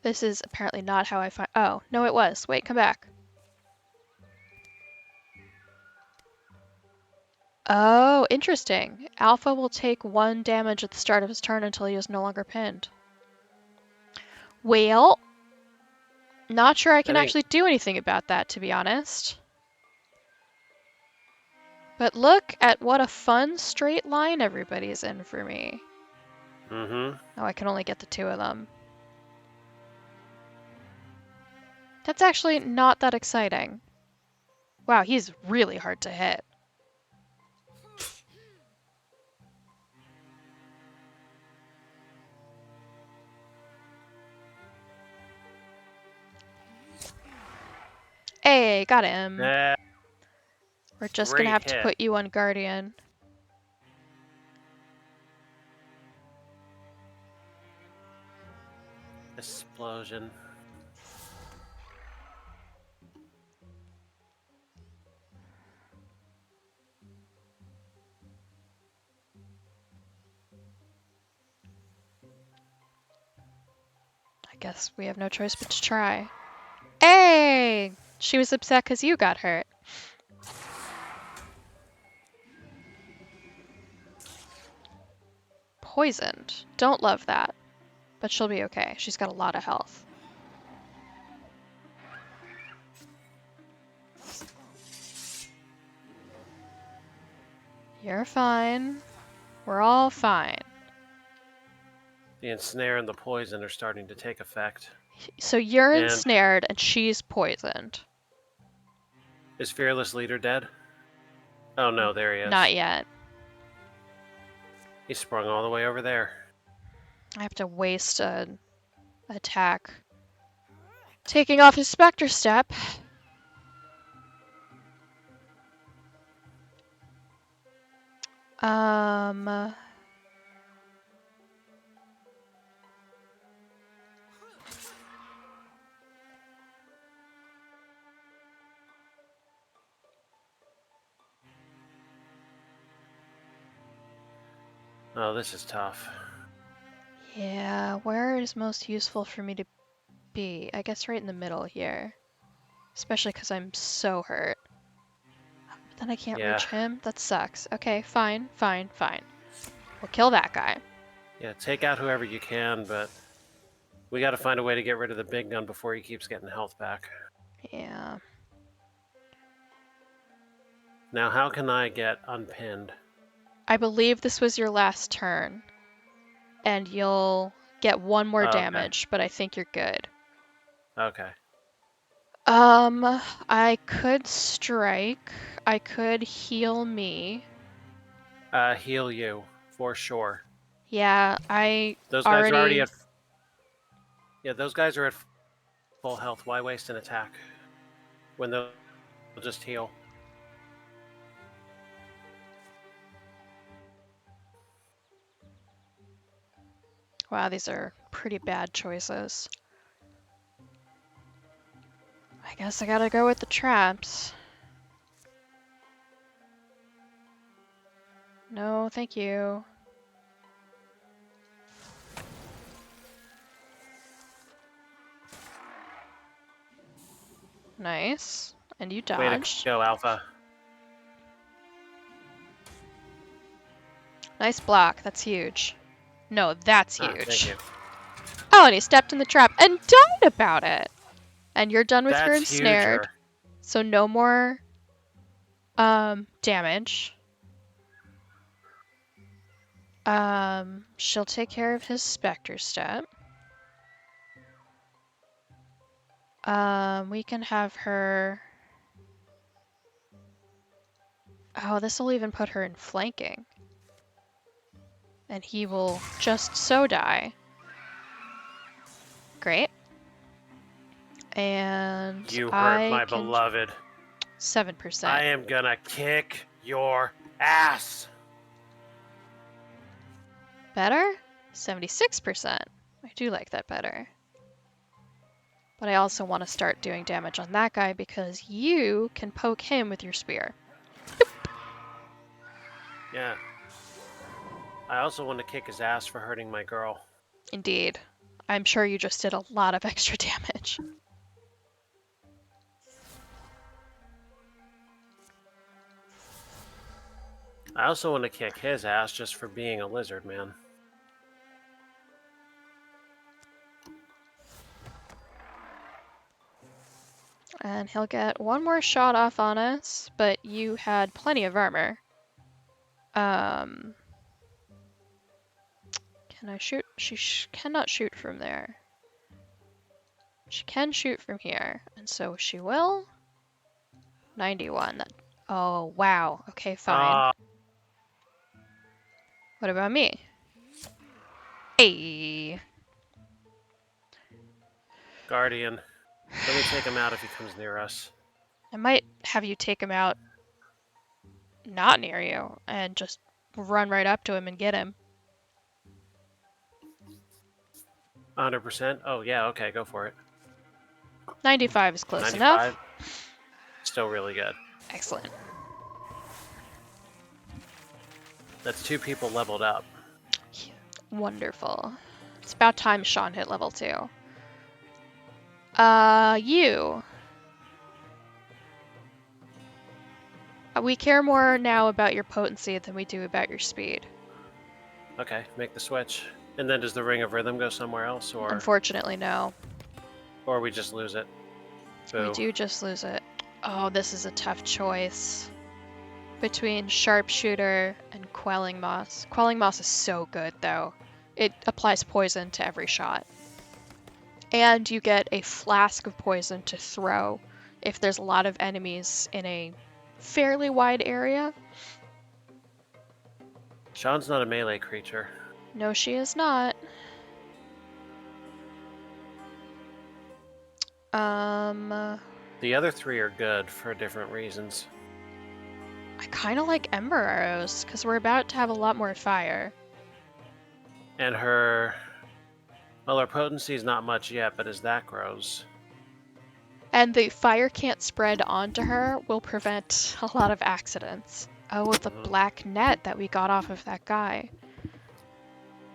This is apparently not how I find. Oh, no, it was. Wait, come back. Oh, interesting. Alpha will take 1 damage at the start of his turn until he is no longer pinned. Well, not sure I can actually do anything about that, to be honest. But look at what a fun straight line everybody's in for me. Mm-hmm. Oh, I can only get the 2 of them. That's actually not that exciting. Wow, he's really hard to hit. Hey, got him. We're just gonna have to put you on Guardian. Explosion. I guess we have no choice but to try. Hey! She was upset because you got hurt. Poisoned. Don't love that. But she'll be okay. She's got a lot of health. You're fine. We're all fine. The ensnare and the poison are starting to take effect. So you're ensnared and she's poisoned. Is Fearless Leader dead? Oh no, there he is. Not yet. He sprung all the way over there. I have to waste an attack. Taking off his Spectre Step. Oh, this is tough. Yeah, where is most useful for me to be? I guess right in the middle here. Especially because I'm so hurt. But then I can't reach him? That sucks. Okay, fine. We'll kill that guy. Yeah, take out whoever you can, but we gotta find a way to get rid of the big gun before he keeps getting health back. Yeah. Now, how can I get unpinned? I believe this was your last turn. And you'll get 1 more damage, but I think you're good. Okay. I could strike. I could heal me. Heal you, for sure. Yeah, Those guys are already at... Yeah, those guys are at full health. Why waste an attack? When they'll just heal. Wow, these are pretty bad choices. I guess I gotta go with the traps. No, thank you. Nice. And you dodged. Way to go, Alpha. Nice block. That's huge. No, that's Ah, thank huge. you. Oh, and he stepped in the trap and died about it. And you're done with your That's ensnared. huger. So no more damage. She'll take care of his Spectre step. We can have her... Oh, this will even put her in flanking. And he will just so die. Great. And You hurt I my can... beloved. 7%. I am gonna kick your ass. Better? 76%. I do like that better. But I also want to start doing damage on that guy because you can poke him with your spear. Yeah. I also want to kick his ass for hurting my girl. Indeed. I'm sure you just did a lot of extra damage. I also want to kick his ass just for being a lizard man. And he'll get one more shot off on us, but you had plenty of armor. Can I shoot? She cannot shoot from there. She can shoot from here, and so she will. 91. Oh, wow. Okay, fine. What about me? Hey. Guardian. Let me take him out if he comes near us. I might have you take him out not near you and just run right up to him and get him. 100%? Oh, yeah, okay, go for it. 95 is close 95? enough. Still really good. Excellent. That's 2 people leveled up. Wonderful. It's about time Sean hit level 2. You. We care more now about your potency than we do about your speed. Okay, make the switch. And then does the Ring of Rhythm go somewhere else, or Unfortunately, no. we just lose it? We Boo. do just lose it. Oh, this is a tough choice. Between Sharpshooter and Quelling Moss. Quelling Moss is so good, though. It applies poison to every shot. And you get a flask of poison to throw if there's a lot of enemies in a fairly wide area. Sean's not a melee creature. No, she is not. The other 3 are good for different reasons. I kind of like Ember Arrows, because we're about to have a lot more fire. And her... Well, her potency is not much yet, but as that grows... And the fire can't spread onto her will prevent a lot of accidents. Oh, the black net that we got off of that guy.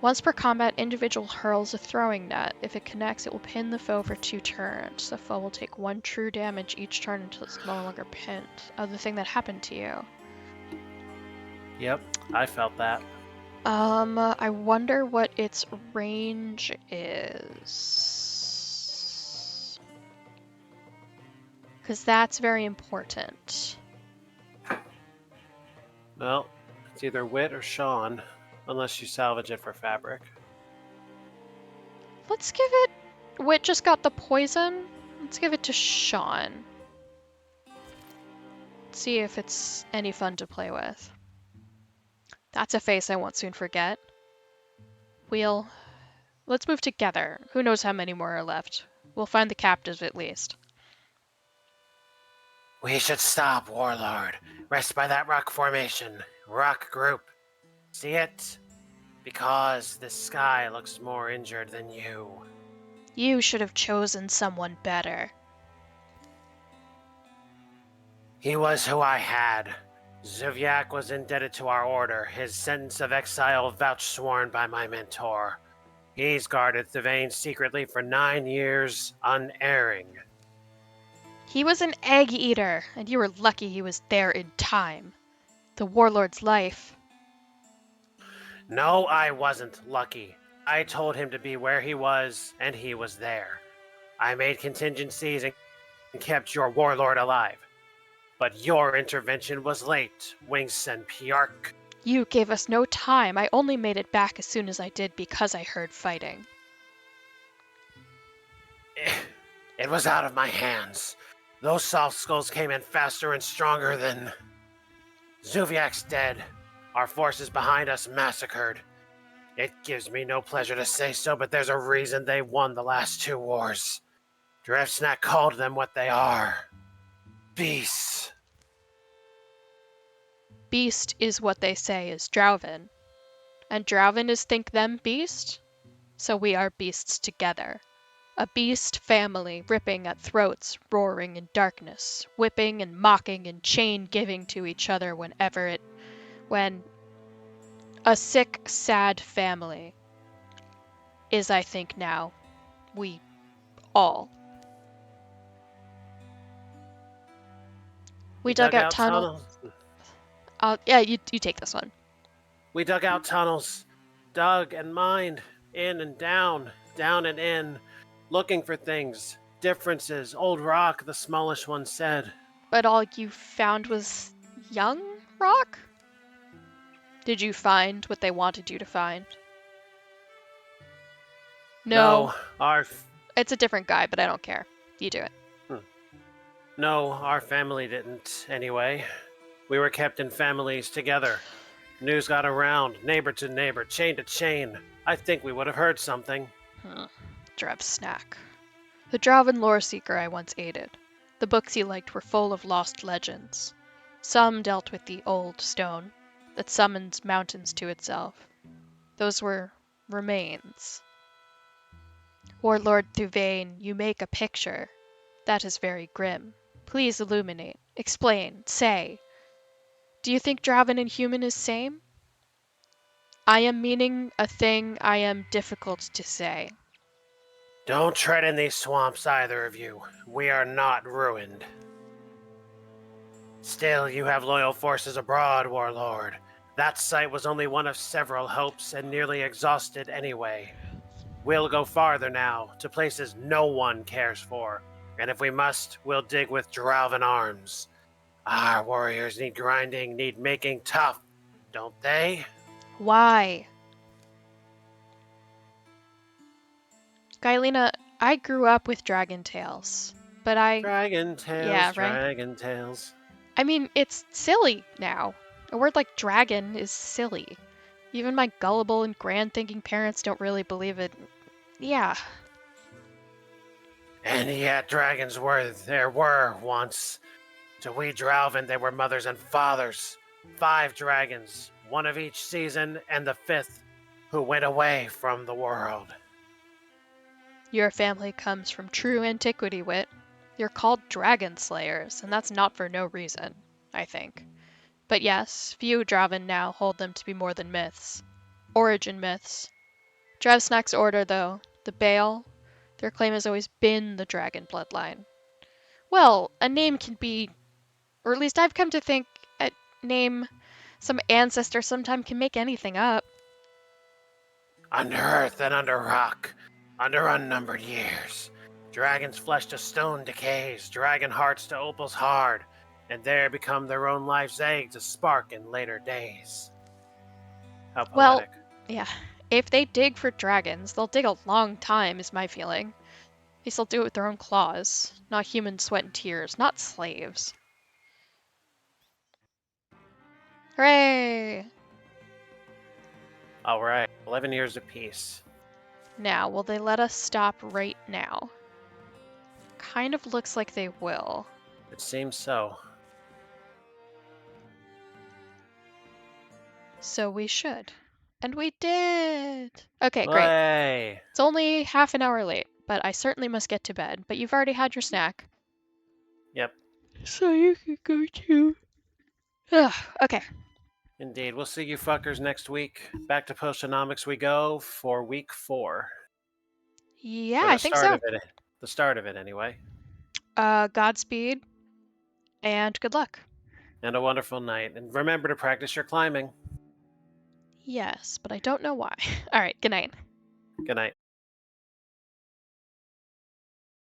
Once per combat, individual hurls a throwing net. If it connects, it will pin the foe for 2 turns. The foe will take 1 true damage each turn until it's no longer pinned. Oh, the thing that happened to you. Yep, I felt that. I wonder what its range is. Because that's very important. Well, it's either Wit or Sean, unless you salvage it for fabric. Let's give it... Wit just got the poison. Let's give it to Sean. See if it's any fun to play with. That's a face I won't soon forget. Let's move together. Who knows how many more are left. We'll find the captives at least. We should stop, Warlord. Rest by that rock formation. Rock group. See it? Because this sky looks more injured than you. You should have chosen someone better. He was who I had. Zuvyak was indebted to our order, his sentence of exile vouchsworn by my mentor. He's guarded the veins secretly for 9 years, unerring. He was an egg eater, and you were lucky he was there in time. The warlord's life. No, I wasn't lucky. I told him to be where he was, and he was there. I made contingencies and kept your warlord alive. But your intervention was late, Wingson Pjark. You gave us no time. I only made it back as soon as I did because I heard fighting. It was out of my hands. Those soft skulls came in faster and stronger than... Zuviak's dead. Our forces behind us massacred. It gives me no pleasure to say so, but there's a reason they won the last 2 wars. Drevsnak called them what they are. Beasts. Beast is what they say is Drauven. And Drauven is think them beast? So we are beasts together. A beast family ripping at throats, roaring in darkness, whipping and mocking and chain giving to each other when a sick, sad family is, I think now, we all. We dug out tunnels. Yeah, you take this one. We dug out tunnels, dug and mined, in and down and in, looking for things, differences. Old rock, the smallish one said. But all you found was young rock? Did you find what they wanted you to find? No. It's a different guy, but I don't care. You do it. No, our family didn't, anyway. We were kept in families together. News got around, neighbor to neighbor, chain to chain. I think we would have heard something. Drevsnak. The Drauven lore seeker I once aided. The books he liked were full of lost legends. Some dealt with the old stone that summons mountains to itself. Those were remains. Warlord Thuvain, you make a picture. That is very grim. Please illuminate. Explain. Say. Do you think Drauven and human is same? I am meaning a thing I am difficult to say. Don't tread in these swamps, either of you. We are not ruined. Still, you have loyal forces abroad, Warlord. That site was only one of several hopes and nearly exhausted anyway. We'll go farther now, to places no one cares for. And if we must, we'll dig with Drauven arms. Our warriors need grinding, need making tough, don't they? Why? Gylena, I grew up with dragon tales, but Dragon tales, Yeah, right? dragon tales. I mean, it's silly now. A word like dragon is silly. Even my gullible and grand-thinking parents don't really believe it. Yeah. And yet dragons there were once. To we Drauven, they were mothers and fathers. 5 dragons, one of each season, and the 5th, who went away from the world. Your family comes from true antiquity, Wit. You're called dragon slayers, and that's not for no reason, I think. But yes, few Drauven now hold them to be more than myths. Origin myths. Drevsnak's order, though, the Baal, their claim has always been the dragon bloodline. Well, a name can be, or at least I've come to think, a name some ancestor sometime can make anything up. Under earth and under rock, under unnumbered years. Dragon's flesh to stone decays, dragon hearts to opals hard, and there become their own life's egg to spark in later days. How poetic. Well, yeah, if they dig for dragons, they'll dig a long time, is my feeling. At least they'll do it with their own claws, not human sweat and tears, not slaves. Hooray! All right, 11 years of peace. Now, will they let us stop right now? Kind of looks like they will. It seems so. So we should. And we did! Okay, great. Hey! It's only half an hour late, but I certainly must get to bed. But you've already had your snack. Yep. So you can go too. Ugh, okay. Indeed. We'll see you fuckers next week. Back to Potionomics we go for week 4. Yeah, I think so. The start of it, anyway. Godspeed, and good luck. And a wonderful night. And remember to practice your climbing. Yes, but I don't know why. All right, good night. Good night.